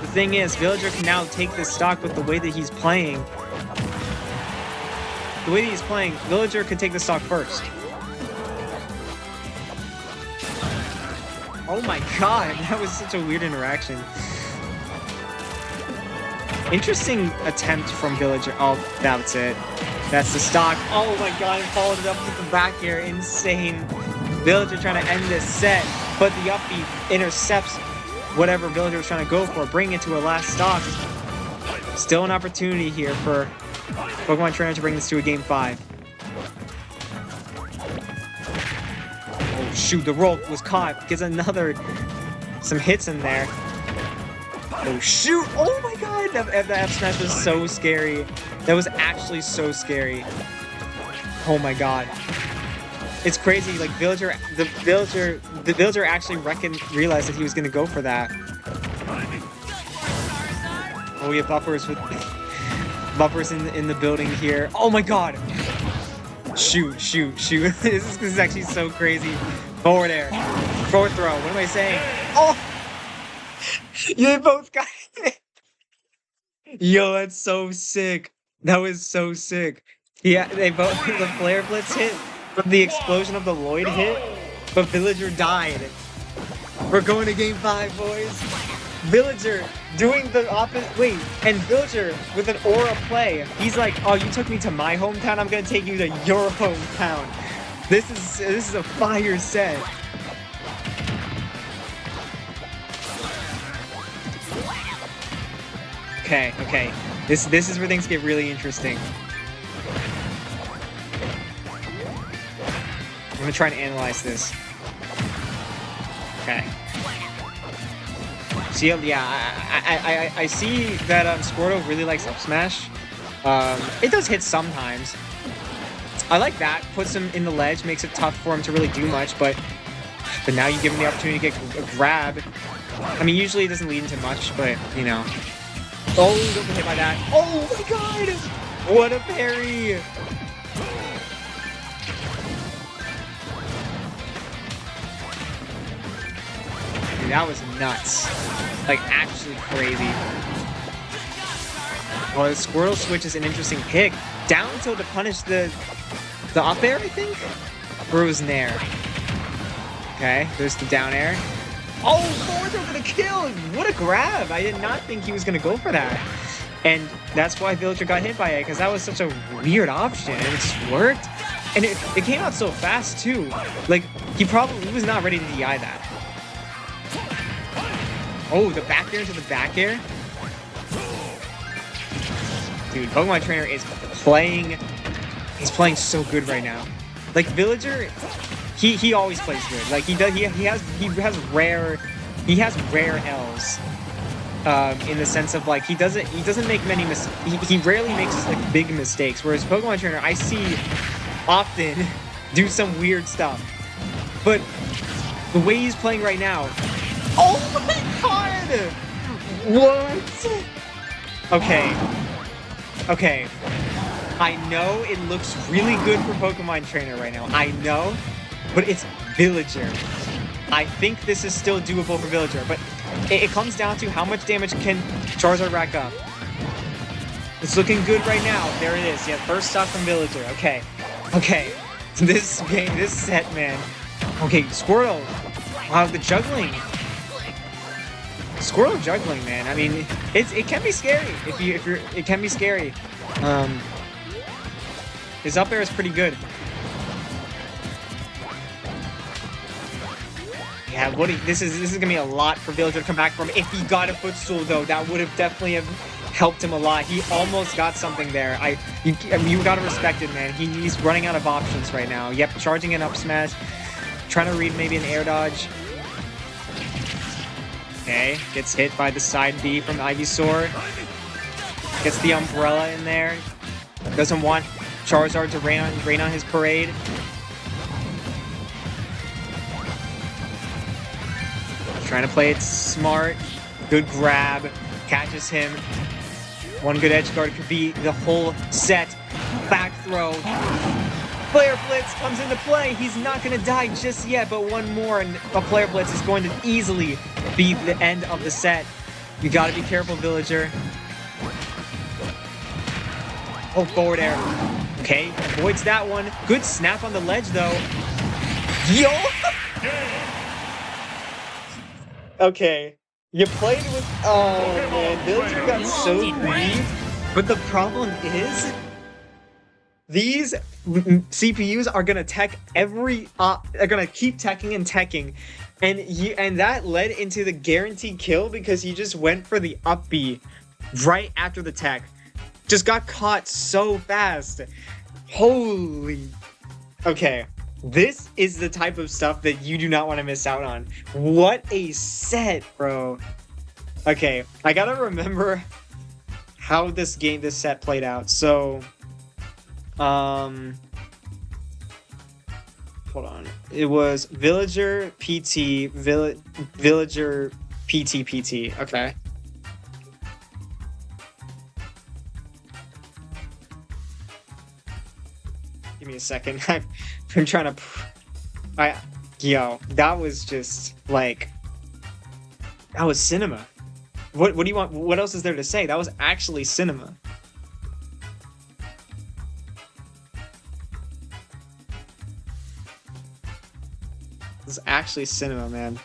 The thing is, Villager can now take this stock with the way that he's playing. The way that he's playing, Villager could take the stock first. Oh my god, that was such a weird interaction. Interesting attempt from Villager. Oh, that's it. That's the stock. Oh my god, and followed it up with the back air. Insane. Villager trying to end this set, but the up B intercepts whatever Villager was trying to go for, bringing it to a last stock. Still an opportunity here for Pokemon Trainer to bring this to a Game 5. Oh shoot, the roll was caught. Gets some hits in there. Oh shoot! Oh my god! That F smash was so scary. That was actually so scary. Oh my god. It's crazy, like the villager actually realized that he was gonna go for that. Oh, we have buffers in the building here. Oh my god! Shoot. This is actually so crazy. Forward air. Forward throw. What am I saying? Oh! You both got it! Yo, that's so sick. That was so sick. Yeah, they both, the Flare Blitz hit, but the explosion of the Lloyd hit, but Villager died. We're going to Game 5, boys. Villager doing the opposite. Wait, and Villager with an aura play. He's like, oh, you took me to my hometown, I'm gonna take you to your hometown. This is a fire set. Okay. This is where things get really interesting. I'm gonna try and analyze this. Okay. See, yeah, I see that Squirtle really likes up smash. It does hit sometimes. I like that. Puts him in the ledge, makes it tough for him to really do much, but now you give him the opportunity to get a grab. I mean, usually it doesn't lead into much, but, you know. Oh, don't get hit by that. Oh my god! What a parry! Dude, that was nuts. Like, actually crazy. Well, the Squirtle switch is an interesting pick. Down tilt to punish the up air, I think? Or it was nair. Okay, there's the down air. Oh, forward throw for the kill! What a grab! I did not think he was going to go for that. And that's why Villager got hit by it, because that was such a weird option, and it just worked. And it came out so fast, too. Like, he was not ready to DI that. Oh, the back air to the back air? Dude, Pokemon Trainer is playing... He's playing so good right now. Like, Villager... He always plays good. Like he has rare L's. In the sense of like he doesn't make many he rarely makes like big mistakes. Whereas Pokemon Trainer I see often do some weird stuff. But the way he's playing right now, oh my god! What? Okay. I know it looks really good for Pokemon Trainer right now. I know. But it's Villager. I think this is still doable for Villager, but it comes down to how much damage can Charizard rack up. It's looking good right now. There it is. Yeah, first stock from Villager. Okay. This set, man. Okay, Squirtle. Wow, the juggling. Squirtle juggling, man. I mean, it can be scary it can be scary. His up air is pretty good. Yeah, this is gonna be a lot for Villager to come back from. If he got a footstool though, that would have definitely helped him a lot. He almost got something there. You gotta respect it, man. He's running out of options right now. Yep, charging an up smash, trying to read maybe an air dodge. Okay, gets hit by the side B from Ivysaur. Gets the umbrella in there. Doesn't want Charizard to rain on his parade. trying to play it smart. Good grab. Catches him. One good edge guard could be the whole set. Back throw. Player Blitz comes into play. He's not going to die just yet, but one more and a Player Blitz is going to easily be the end of the set. You got to be careful, Villager. Oh, forward air. Okay, avoids that one. Good snap on the ledge, though. Yo! Okay. You played with... Oh, man. Villager got so grieved. But the problem is... These CPUs are going to tech every... are going to keep teching and teching. And that led into the guaranteed kill because he just went for the up B right after the tech. Just got caught so fast. Holy... Okay. This is the type of stuff that you do not want to miss out on. What a set, bro. Okay, I gotta remember how this set played out. So, hold on. It was Villager, PT, Villager, PT, PT. Okay. Give me a second. I'm trying to... Yo, that was just, like... That was cinema. What do you want? What else is there to say? That was actually cinema. It was actually cinema, man.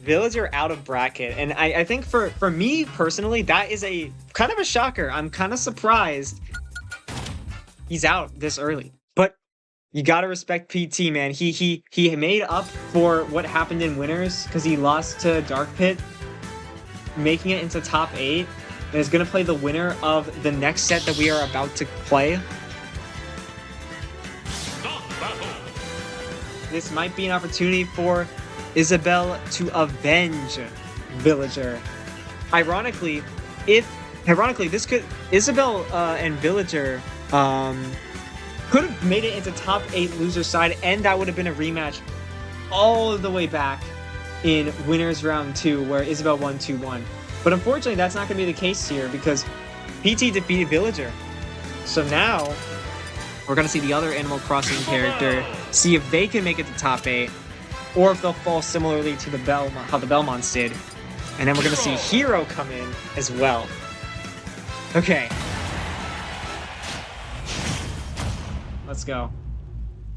Villager out of bracket, and I think for me personally, that is a kind of a shocker. I'm kind of surprised he's out this early, but you gotta respect PT, man. He made up for what happened in winners because he lost to Dark Pit, making it into top 8, and is gonna play the winner of the next set that we are about to play. This might be an opportunity for Isabel to avenge Villager. Ironically, this could... Isabel and Villager could have made it into top 8 loser side, and that would have been a rematch all the way back in winners round 2, where Isabel won 2-1. But unfortunately, that's not going to be the case here, because PT defeated Villager. So now, we're going to see the other Animal Crossing character, see if they can make it to top 8, or if they'll fall similarly to how the Belmonts did. And then we're going to see Hero come in as well. Okay. Let's go.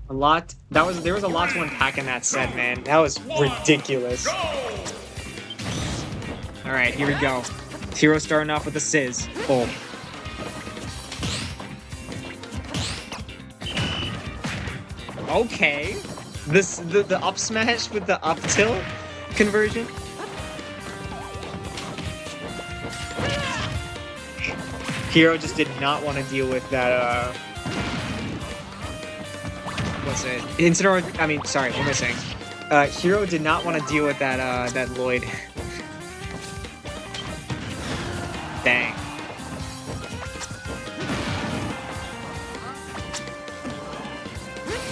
There was a lot to unpack in that set, man. That was ridiculous. Alright, here we go. Hero starting off with a Sizz. Oh. Okay. The up smash with the up tilt conversion. Hero just did not want to deal with that, what's it? Incineroar, I mean, sorry, what am I saying? Hero did not want to deal with that Lloyd. Dang.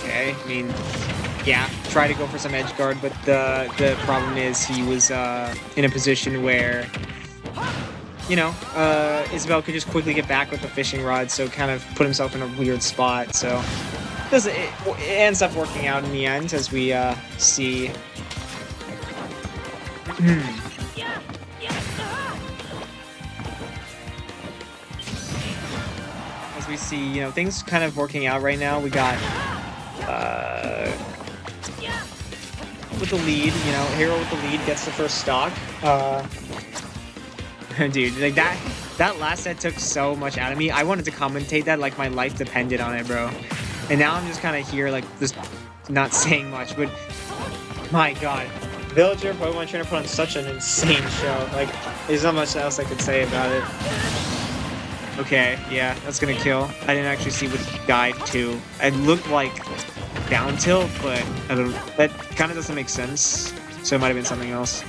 Okay, I mean, yeah, try to go for some edge guard, but the problem is he was in a position where, you know, Isabel could just quickly get back with the fishing rod, so kind of put himself in a weird spot. So it ends up working out in the end, as we see. As we see, you know, things kind of working out right now. We got with the lead, you know, Hero with the lead gets the first stock. Dude, like that last set took so much out of me. I wanted to commentate that like my life depended on it, bro. And now I'm just kind of here, like, just not saying much, but my god. Villager, Pokemon Trainer put on such an insane show. Like, there's not much else I could say about it. Okay, yeah, that's gonna kill. I didn't actually see what he died to. It looked like down tilt, but I don't. That kind of doesn't make sense. So it might have been something else.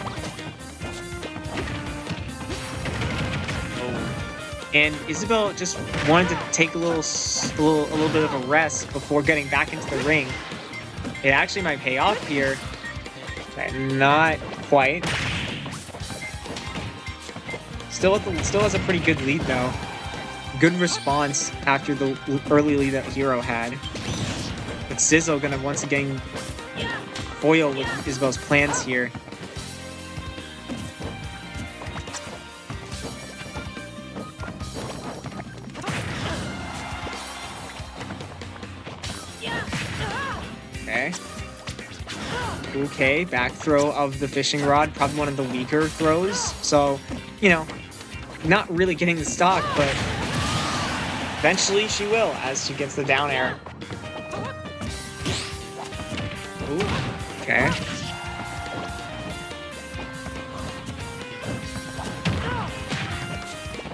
And Isabel just wanted to take a little bit of a rest before getting back into the ring. It actually might pay off here. Okay, not quite. Still has a pretty good lead though. Good response after the early lead that Hero had. But Sizzle gonna once again foil with Isabel's plans here. Okay. Okay, back throw of the fishing rod, probably one of the weaker throws. So, you know, not really getting the stock, but eventually she will as she gets the down air. Ooh, okay.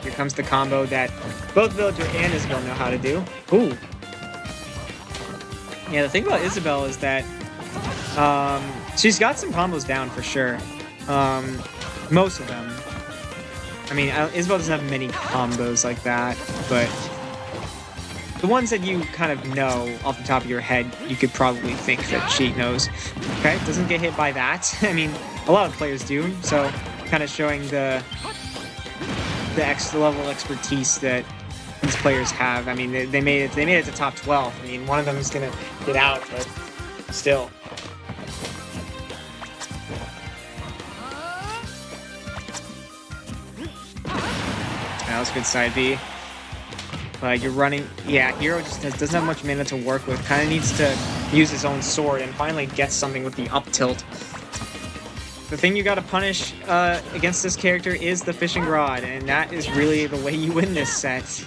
Here comes the combo that both Villager and Isabel know how to do. Ooh. Yeah, the thing about Isabel is that she's got some combos down for sure. Most of them. I mean, Isabel doesn't have many combos like that, but the ones that you kind of know off the top of your head, you could probably think that she knows. Okay, doesn't get hit by that. I mean, a lot of players do, so kind of showing the extra level of expertise that these players have. I mean, they made it to top 12. I mean, one of them is gonna get out, but still. That was a good side B. You're running... Yeah, Hero just doesn't have much mana to work with. Kind of needs to use his own sword and finally get something with the up tilt. The thing you gotta punish against this character is the fishing rod, and that is really the way you win this set.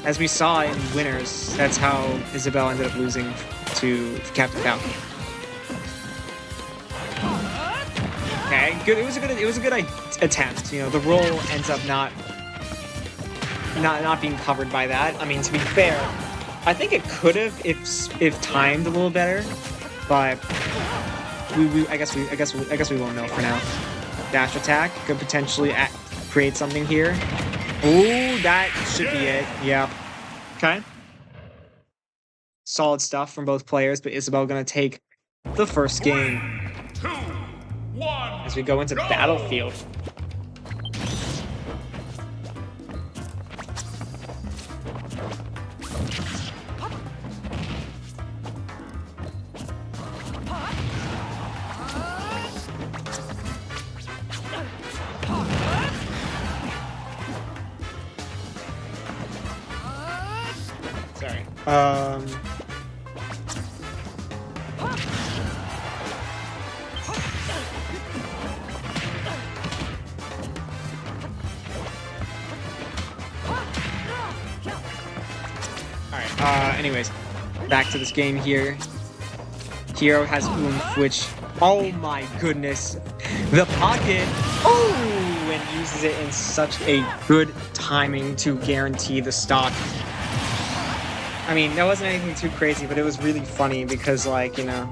As we saw in Winners, that's how Isabel ended up losing to Captain Falcon. Okay, good. It was a good attempt. You know, the roll ends up not being covered by that. I mean, to be fair, I think it could have if timed a little better, but I guess we won't know for now. Dash attack could potentially create something here. Ooh, that should be it. Yeah. Okay. Solid stuff from both players, but Isabel gonna take the first game. 2, 1, as we go into Battlefield. Sorry. Anyways, back to this game here. Hero has Oomph, which, oh my goodness, the pocket, oh, and uses it in such a good timing to guarantee the stock. I mean, that wasn't anything too crazy, but it was really funny because, like, you know,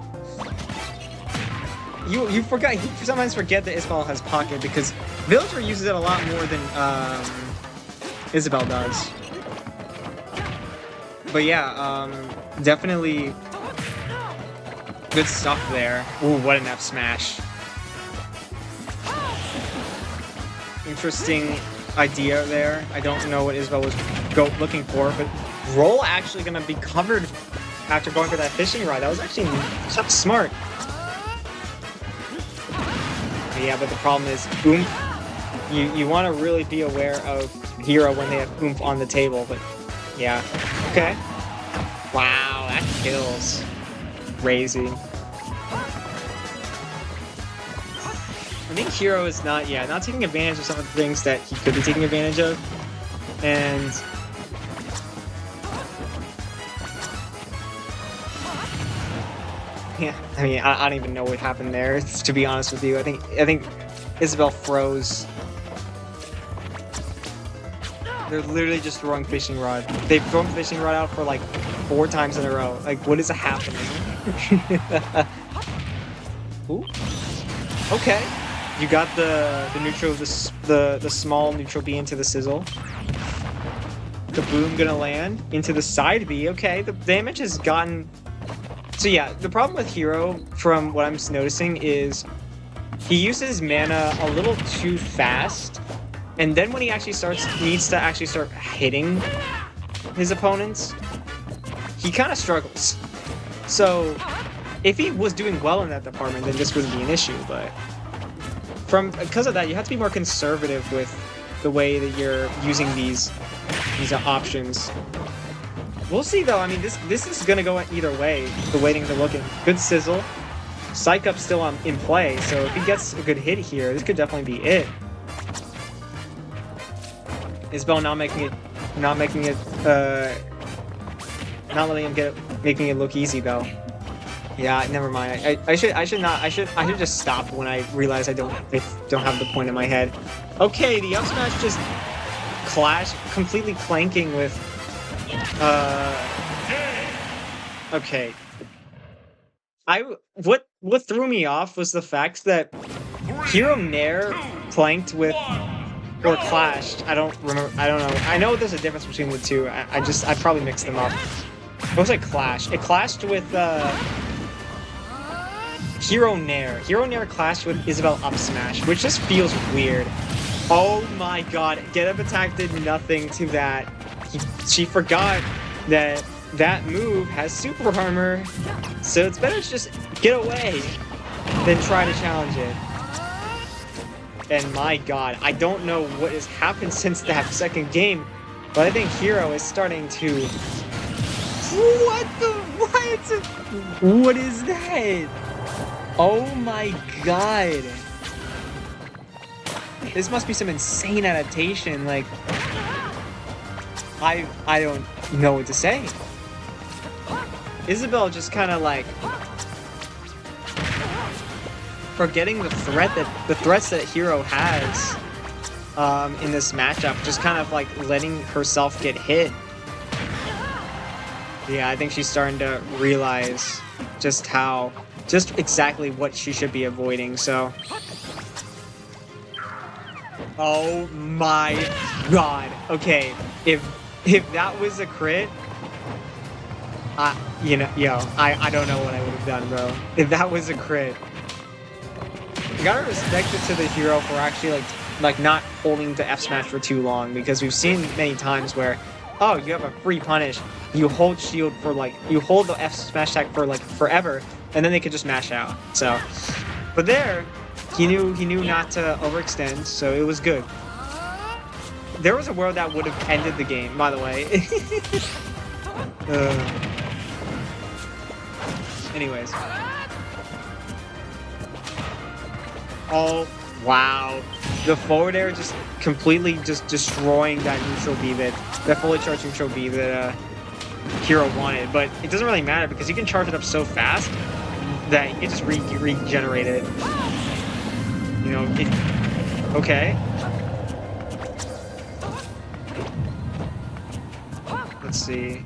you sometimes forget that Isabel has pocket because Villager uses it a lot more than Isabel does. But yeah, definitely good stuff there. Ooh, what an F smash. Interesting idea there. I don't know what Isabel was looking for, but roll actually gonna be covered after going for that fishing rod. That was actually smart. But yeah, but the problem is Oomph. You want to really be aware of Hero when they have Oomph on the table, but yeah. Okay. Wow, that kills. Crazy. I think Hero is not taking advantage of some of the things that he could be taking advantage of. And yeah, I mean, I don't even know what happened there, to be honest with you. I think Isabel froze. They're literally just throwing fishing rod. They've thrown fishing rod out for like 4 times in a row. Like, what is happening? Ooh. Okay. You got the neutral, the small neutral B into the sizzle. The boom gonna land into the side B. Okay, the damage has gotten... So yeah, the problem with Hero, from what I'm noticing, is he uses mana a little too fast, and then when he actually needs to actually start hitting his opponents, he kind of struggles. So if he was doing well in that department, then this wouldn't be an issue, but because of that, you have to be more conservative with the way that you're using these options. We'll see though. I mean, this is gonna go either way. The way things are looking. Good sizzle. Psych Up's still in play, so if he gets a good hit here, this could definitely be it. Isabel not letting him making it look easy though. Yeah, never mind. I should just stop when I realize I don't have the point in my head. Okay, the up smash just completely clanking with okay. What threw me off was the fact that Hero Nair planked with or clashed. I don't know. I know there's a difference between the two. I probably mixed them up. What was it? Clash. It clashed with Hero Nair. Hero Nair clashed with Isabel up smash, which just feels weird. Oh my god, Get Up Attack did nothing to that. She forgot that move has super armor, so it's better to just get away than try to challenge it. And my god, I don't know what has happened since that second game, but I think Hero is starting to... What is that? Oh my god. This must be some insane adaptation, like... I don't know what to say. Isabel just kind of like forgetting the threats that Hero has in this matchup, just kind of like letting herself get hit. Yeah, I think she's starting to realize just exactly what she should be avoiding. So, oh my god. Okay, if that was a crit, I don't know what I would have done, bro. If that was a crit. You gotta respect it to the Hero for actually like not holding the F smash for too long, because we've seen many times where, oh, you have a free punish, you hold shield for you hold the F smash attack for forever, and then they could just mash out. So, but there, he knew not to overextend, so it was good. There was a world that would have ended the game, by the way. Anyways. Oh, wow. The forward air just completely just destroying that neutral B that fully charged neutral B that Hero wanted. But it doesn't really matter because you can charge it up so fast that you can just regenerate it. You know, okay. Let's see.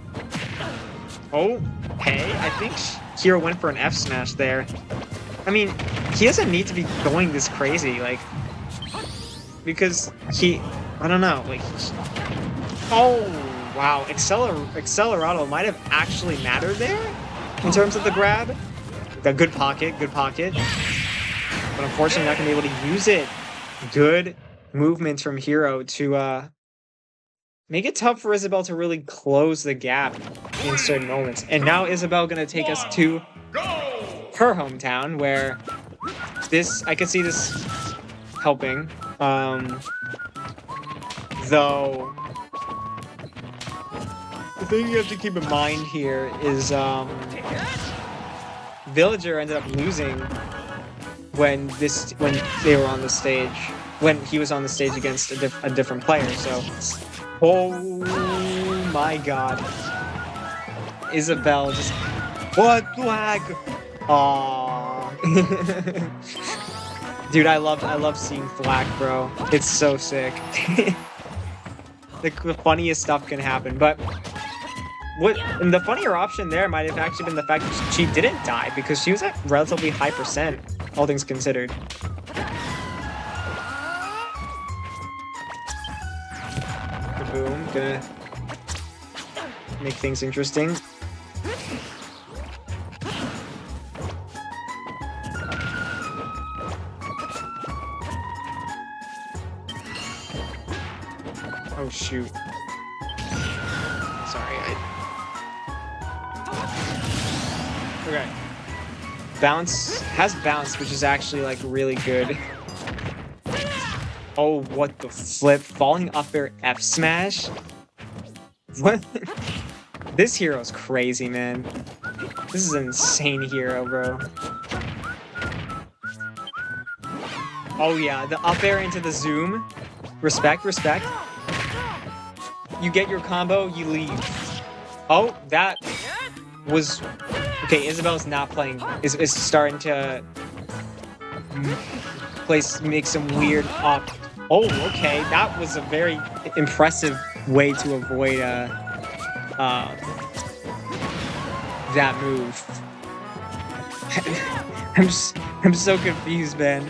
Oh, hey, I think Hero went for an F smash there. I mean, he doesn't need to be going this crazy, because I don't know, oh, wow, Accelerado might have actually mattered there in terms of the grab. A good pocket, but unfortunately not going to be able to use it. Good movements from Hero to make it tough for Isabel to really close the gap in certain moments. And now Isabel going to take us to her hometown, where I could see this helping. Though the thing you have to keep in mind here is Villager ended up losing when they were on the stage, when he was on the stage against a different player. So, oh my god, Isabel just what the heck? Aww. Dude, I love seeing Thwack, bro. It's so sick. The funniest stuff can happen, but the funnier option there might have actually been the fact that she didn't die, because she was at relatively high percent, all things considered. Boom, gonna make things interesting. Oh shoot. Sorry, Okay. Has bounce, which is actually like really good. Oh, what the flip? Falling up air F smash? What? This hero's crazy, man. This is an insane hero, bro. Oh yeah, the up air into the zoom. Respect, respect. You get your combo, you leave. Oh, that was... Okay, Isabel's not playing. Is starting to make some weird up. Oh, okay, that was a very impressive way to avoid that move. I'm so confused, man.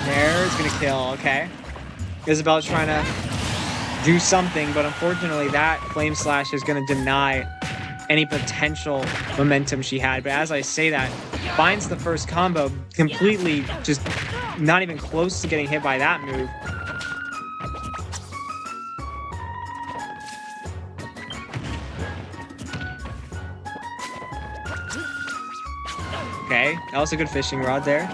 There is gonna kill. Okay. Isabel's trying to do something, but unfortunately that Flame Slash is going to deny any potential momentum she had. But as I say that, finds the first combo, completely just not even close to getting hit by that move. Okay, that was a good fishing rod there.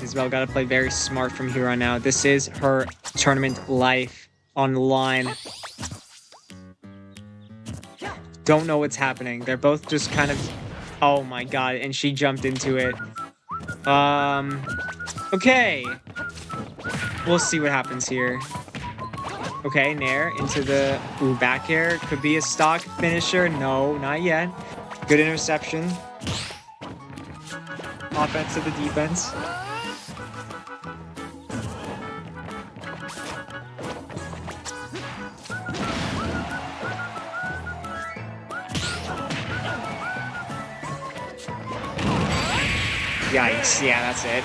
Isabel got to play very smart from here on out. This is her tournament life on the line. Don't know what's happening. They're both just kind of... Oh my god, and she jumped into it. Okay. We'll see what happens here. Okay, Nair into the... Ooh, back air. Could be a stock finisher. No, not yet. Good interception. Offense to the defense. Yikes, yeah, that's it.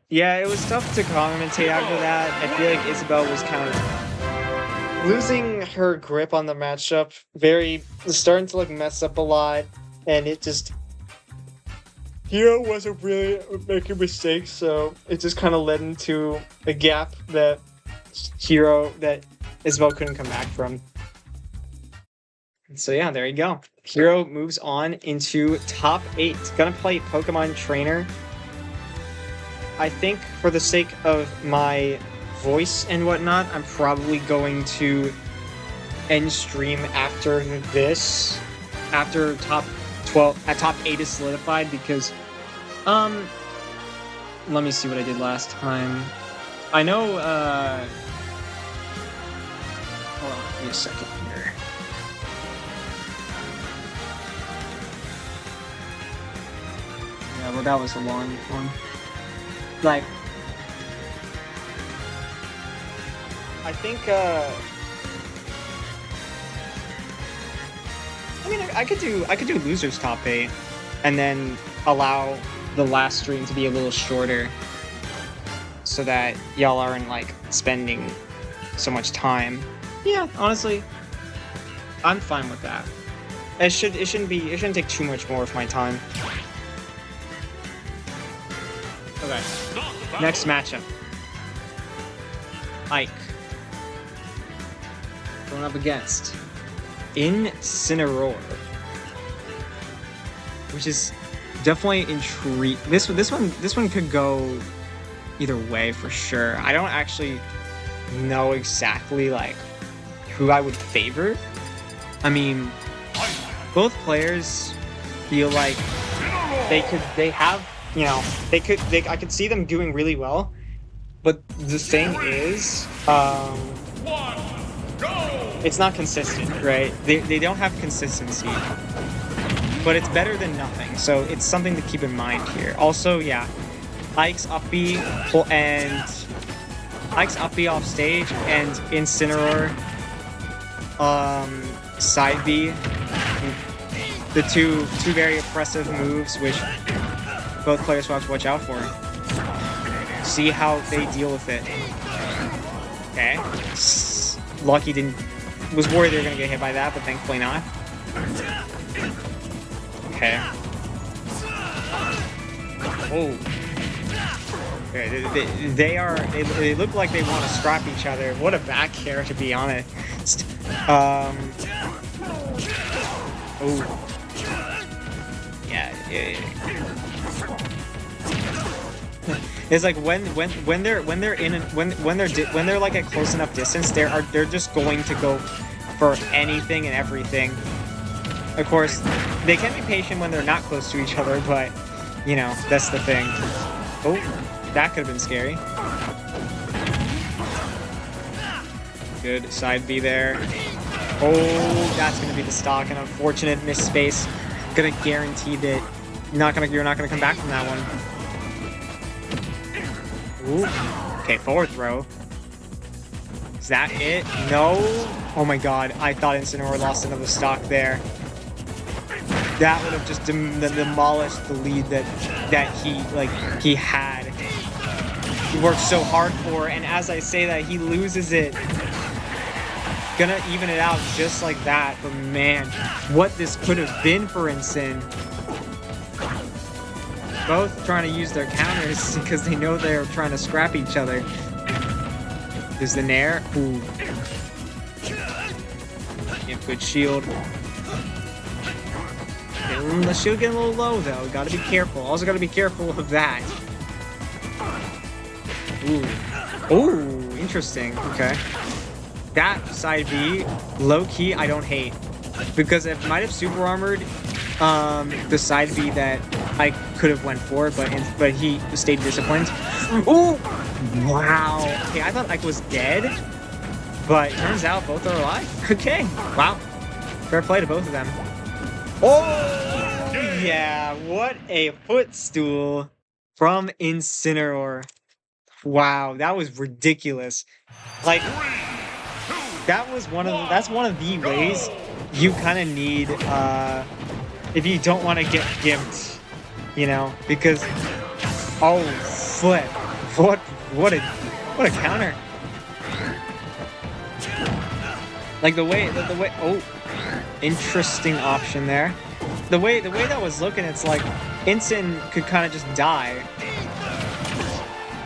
Yeah, it was tough to commentate after that. I feel like Isabel was kind of losing her grip on the matchup. Starting to like mess up a lot, and it just... Hero wasn't really making mistakes, so it just kind of led into a gap that Isabel couldn't come back from. So yeah, there you go. Hero moves on into top 8. Gonna play Pokemon Trainer. I think for the sake of my voice and whatnot, I'm probably going to end stream after this. After top 8 is solidified, because let me see what I did last time. I know hold on, give me a second here. Yeah, well, that was a long one. Like, I think, I mean, I could do losers top 8, and then allow the last stream to be a little shorter, so that y'all aren't like spending so much time. Yeah, honestly, I'm fine with that. It shouldn't take too much more of my time. Okay. Next matchup. Ike. Going up against Incineroar. Which is definitely intriguing. This one could go either way for sure. I don't actually know exactly like who I would favor. I mean, both players feel like I could see them doing really well, but the thing is, it's not consistent, right? They don't have consistency, but it's better than nothing, so it's something to keep in mind here. Also, yeah, Ike's up B off stage, and Incineroar side B. The two very oppressive moves, which both players will have to watch out for. See how they deal with it. Okay. Lucky was worried they were gonna get hit by that, but thankfully not. Okay. Oh. Okay, they look like they want to scrap each other. What a back air, to be honest. Oh. Yeah. It's like when they're like at close enough distance, they're just going to go for anything and everything. Of course, they can be patient when they're not close to each other, but you know, that's the thing. Oh, that could have been scary. Good side B there. Oh, that's gonna be the stock. An unfortunate miss space. Gonna guarantee that you're not gonna come back from that one. Ooh. Okay, forward throw. Is that it? No. Oh my god, I thought Incineroar lost another stock there. That would have just demolished the lead that he had. He worked so hard for, and as I say that, he loses it. Gonna even it out just like that, but man, what this could have been for Incin. Both trying to use their counters because they know they're trying to scrap each other. There's the Nair. Ooh. Yeah, good shield. Okay, the shield getting a little low though. Gotta be careful. Also gotta be careful of that. Ooh. Ooh, interesting. Okay. That side B, low key, I don't hate. Because it might have super armored the side B that I could have went for, but he stayed disciplined. Ooh! Wow. Okay, I thought Ike was dead, but turns out both are alive. Okay. Wow. Fair play to both of them. Oh! Yeah, what a footstool from Incineroar. Wow, that was ridiculous. Like, that's one of the ways you kind of need, if you don't want to get gimped, you know, because, oh, flip, what a counter. Like the way, oh, interesting option there. The way that was looking, it's like Incin could kind of just die,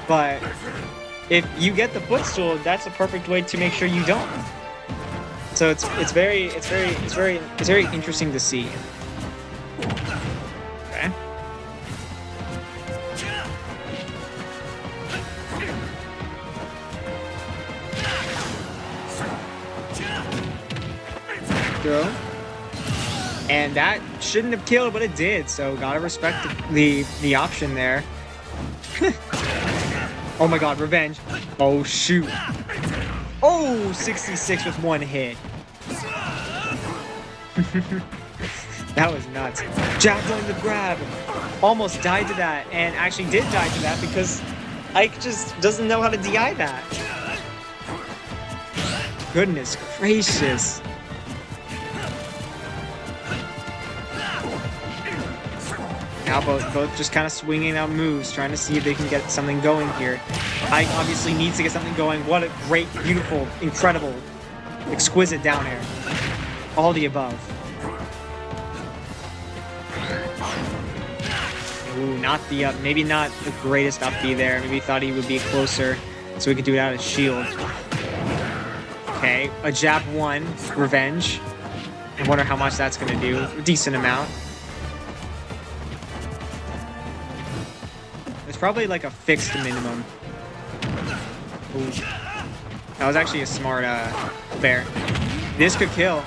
but if you get the footstool, that's a perfect way to make sure you don't. So it's very interesting to see. Okay. Throw. And that shouldn't have killed, but it did. So gotta respect the option there. Oh my god, revenge. Oh shoot. Oh, 66 with one hit. That was nuts. Jab going to grab. Almost died to that, and actually did die to that because Ike just doesn't know how to DI that. Goodness gracious. Now both just kind of swinging out moves, trying to see if they can get something going here. Ike obviously needs to get something going. What a great, beautiful, incredible, exquisite down air. All the above. Ooh, not the up. Maybe not the greatest up B there. Maybe thought he would be closer so we could do it out of shield. Okay, a jab one, revenge. I wonder how much that's going to do. A decent amount. It's probably like a fixed minimum. Ooh. That was actually a smart bear. This could kill.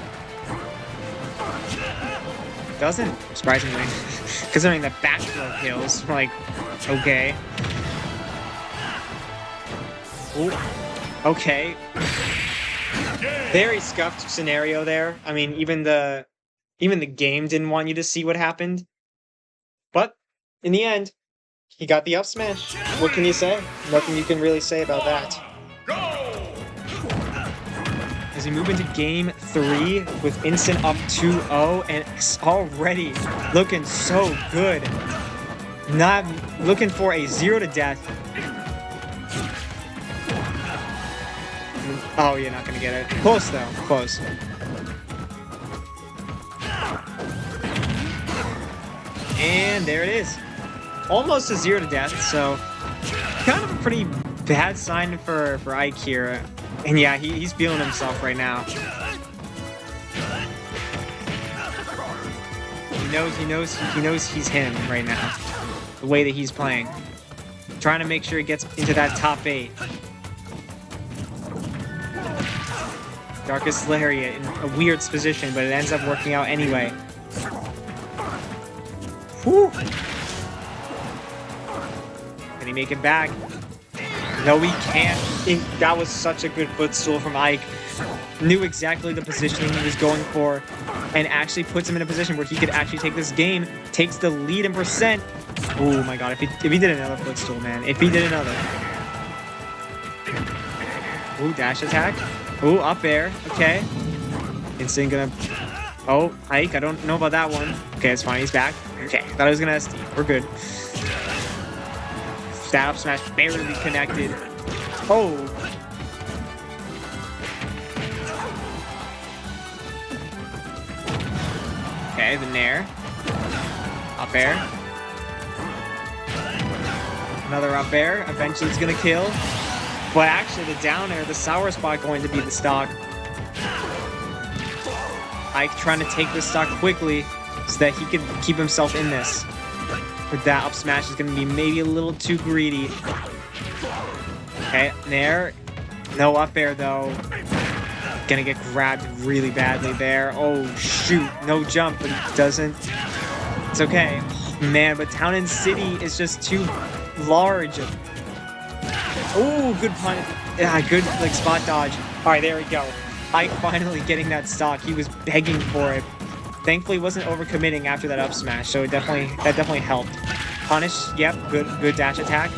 Doesn't, surprisingly. Considering that back throw kills. Like, okay. Ooh. Okay. Very scuffed scenario there. I mean, even the game didn't want you to see what happened. But in the end, he got the up smash. What can you say? Nothing you can really say about that. As we move into game 3 with Incin up 2-0 and already looking so good. Not looking for a 0 to death. Oh, you're not gonna get it. Close though, close. And there it is. Almost a 0 to death, so kind of a pretty bad sign for Ike here. And yeah, he's feeling himself right now. He knows he's him right now. The way that he's playing. Trying to make sure he gets into that top 8. Darkest Lariat in a weird position, but it ends up working out anyway. Whew. Can he make it back? No, he can't. That was such a good footstool from Ike. Knew exactly the positioning he was going for and actually puts him in a position where he could actually take this game, takes the lead in percent. Oh my god, if he did another footstool, man. If he did another. Ooh, dash attack. Ooh, up air. Okay. Instant gonna... Oh, Ike, I don't know about that one. Okay, it's fine. He's back. Okay, thought I was gonna SD. We're good. That up smash barely connected. Oh. Okay, the nair. Up air. Another up air. Eventually it's gonna kill. But actually the down air, the sour spot going to be the stock. Ike trying to take this stock quickly so that he could keep himself in this. But that up smash is gonna be maybe a little too greedy. Okay, nair. No up air though. Gonna get grabbed really badly there. Oh shoot, no jump, but he doesn't. It's okay. Man, but Town and City is just too large. Oh, good pun. Yeah, good like spot dodge. All right, there we go. Ike finally getting that stock. He was begging for it. Thankfully, wasn't overcommitting after that up smash, so that definitely helped. Punish, yep, good dash attack.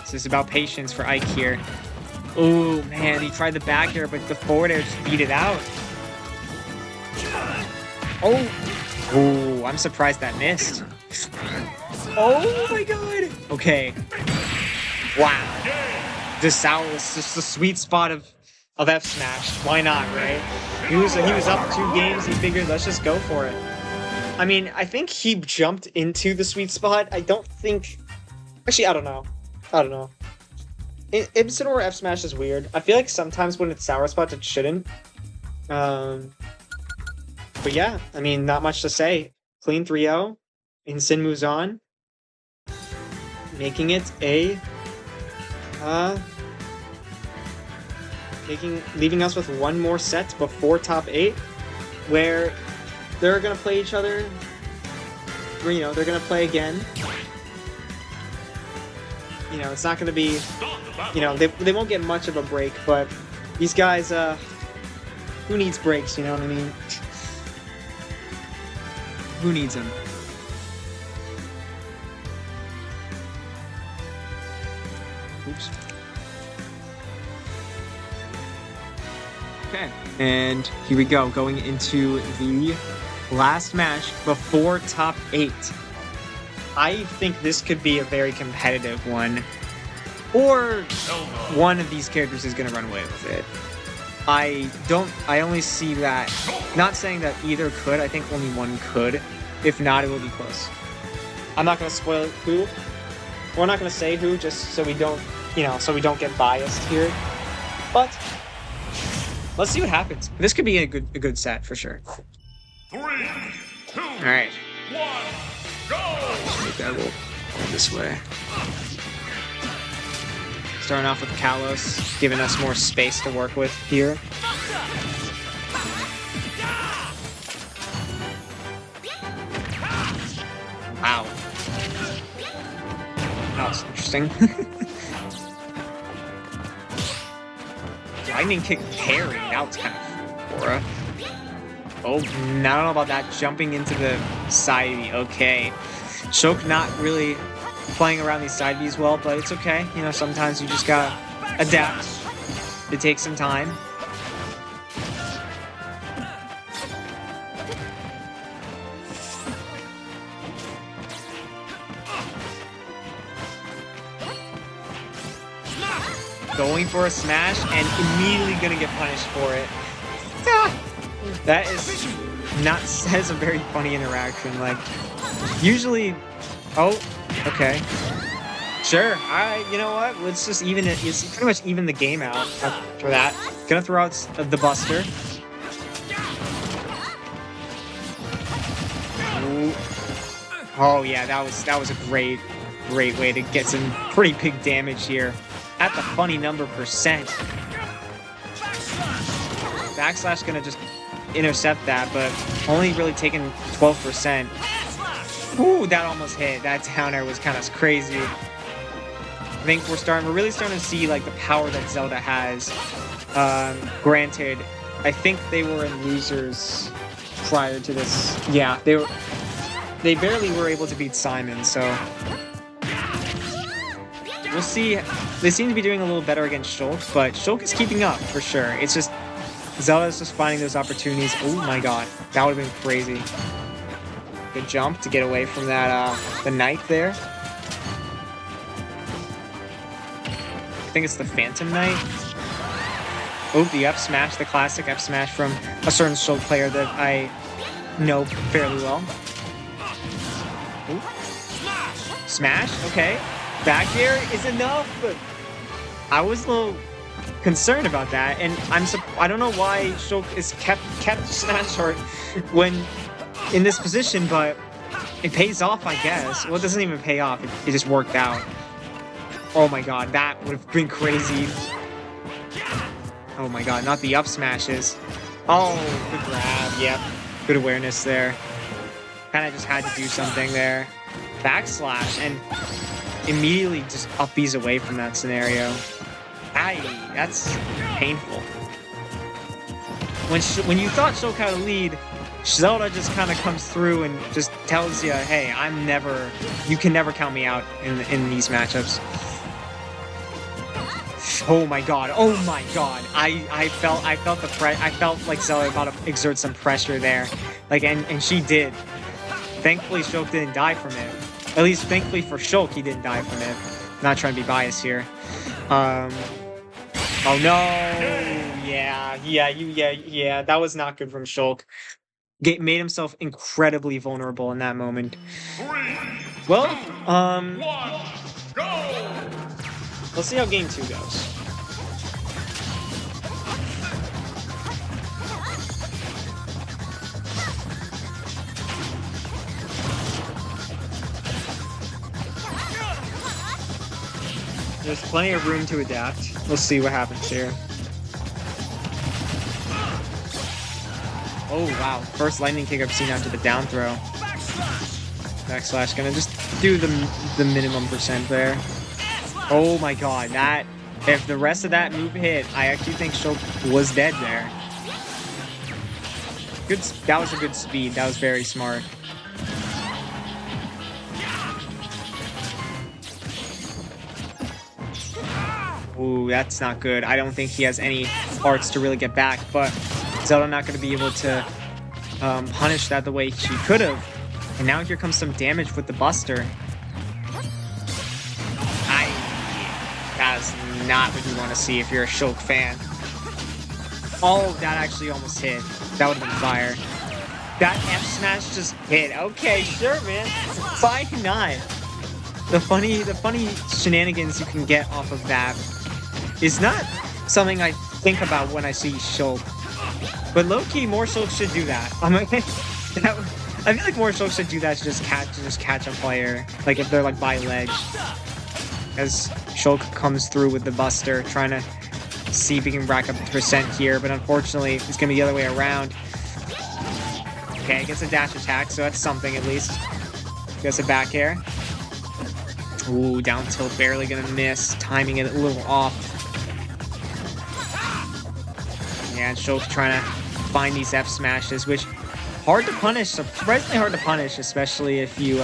It's just about patience for Ike here. Oh man, he tried the back air, but the forward air just beat it out. Oh, I'm surprised that missed. Oh my god. Okay. Wow. This sour was just the sweet spot of F smash. Why not, right? He was up 2 games. He figured, let's just go for it. I mean, I think he jumped into the sweet spot. I don't think. Actually, I don't know. Incineroar F smash is weird. I feel like sometimes when it's sour spots, it shouldn't. But yeah, I mean, not much to say. Clean 3-0. Incin moves on. Making it a... leaving us with one more set before top 8, where they're gonna play each other. You know, they're gonna play again. You know, it's not gonna be... You know, they won't get much of a break, but these guys, who needs breaks, you know what I mean? Who needs them? Oops. Okay, and here we go, going into the last match before top 8. I think this could be a very competitive one, or one of these characters is going to run away with it. I only see that, not saying that either could, I think only one could. If not, it will be close. I'm not going to spoil who. We're not going to say who, just so we don't, so we don't get biased here. But let's see what happens. This could be a good set for sure. 3, 2, all right. 1, go! Maybe I will go this way. Starting off with Kalos, giving us more space to work with here. Wow. That was interesting. Lightning kick parry. That was kind of aura. Oh, I don't know about that. Jumping into the side B. Okay. Choke not really playing around these side Bs well, but it's okay. You know, sometimes you just gotta adapt. It takes some time. going for a smash and immediately gonna get punished for it. Ah, that is a very funny interaction. Like, usually, oh, okay. Sure, alright, you know what? Let's just even it. It's pretty much even the game out for that. Gonna throw out the Buster. Ooh. Oh yeah, that was a great way to get some pretty big damage here at the funny number percent. Backslash gonna just intercept that, but only really taking 12%. Ooh, that almost hit. That down air was kind of crazy. I think we're really starting to see like the power that Zelda has. Granted, I think they were in losers prior to this. Yeah, they barely were able to beat Simon, so we'll see. They seem to be doing a little better against Shulk, but Shulk is keeping up for sure. It's just Zelda's just finding those opportunities. Oh my god, that would have been crazy. Good jump to get away from that the knight there. I think it's the Phantom Knight. Oh, the F smash, the classic F smash from a certain Shulk player that I know fairly well. Ooh. Smash, okay. Back air is enough, but I was a little concerned about that, and I don't know why Shulk is kept smash art when in this position, but it pays off, I guess. Well, it doesn't even pay off. It just worked out. Oh my god, that would have been crazy. Oh my god, not the up smashes. Oh, good grab. Yep, good awareness there. Kind of just had to do something there. Backslash and immediately just up B's away from that scenario. Aye, that's painful. When you thought Shulk had a lead, Zelda just kind of comes through and just tells you, hey, you can never count me out in these matchups. Oh my god, oh my god. I felt like Zelda about to exert some pressure there. Like, and she did. Thankfully, Shulk didn't die from it. At least, thankfully for Shulk, he didn't die from it. I'm not trying to be biased here. Oh no! Yeah. That was not good from Shulk. Made himself incredibly vulnerable in that moment. Well, let's see how game 2 goes. There's plenty of room to adapt. We'll see what happens here. Oh wow, first lightning kick I've seen after the down throw. Backslash gonna just do the minimum percent there. Oh my god, if the rest of that move hit, I actually think Shulk was dead there. That was a good speed. That was very smart. Ooh, that's not good. I don't think he has any arts to really get back, but Zelda not going to be able to punish that the way she could have. And now here comes some damage with the Buster. That is not what you want to see if you're a Shulk fan. Oh, that actually almost hit. That would have been fire. That F smash just hit. Okay, sure, man. Why not? The funny shenanigans you can get off of that is not something I think about when I see Shulk. But low-key, more Shulk should do that. I feel like more Shulk should do that to just catch a player. Like if they're like by ledge. As Shulk comes through with the Buster, trying to see if he can rack up the percent here, but unfortunately it's gonna be the other way around. Okay, gets a dash attack, so that's something at least. Gets a back air. Ooh, down tilt, barely gonna miss. Timing it a little off. Yeah, and Shulk trying to find these F smashes, which hard to punish, surprisingly hard to punish, especially if you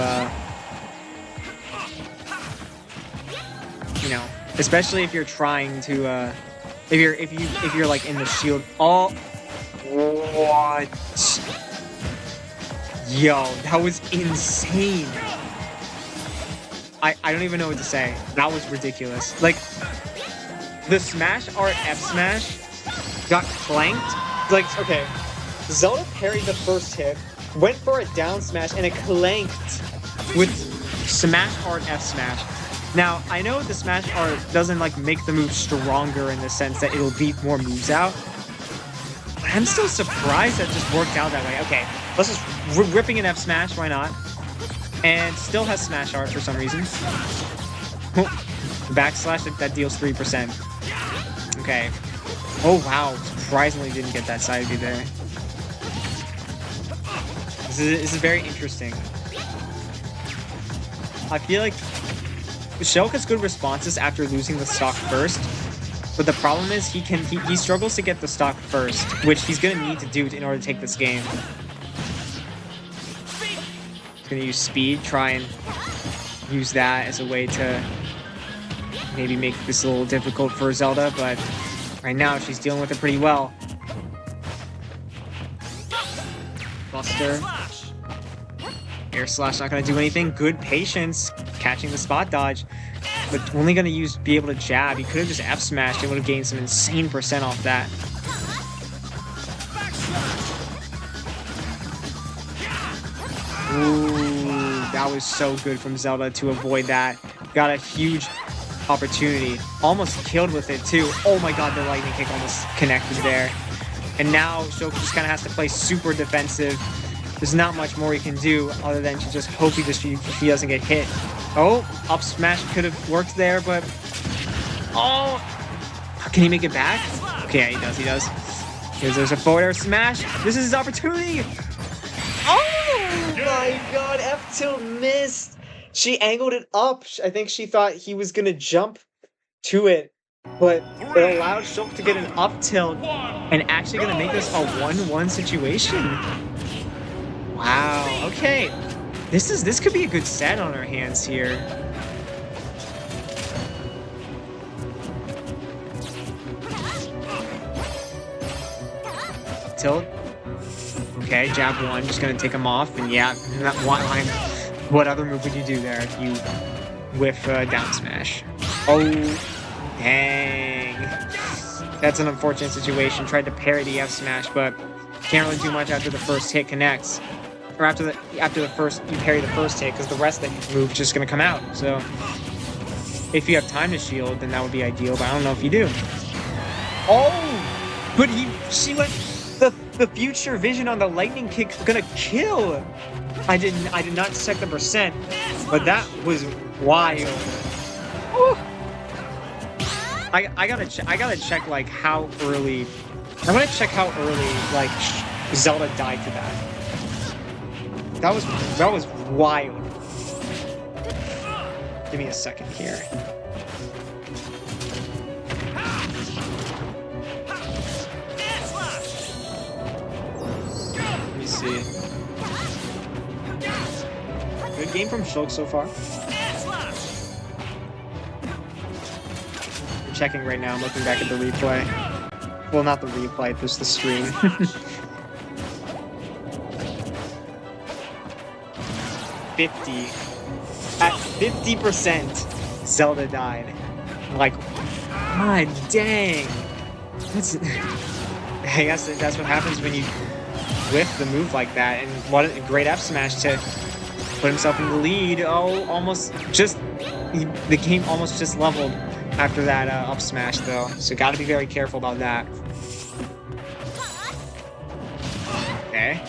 especially if you're trying to if you're like in the shield. Oh, what? Yo, that was insane. I don't even know what to say. That was ridiculous. Like, the smash art F smash got clanked. Like, okay, Zelda parried the first hit, went for a down smash, and it clanked with smash art F smash. Now, I know the smash art doesn't like make the move stronger in the sense that it'll beat more moves out. But I'm still surprised that it just worked out that way. Okay, let's just ripping an F smash, why not? And still has smash art for some reason. Backslash, that deals 3%. Okay. Oh wow, surprisingly didn't get that side B there. This is very interesting. I feel like Shulk has good responses after losing the stock first, but the problem is he struggles to get the stock first, which he's gonna need to do in order to take this game. He's gonna use speed, try and use that as a way to maybe make this a little difficult for Zelda, but right now she's dealing with it pretty well. Buster. Air slash not gonna do anything. Good patience, catching the spot dodge, but only gonna be able to jab. He could have just F smashed and would have gained some insane percent off that. Ooh, that was so good from Zelda to avoid that. Got a huge opportunity. Almost killed with it too. Oh my god, the lightning kick almost connected there. And now Shulk just kind of has to play super defensive. There's not much more he can do other than to just hope he doesn't get hit. Oh, up smash could have worked there, but... Oh! Can he make it back? Okay, yeah, he does. There's a forward air smash. This is his opportunity! Oh my god, F tilt missed! She angled it up. I think she thought he was gonna jump to it, but it allowed Shulk to get an up tilt and actually gonna make this a 1-1 situation. Wow, okay. This could be a good set on our hands here. Tilt. Okay, jab one, just gonna take him off, and yeah, what other move would you do there if you whiff down smash? Oh, dang. That's an unfortunate situation. Tried to parry the F smash, but can't really do much after the first hit connects. Or after the first, you parry the first hit, because the rest of the move is just gonna come out. So if you have time to shield, then that would be ideal, but I don't know if you do. Oh, but she went the future vision on the lightning kick gonna kill. I did not check the percent, but that was wild. Woo. I gotta check like how early. I want to check how early like Zelda died to that. That was wild. Give me a second here. Let me see. Good game from Shulk so far. I'm checking right now. I'm looking back at the replay. Well, not the replay, just the stream. At 50%, Zelda died. Like, god dang. I guess that's what happens when you whiff the move like that. And what a great F smash to put himself in the lead. Oh, the game almost just leveled after that up smash though. So gotta be very careful about that. Okay.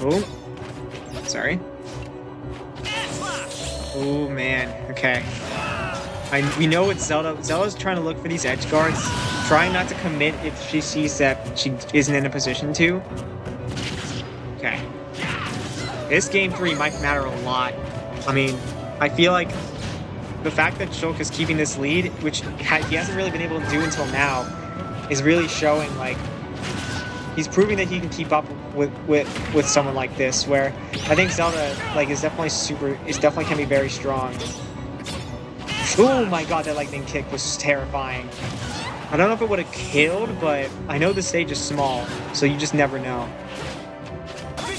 Oh, sorry. Oh man, okay. We know it's Zelda. Zelda's trying to look for these edge guards, trying not to commit if she sees that she isn't in a position to. Okay. This game 3 might matter a lot. I mean, I feel like the fact that Shulk is keeping this lead, which he hasn't really been able to do until now, is really showing like he's proving that he can keep up with someone like this. Where I think Zelda like is definitely can be very strong. Oh my god, that lightning kick was terrifying. I don't know if it would have killed, but I know the stage is small, so you just never know.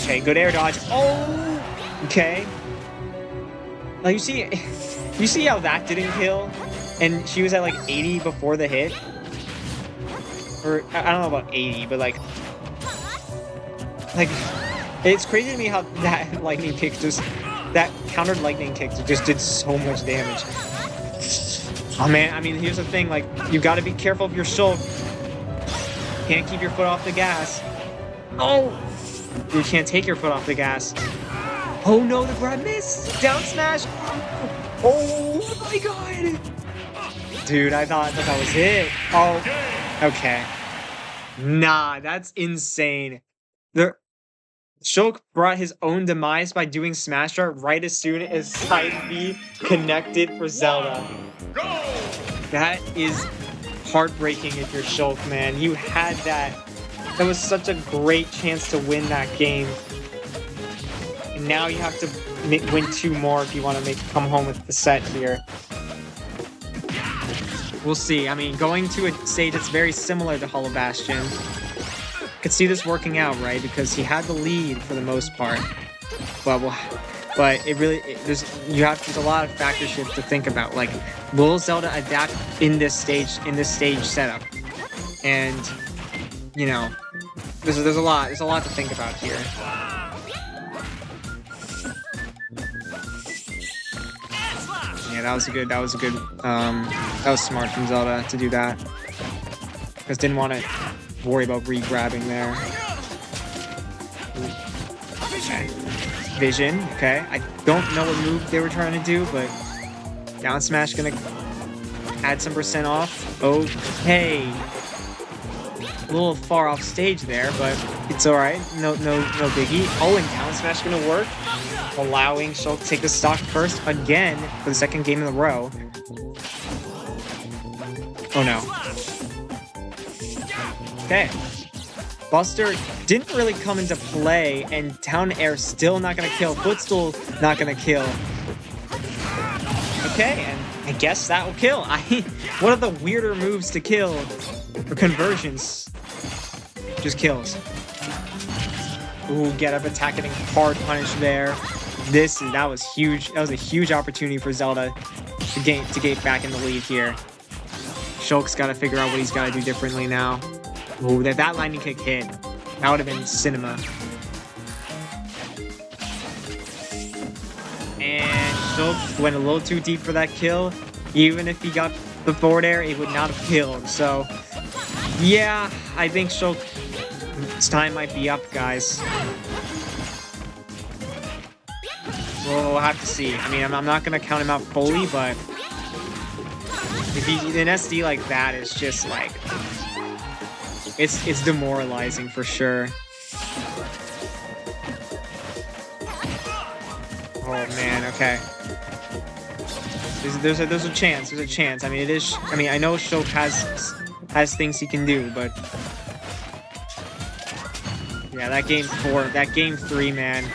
Okay, good air dodge. Oh, okay. Now you see how that didn't kill? and she was at like 80 before the hit. Or I don't know about 80, but like it's crazy to me how that lightning kick that countered lightning kick just did so much damage. Oh man, I mean, here's the thing, like, you gotta be careful of your Shulk. Can't keep your foot off the gas. Oh! You can't take your foot off the gas. Oh no, the grab missed! Down smash! Oh my god! Dude, I thought that was it. Oh, okay. Nah, that's insane. Shulk brought his own demise by doing smash art right as soon as side B connected for Zelda. That is heartbreaking if you're Shulk, man. You had that. That was such a great chance to win that game. And now you have to win 2 more if you want to come home with the set here. We'll see. I mean, going to a stage that's very similar to Hollow Bastion. Could see this working out, right? Because he had the lead for the most part. But there's a lot of factors you have to think about. Like, will Zelda adapt in this stage setup? And you know, there's a lot to think about here. Yeah, that was smart from Zelda to do that. Because didn't want to worry about re-grabbing there. Okay. Vision, okay. I don't know what move they were trying to do, but down smash gonna add some % off. Okay. A little far off stage there, but it's alright. No biggie. Oh, and down smash gonna work. Allowing Shulk to take the stock first again for the 2nd game in a row. Oh no. Okay. Buster didn't really come into play, and down air still not gonna kill. Footstool not gonna kill. Okay, and I guess that will kill. One of the weirder moves to kill, or conversions, just kills. Ooh, get up attack, getting hard punish there. That was huge. That was a huge opportunity for Zelda to get back in the lead here. Shulk's got to figure out what he's got to do differently now. Ooh, that lightning kick hit. That would have been cinema. And Shulk went a little too deep for that kill. Even if he got the forward air, it would not have killed. So, yeah, I think Shulk's time might be up, guys. We'll have to see. I mean, I'm not going to count him out fully, but if he's an SD like that, it's just like... It's demoralizing for sure. Oh man, okay. There's a chance. There's a chance. I mean, it is. I mean, I know Shulk has things he can do, but yeah, that game 3, man.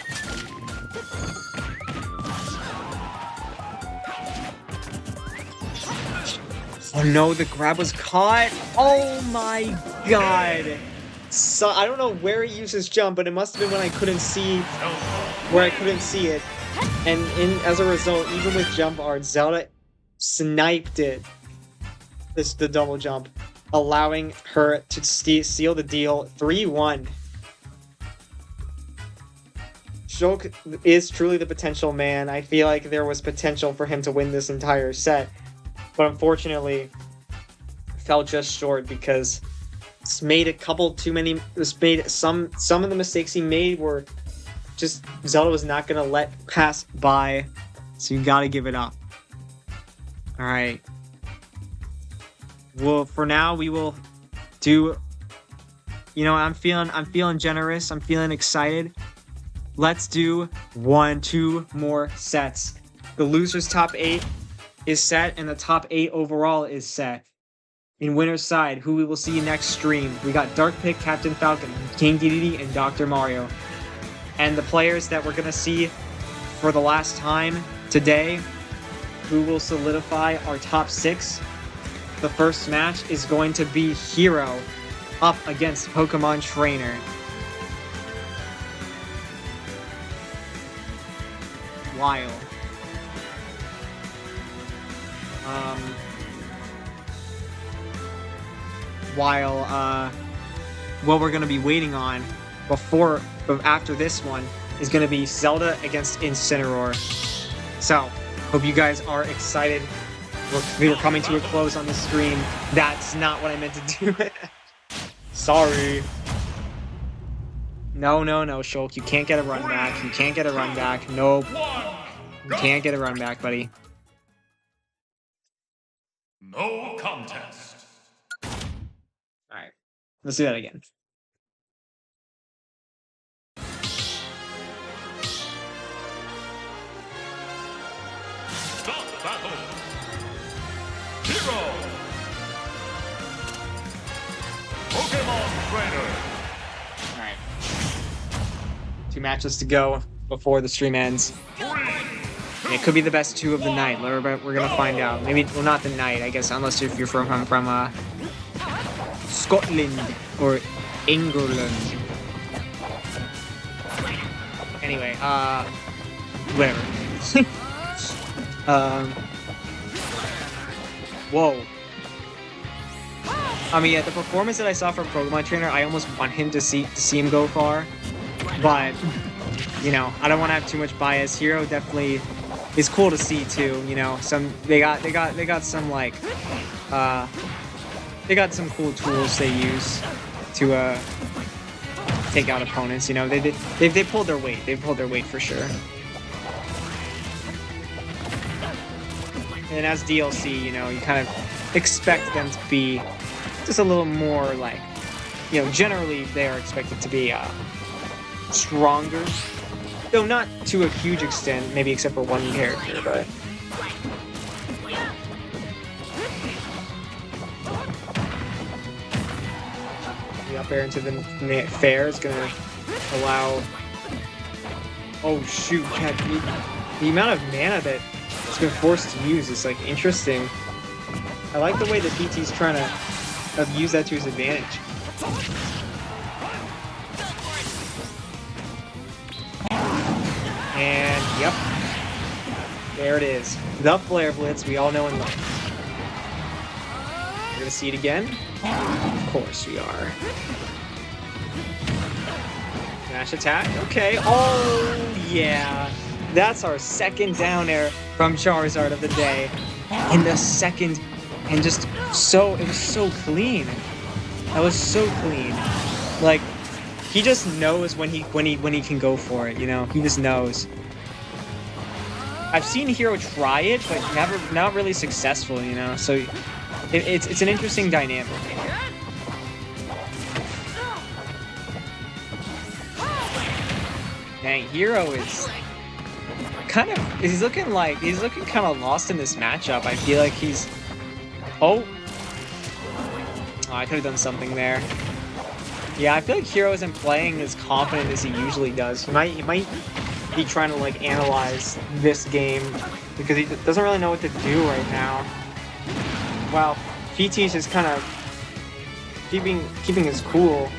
Oh no, the grab was caught. Oh my god. So I don't know where he used his jump, but it must have been when I couldn't see it. And as a result, even with jump art, Zelda sniped it. The double jump, allowing her to seal the deal 3-1. Shulk is truly the potential man. I feel like there was potential for him to win this entire set. But unfortunately, fell just short because it's made a couple too many. Some of the mistakes he made were just Zelda was not gonna let pass by, so you gotta give it up. All right. Well, for now we will do. You know, I'm feeling generous. I'm feeling excited. Let's do 2 more sets. The loser's top 8 is set, and the top 8 overall is set. In winner's side, who we will see next stream, we got Dark Pit, Captain Falcon, King Dedede, and Dr. Mario. And the players that we're gonna see for the last time today, who will solidify our top 6. The first match is going to be Hero up against Pokemon Trainer. Wild. while what we're gonna be waiting on after this one is gonna be Zelda against Incineroar. So, hope you guys are excited. We were coming to a close on the stream. That's not what I meant to do. Sorry. No, Shulk. You can't get a run back. You can't get a run back. Nope. You can't get a run back, buddy. No contest. Alright. Let's do that again. Stop battle. Hero. Pokemon Trainer. Alright. 2 matches to go before the stream ends. 3, 2, It could be the best 2 of the night. We're gonna find out. Maybe, well, not the night, I guess, unless if you're from Scotland or England. Anyway, whatever. Whoa. I mean, yeah, the performance that I saw from Pokemon Trainer, I almost want him to see him go far, but you know, I don't want to have too much bias. Hero definitely is cool to see too. You know, they got some like they got some cool tools they use to take out opponents. You know, they pulled their weight. They pulled their weight for sure. And as DLC, you know, you kind of expect them to be just a little more like, you know, generally they are expected to be stronger. Though not to a huge extent, maybe except for one character, but... The up air into the fair is gonna allow... Oh shoot, the amount of mana that it's been forced to use is like interesting. I like the way that PT's trying to use that to his advantage. And yep, there it is. The Flare Blitz we all know and love. We're gonna see it again. Of course we are. Smash attack. Okay. Oh yeah. That's our second down air from Charizard of the day. And the second, and just so, it was so clean. That was so clean. Like, he just knows when he can go for it, you know? He just knows. I've seen Hero try it, but not really successful, you know? So it's an interesting dynamic. Dang, Hero is he's looking kind of lost in this matchup. I feel like he's oh I could have done something there. Yeah, I feel like Hero isn't playing as confident as he usually does. He might be trying to like analyze this game because he doesn't really know what to do right now. Well, PT's just kind of keeping his cool.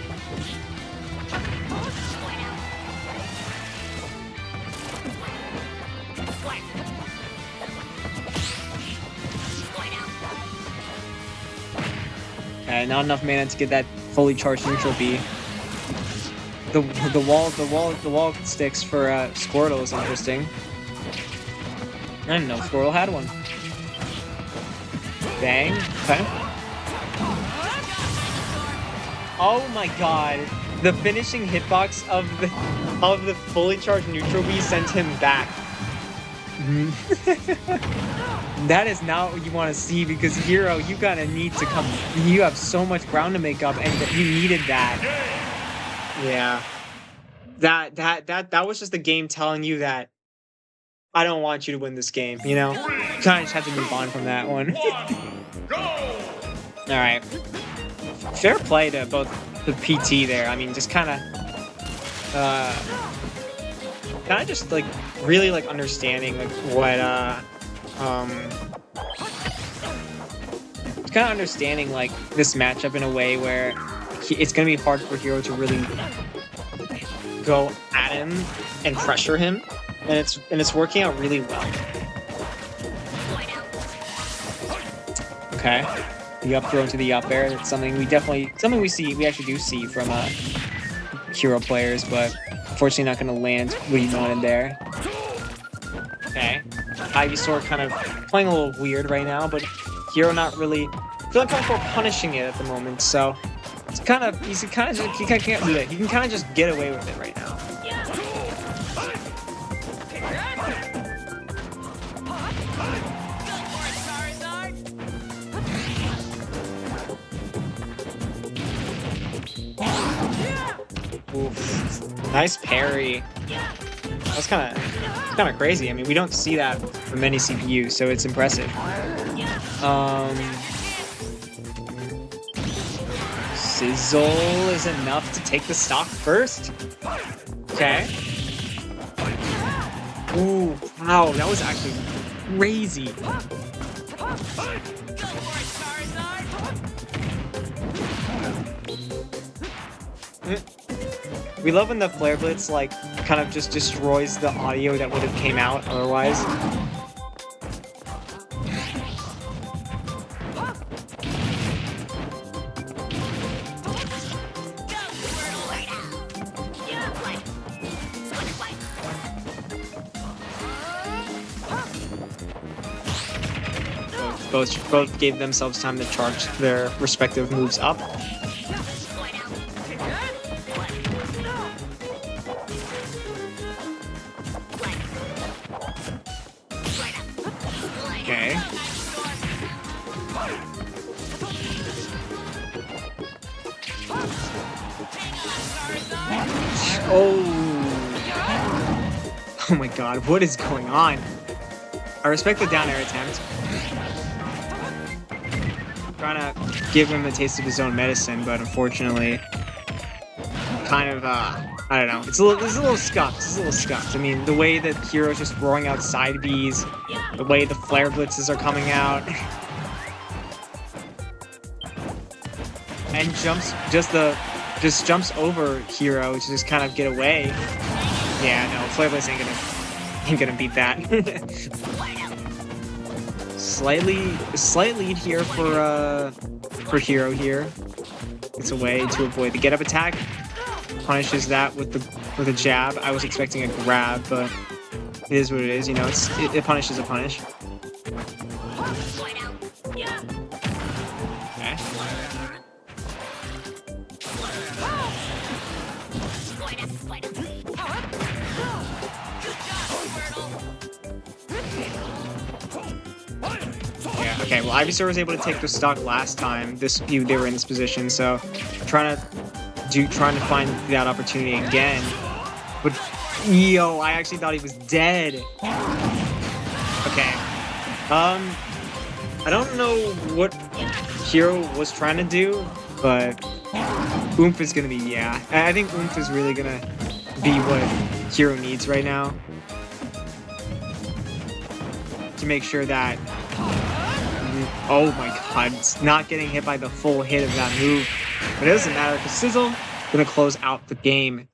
Okay, not enough mana to get that fully charged neutral B. The wall sticks for Squirtle is interesting. I didn't know Squirtle had one. Bang. Okay. Oh my god. The finishing hitbox of the fully charged neutral B sent him back. That is not what you want to see because Hero, you have so much ground to make up and you needed that. Yeah. That was just the game telling you that I don't want you to win this game, you know? You kind of just have to move on from that one. Alright. Fair play to both the PT there. I mean, just kind of just like really like understanding like what kind of understanding like this matchup in a way where it's gonna be hard for Hero to really go at him and pressure him, and it's working out really well. Okay, The up throw into the up air. That's something we actually do see from hero players, but unfortunately not going to land what he wanted there. Okay. Ivysaur kind of playing a little weird right now, but Hero not really feeling comfortable punishing it at the moment, so it's kind of he can't do that. He can kind of just get away with it right now. Oof. Nice parry. That's kind of crazy. I mean, we don't see that from many CPUs, so it's impressive. Sizzle is enough to take the stock first. Okay. Ooh, wow, that was actually crazy. We love when the Flare Blitz like kind of just destroys the audio that would have came out otherwise. Both gave themselves time to charge their respective moves up. Okay. Oh my god, what is going on? I respect the down air attempt. Trying to give him a taste of his own medicine, but unfortunately, kind of, I don't know. It's a little scuffed. I mean, the way that Hero's just throwing out side Bs, the way the Flare Blitzes are coming out, and just jumps over Hero to just kind of get away. Yeah, no, Flare Blitz ain't gonna beat that. Slight lead here for Hero here. It's a way to avoid the get up attack. Punishes that with a jab. I was expecting a grab, but it is what it is. You know, it punishes a punish. Okay. Yeah. Okay. Well, Ivysaur was able to take the stock last time. They were in this position, so trying to find that opportunity again. But yo, I actually thought he was dead. Okay. I don't know what Hero was trying to do, but Oomph is gonna be, yeah. I think Oomph is really gonna be what Hero needs right now to make sure that, oh my god, it's not getting hit by the full hit of that move. But it doesn't matter because Sizzle gonna close out the game.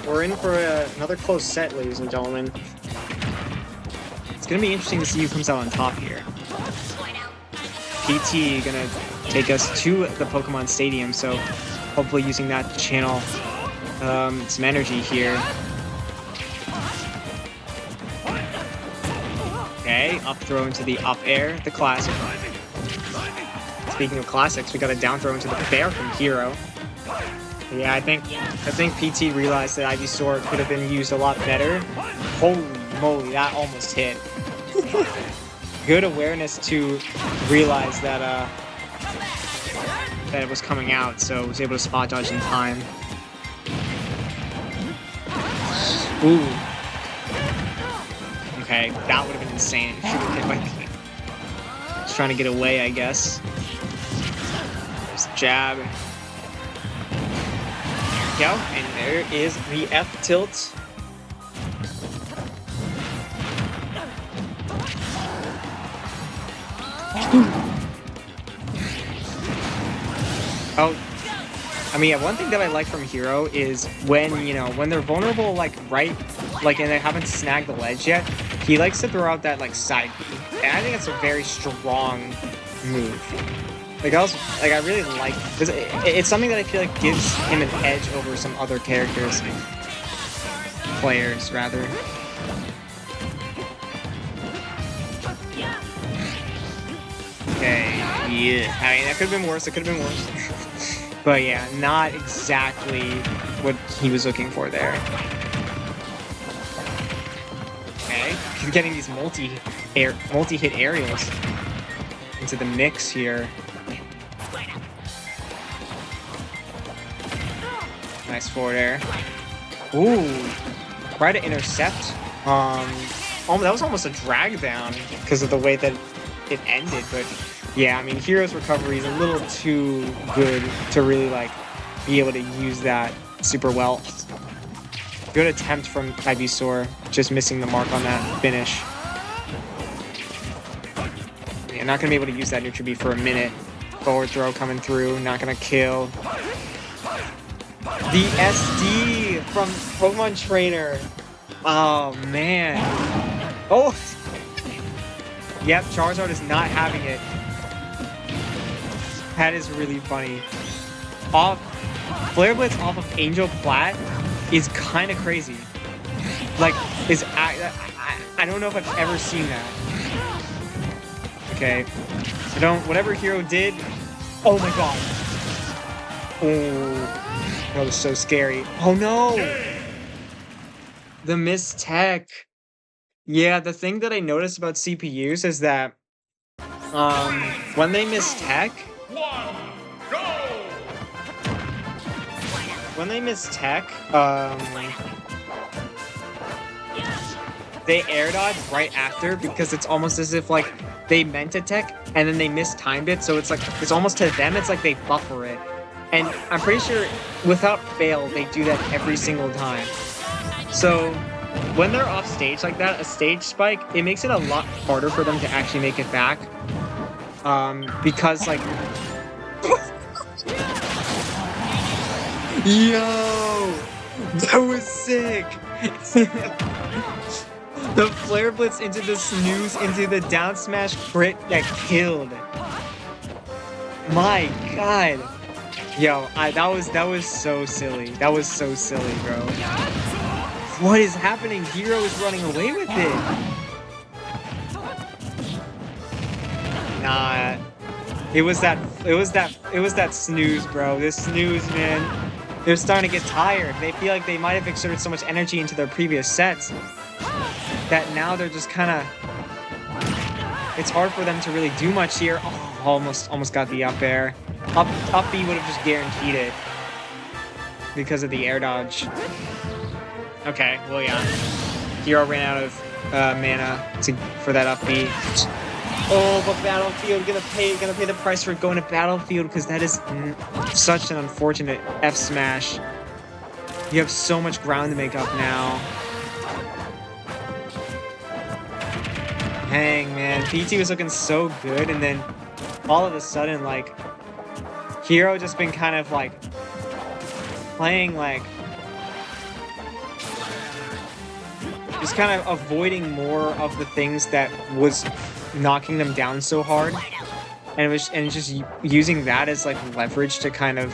We're in for another close set, ladies and gentlemen. It's gonna be interesting to see who comes out on top here. PT gonna take us to the Pokemon Stadium, so hopefully using that to channel some energy here. Okay, up throw into the up air, the classic. Speaking of classics, we got a down throw into the fair from Hero. Yeah, I think PT realized that Ivysaur could have been used a lot better. Holy moly, that almost hit. Good awareness to realize that that it was coming out, so was able to spot dodge in time. Ooh. Okay, that would have been insane if she would hit by the... Just trying to get away, I guess. There's the jab. There we go, and there is the F tilt. Oh, I mean, yeah, one thing that I like from Hero is when, you know, when they're vulnerable, like, right, like, and they haven't snagged the ledge yet, he likes to throw out that, like, side B. And I think it's a very strong move. Like, I really like, because it's something that I feel like gives him an edge over some other players, rather. Okay, yeah. I mean, that could have been worse. It could have been worse. But yeah, not exactly what he was looking for there. Okay, he's getting these multi-hit aerials into the mix here. Nice forward air. Ooh, try to intercept. That was almost a drag down because of the way that it ended, but yeah, I mean, Hero's recovery is a little too good to really, like, be able to use that super well. Good attempt from Ivysaur, just missing the mark on that finish. Yeah, not gonna be able to use that neutral B for a minute. Forward throw coming through, not gonna kill. The SD from Pokemon Trainer. Oh, man. Oh! Yep, Charizard is not having it. That is really funny. Flare Blitz off of Angel Plat is kind of crazy. Like, I don't know if I've ever seen that. Okay. Whatever Hero did. Oh my god. Oh, that was so scary. Oh no! The missed tech. Yeah, the thing that I noticed about CPUs is that when they miss tech, they air dodge right after because it's almost as if like they meant a tech and then they mistimed it, so it's like it's almost to them it's like they buffer it. And I'm pretty sure without fail they do that every single time. So when they're off stage like that, a stage spike, it makes it a lot harder for them to actually make it back. Because like yo, that was sick. The Flare Blitz into the snooze into the down smash crit that killed. My god. Yo, that was so silly. That was so silly, bro. What is happening? Hero is running away with it. Nah. It was that snooze, bro. This snooze, man. They're starting to get tired. They feel like they might have exerted so much energy into their previous sets that now they're just kind of... It's hard for them to really do much here. Oh, almost got the up air. Up B would have just guaranteed it because of the air dodge. Okay, well yeah. Hero ran out of mana for that up B. Oh, but Battlefield gonna pay the price for going to Battlefield because that is such an unfortunate F smash. You have so much ground to make up now. Dang, man, PT was looking so good, and then all of a sudden, like, Hero just been kind of like playing like just kind of avoiding more of the things that was knocking them down so hard, and just using that as like leverage to kind of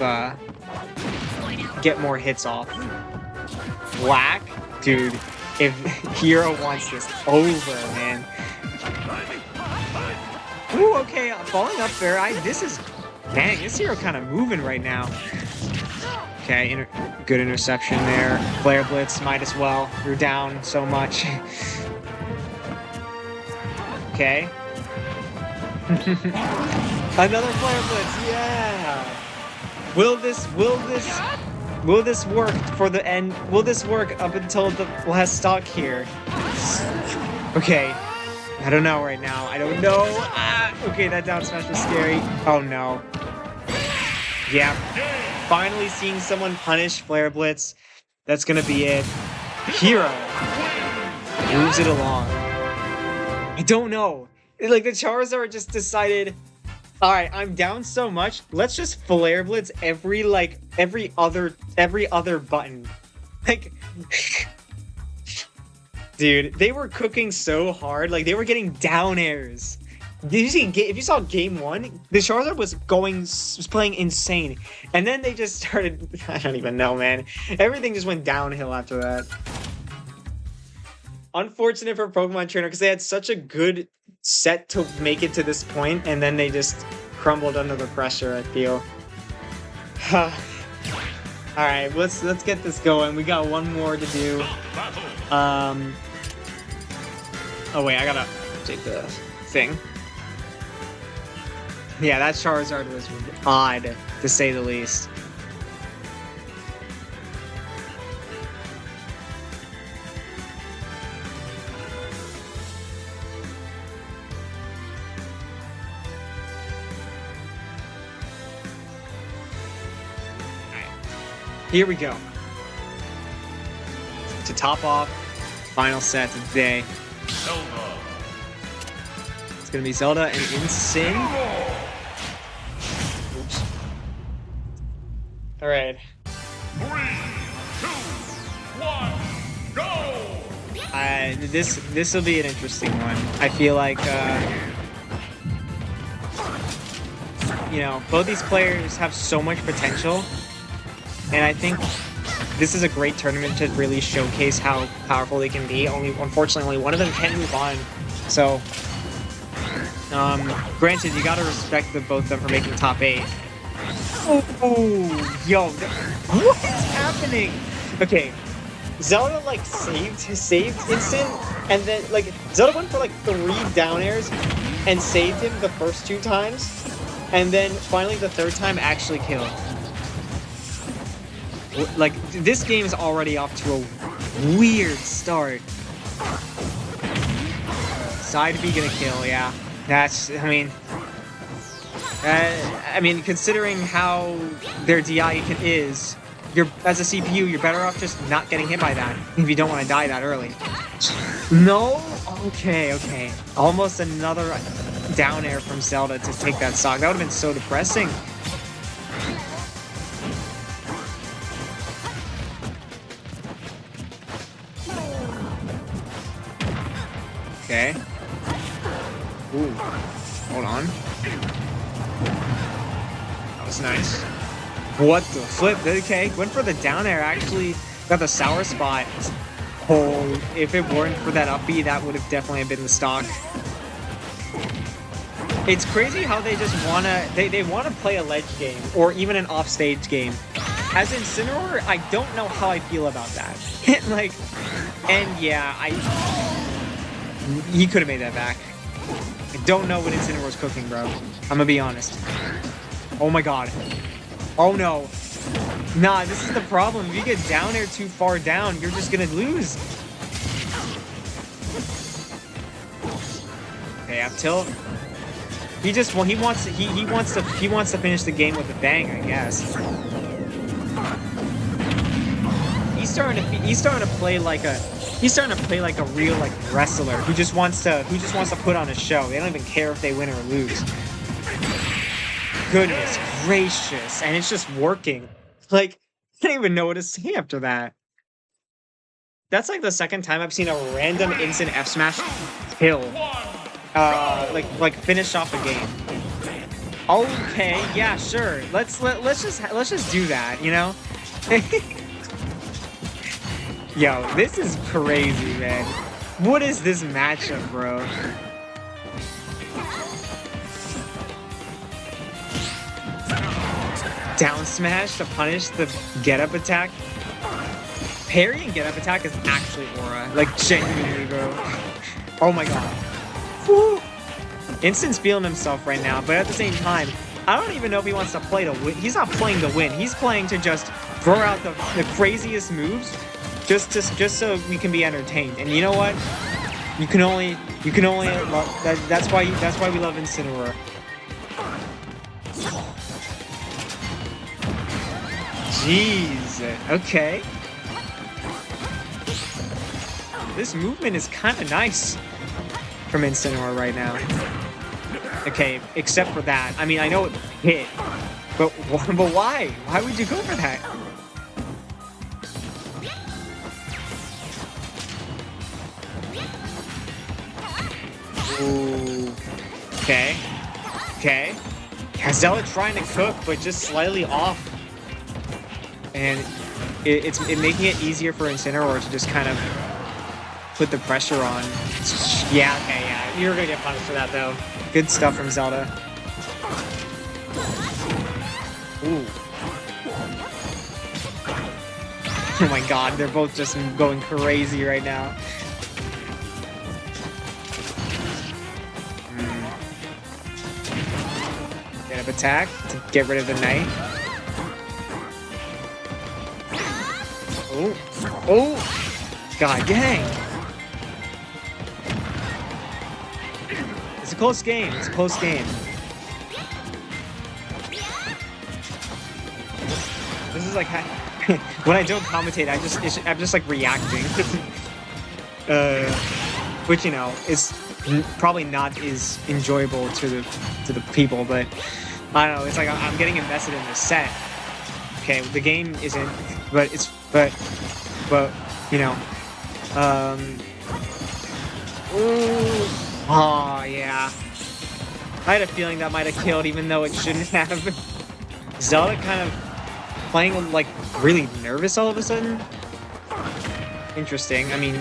get more hits off. Whack, dude. If Hero wants this over, man. Ooh, okay, falling up there. Dang, this Hero kind of moving right now. Okay, good interception there. Flare Blitz, might as well. You're down so much. Okay. Another Flare Blitz, yeah! Will this work for the end? Will this work up until the last stock here? Okay. I don't know right now. I don't know. Okay, that down smash was scary. Oh no. Yeah. Finally seeing someone punish Flare Blitz. That's gonna be it. Hero moves it along. I don't know. Like, the Charizard just decided, All right, I'm down so much. Let's just flare blitz every other button. Like, dude, they were cooking so hard. Like, they were getting down airs. Did you see? If you saw game 1, the Charizard was playing insane, and then they just started. I don't even know, man. Everything just went downhill after that. Unfortunate for Pokemon Trainer because they had such a good set to make it to this point, and then they just crumbled under the pressure, I feel. Alright, let's get this going. We got one more to do. Oh wait, I gotta take the thing. Yeah, that Charizard was odd, to say the least. Here we go. To top off, final set of the day. Zelda. It's gonna be Zelda and Insyn. Oops. All right. 3, 2, 1, go! This will be an interesting one. I feel like you know, both these players have so much potential. And I think this is a great tournament to really showcase how powerful they can be. Unfortunately, only one of them can move on. So, granted, you gotta respect both of them for making top 8. Oh, yo, what is happening? Okay, Zelda like saved Instant, and then like Zelda went for like 3 down airs and saved him the first 2 times, and then finally the 3rd time actually killed. Like, this game is already off to a weird start. Side B gonna kill, yeah. That's, I mean, considering how their DI is, as a CPU, you're better off just not getting hit by that if you don't want to die that early. No? Okay. Almost another down air from Zelda to take that stock. That would have been so depressing. Okay. Ooh. Hold on. That was nice. What the flip? Okay. Went for the down air. Actually got the sour spot. Oh, if it weren't for that up B, that would have definitely been the stock. It's crazy how they just they wanna play a ledge game or even an offstage game. As Incineroar, I don't know how I feel about that. Like, and yeah, he could have made that back. I don't know what Incineroar's cooking, bro. I'm gonna be honest. Oh my god. Oh no. Nah, this is the problem. If you get down air too far down, you're just gonna lose. Okay, up tilt. He wants to finish the game with a bang, I guess. He's starting to play like a real like wrestler who just wants to put on a show. They don't even care if they win or lose. Goodness gracious, and it's just working. Like, I don't even know what to say after that. That's like the second time I've seen a random instant F smash kill. Like finish off a game. Okay, yeah, sure. Let's just do that, you know? Yo, this is crazy, man. What is this matchup, bro? Down smash to punish the get-up attack. Parry and get-up attack is actually aura. Like, genuinely, bro. Oh my god. Woo! Instant's feeling himself right now, but at the same time, I don't even know if he wants to play to win. He's not playing to win. He's playing to just throw out the craziest moves just so we can be entertained. And you know what? You can only love that. That's why we love Incineroar. Jeez. Okay. This movement is kind of nice from Incineroar right now. Okay, except for that. I mean, I know it hit, but why? Why would you go for that? Ooh. Okay. Okay. Zelda trying to cook, but just slightly off. And it's making it easier for Incineroar to just kind of put the pressure on. Yeah, okay, yeah. You're gonna get punished for that, though. Good stuff from Zelda. Ooh. Oh my god, they're both just going crazy right now. Get up attack to get rid of the knight. Oh. Oh! God dang! It's a close game. It's a close game. This is like when I don't commentate, I'm just like reacting, which you know is probably not as enjoyable to the people, but I don't know. It's like I'm getting invested in the set. Okay, the game isn't, but you know, ooh. Oh, yeah. I had a feeling that might have killed, even though it shouldn't have. Zelda kind of playing, like, really nervous all of a sudden. Interesting. I mean...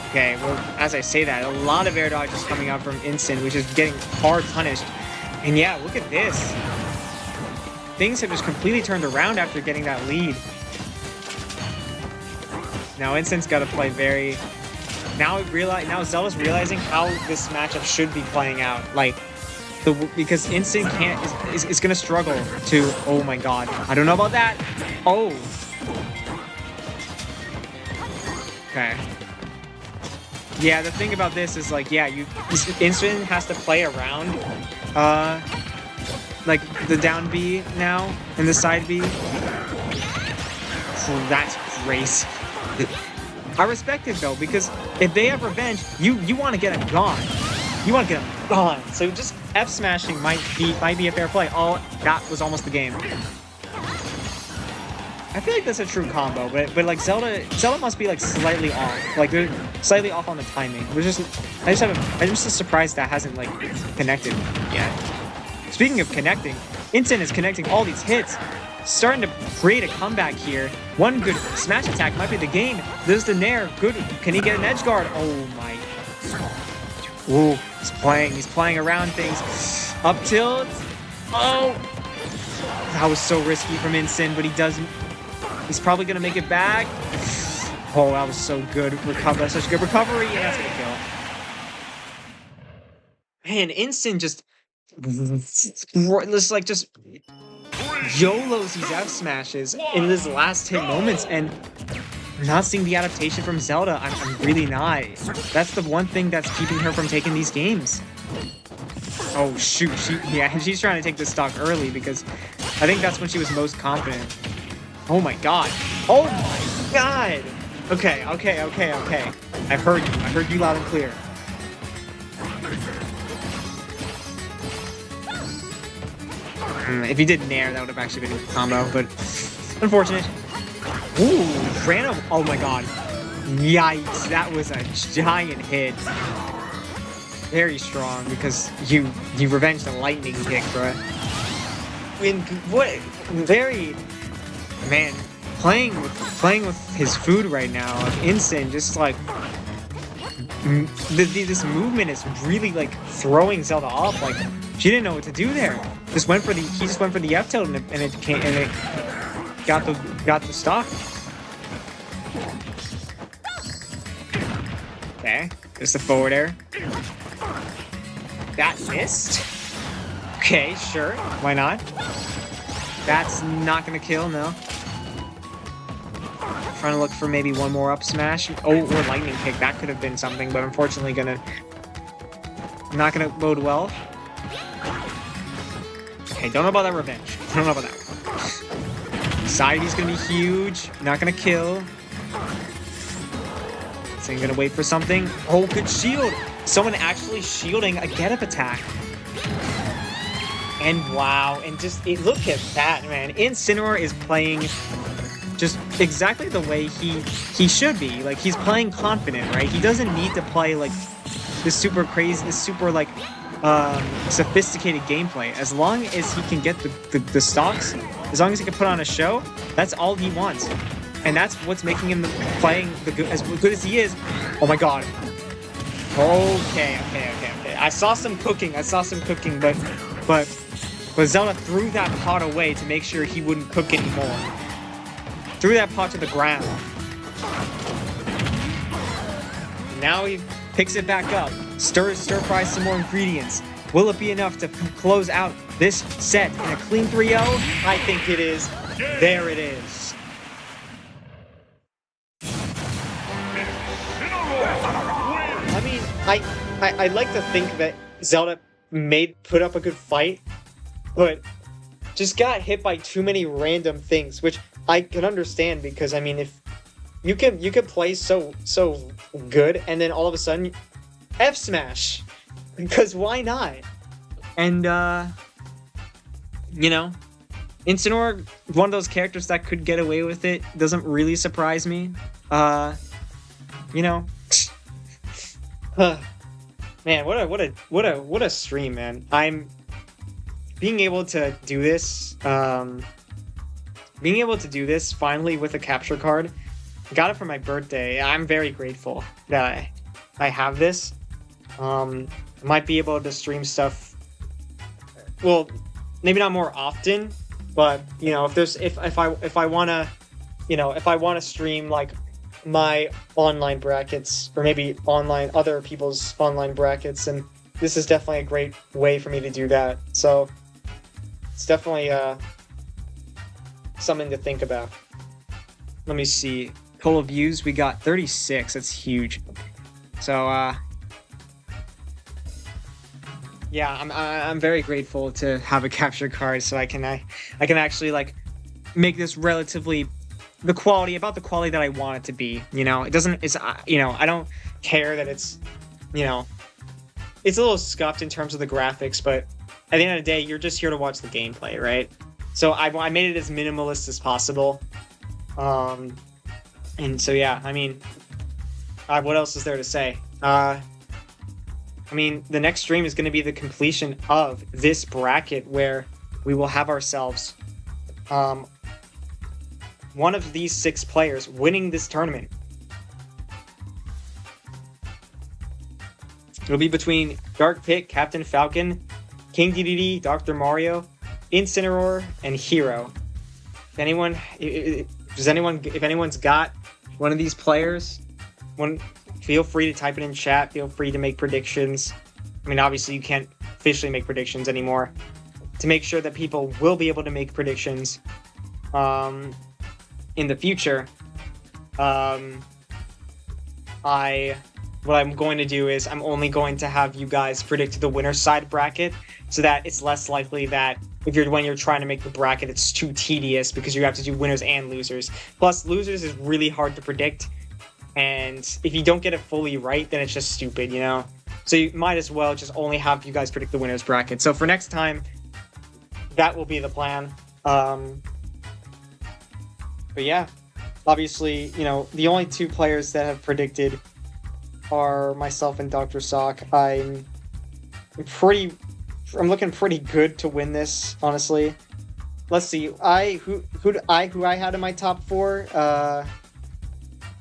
Okay, well, as I say that, a lot of air dodges coming out from Instant, which is getting hard punished. And yeah, look at this. Things have just completely turned around after getting that lead. Now Instant's got to play very... Now Zelda's realizing how this matchup should be playing out. Like, because Instant is gonna struggle to. Oh my god! I don't know about that. Oh. Okay. Yeah, the thing about this is like, yeah, Instant has to play around, like the down B now and the side B. Oh, that's crazy. I respect it though, because if they have revenge, you want to get him gone. You want to get him gone. So just F smashing might be a fair play. Oh, that was almost the game. I feel like that's a true combo, but like Zelda must be like slightly off, like they're slightly off on the timing. I'm just surprised that hasn't like connected yet. Speaking of connecting, Instant is connecting all these hits. Starting to create a comeback here. One good smash attack might be the game. There's the Nair. Good. Can he get an edge guard? Oh my. Ooh, he's playing around things. Up tilt. Oh. That was so risky from Instant, but he doesn't. He's probably gonna make it back. Oh, that was so good. That's such a good recovery. Yeah, that's gonna kill. Man, Instant just YOLOs these F smashes in his last hit moments, and I'm not seeing the adaptation from Zelda. I'm really not. That's the one thing that's keeping her from taking these games. Oh shoot, she's trying to take this stock early because I think that's when she was most confident. Oh my god. Oh my god. Okay. I heard you loud and clear. If he did Nair, that would have actually been a combo, but unfortunate. Ooh, random. Oh my god. Yikes, that was a giant hit. Very strong because you revenged the lightning kick, bro. Man, playing with his food right now, like Instant, just like this movement is really like throwing Zelda off. Like she didn't know what to do there. He just went for the F tilt and it got the stock. Okay, there's the forward air. That missed. Okay, sure, why not? That's not gonna kill, no. Trying to look for maybe one more up smash. Oh, or lightning kick. That could have been something, but unfortunately not gonna bode well. Okay, don't know about that revenge. Don't know about that one. Side B's gonna be huge. Not gonna kill. So I'm gonna wait for something. Oh, good shield. someone actually shielding a get-up attack. And wow, and just look at that, man. Incineroar is playing just exactly the way he should be. Like, he's playing confident, right? He doesn't need to play like this super crazy, this super like sophisticated gameplay. As long as he can get the stocks, as long as he can put on a show, that's all he wants. And that's what's making him playing as good as he is. Oh my god. Okay. I saw some cooking, but Zelda threw that pot away to make sure he wouldn't cook anymore. Threw that pot to the ground. Now he picks it back up. Stir fries some more ingredients. Will it be enough to close out this set in a clean 3-0? I think it is. There it is. I mean, I like to think that Zelda put up a good fight, but just got hit by too many random things, which I can understand, because I mean, if you can play so good and then all of a sudden F smash, because why not? And you know, Incineroar, one of those characters that could get away with it, doesn't really surprise me. You know, man, what a stream, man. I'm being able to do this, finally with a capture card. Got it for my birthday. I'm very grateful that I have this. I might be able to stream stuff, well, maybe not more often, but you know, if I wanna, you know, if I wanna stream like my online brackets, or maybe other people's online brackets, and this is definitely a great way for me to do that. So it's definitely something to think about. Let me see. Total views, we got 36. That's huge. So yeah, I'm very grateful to have a capture card, so I can actually like make this relatively the quality that I want it to be. You know, it's you know, I don't care that it's, you know, it's a little scuffed in terms of the graphics, but at the end of the day, you're just here to watch the gameplay, right? So I made it as minimalist as possible. And so yeah, I mean, what else is there to say? I mean, the next stream is going to be the completion of this bracket, where we will have ourselves one of these 6 players winning this tournament. It'll be between Dark Pit, Captain Falcon, King DDD, Dr. Mario, Incineroar, and Hero. If anyone's got one of these players, feel free to type it in chat. Feel free to make predictions. I mean, obviously you can't officially make predictions anymore. To make sure that people will be able to make predictions in the future, what I'm going to do is I'm only going to have you guys predict the winner's side bracket, so that it's less likely that when you're trying to make the bracket, it's too tedious, because you have to do winners and losers. Plus, losers is really hard to predict, and if you don't get it fully right, then it's just stupid, you know? So you might as well just only have you guys predict the winner's bracket. So for next time, that will be the plan. But yeah, obviously, you know, the only 2 players that have predicted are myself and Dr. Sock. I'm looking pretty good to win this, honestly. Let's see. Who I had in my top 4.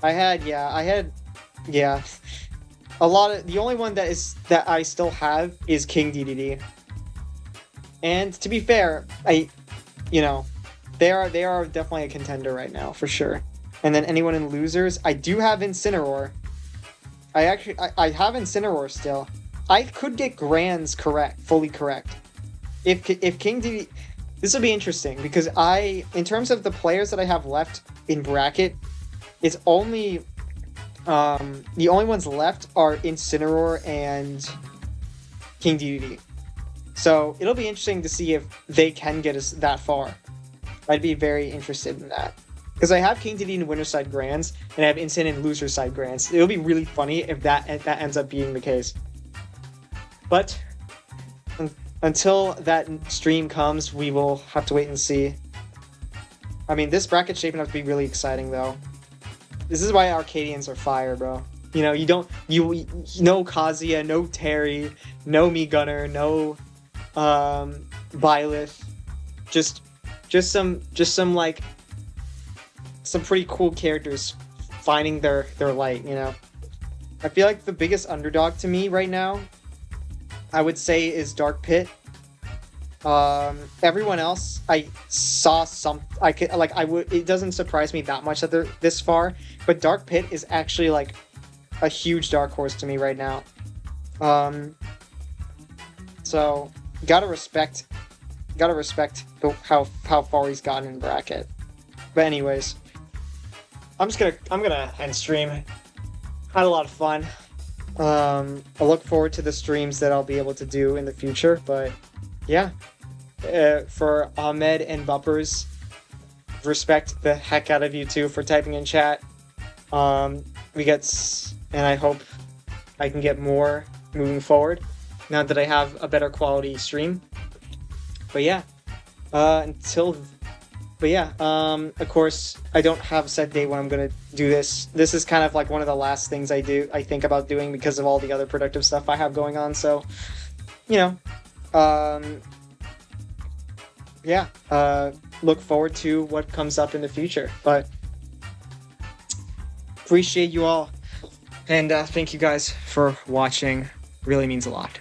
I had a lot of, the only one that I still have is King DDD. And to be fair, you know, they are definitely a contender right now, for sure. And then anyone in losers, I do have Incineroar. I have Incineroar still. I could get Grands fully correct. If King DDD, this will be interesting, because in terms of the players that I have left in bracket, it's only the only ones left are Incineroar and King DDD. So it'll be interesting to see if they can get us that far. I'd be very interested in that, because I have King DDD in winner side grands, and I have Incin in loser side grands. It'll be really funny if that ends up being the case. But until that stream comes, we will have to wait and see. I mean, this bracket's shaping up to be really exciting, though. This is why Arcadians are fire, bro. You know, no Kazuya, no Terry, no Me Gunner, no Byleth. Just some like some pretty cool characters finding their light, you know. I feel like the biggest underdog to me right now, I would say, is Dark Pit. Everyone else, I saw some. It doesn't surprise me that much that they're this far, but Dark Pit is actually like a huge dark horse to me right now. So gotta respect how far he's gotten in bracket. But anyways, I'm gonna end stream. Had a lot of fun. I look forward to the streams that I'll be able to do in the future. But yeah, for Ahmed and Buppers, respect the heck out of you too for typing in chat. And I hope I can get more moving forward now that I have a better quality stream. But yeah, of course, I don't have a set date when I'm gonna do this. This is kind of like one of the last things I think about doing because of all the other productive stuff I have going on. So, you know, look forward to what comes up in the future. But appreciate you all, and thank you guys for watching. Really means a lot.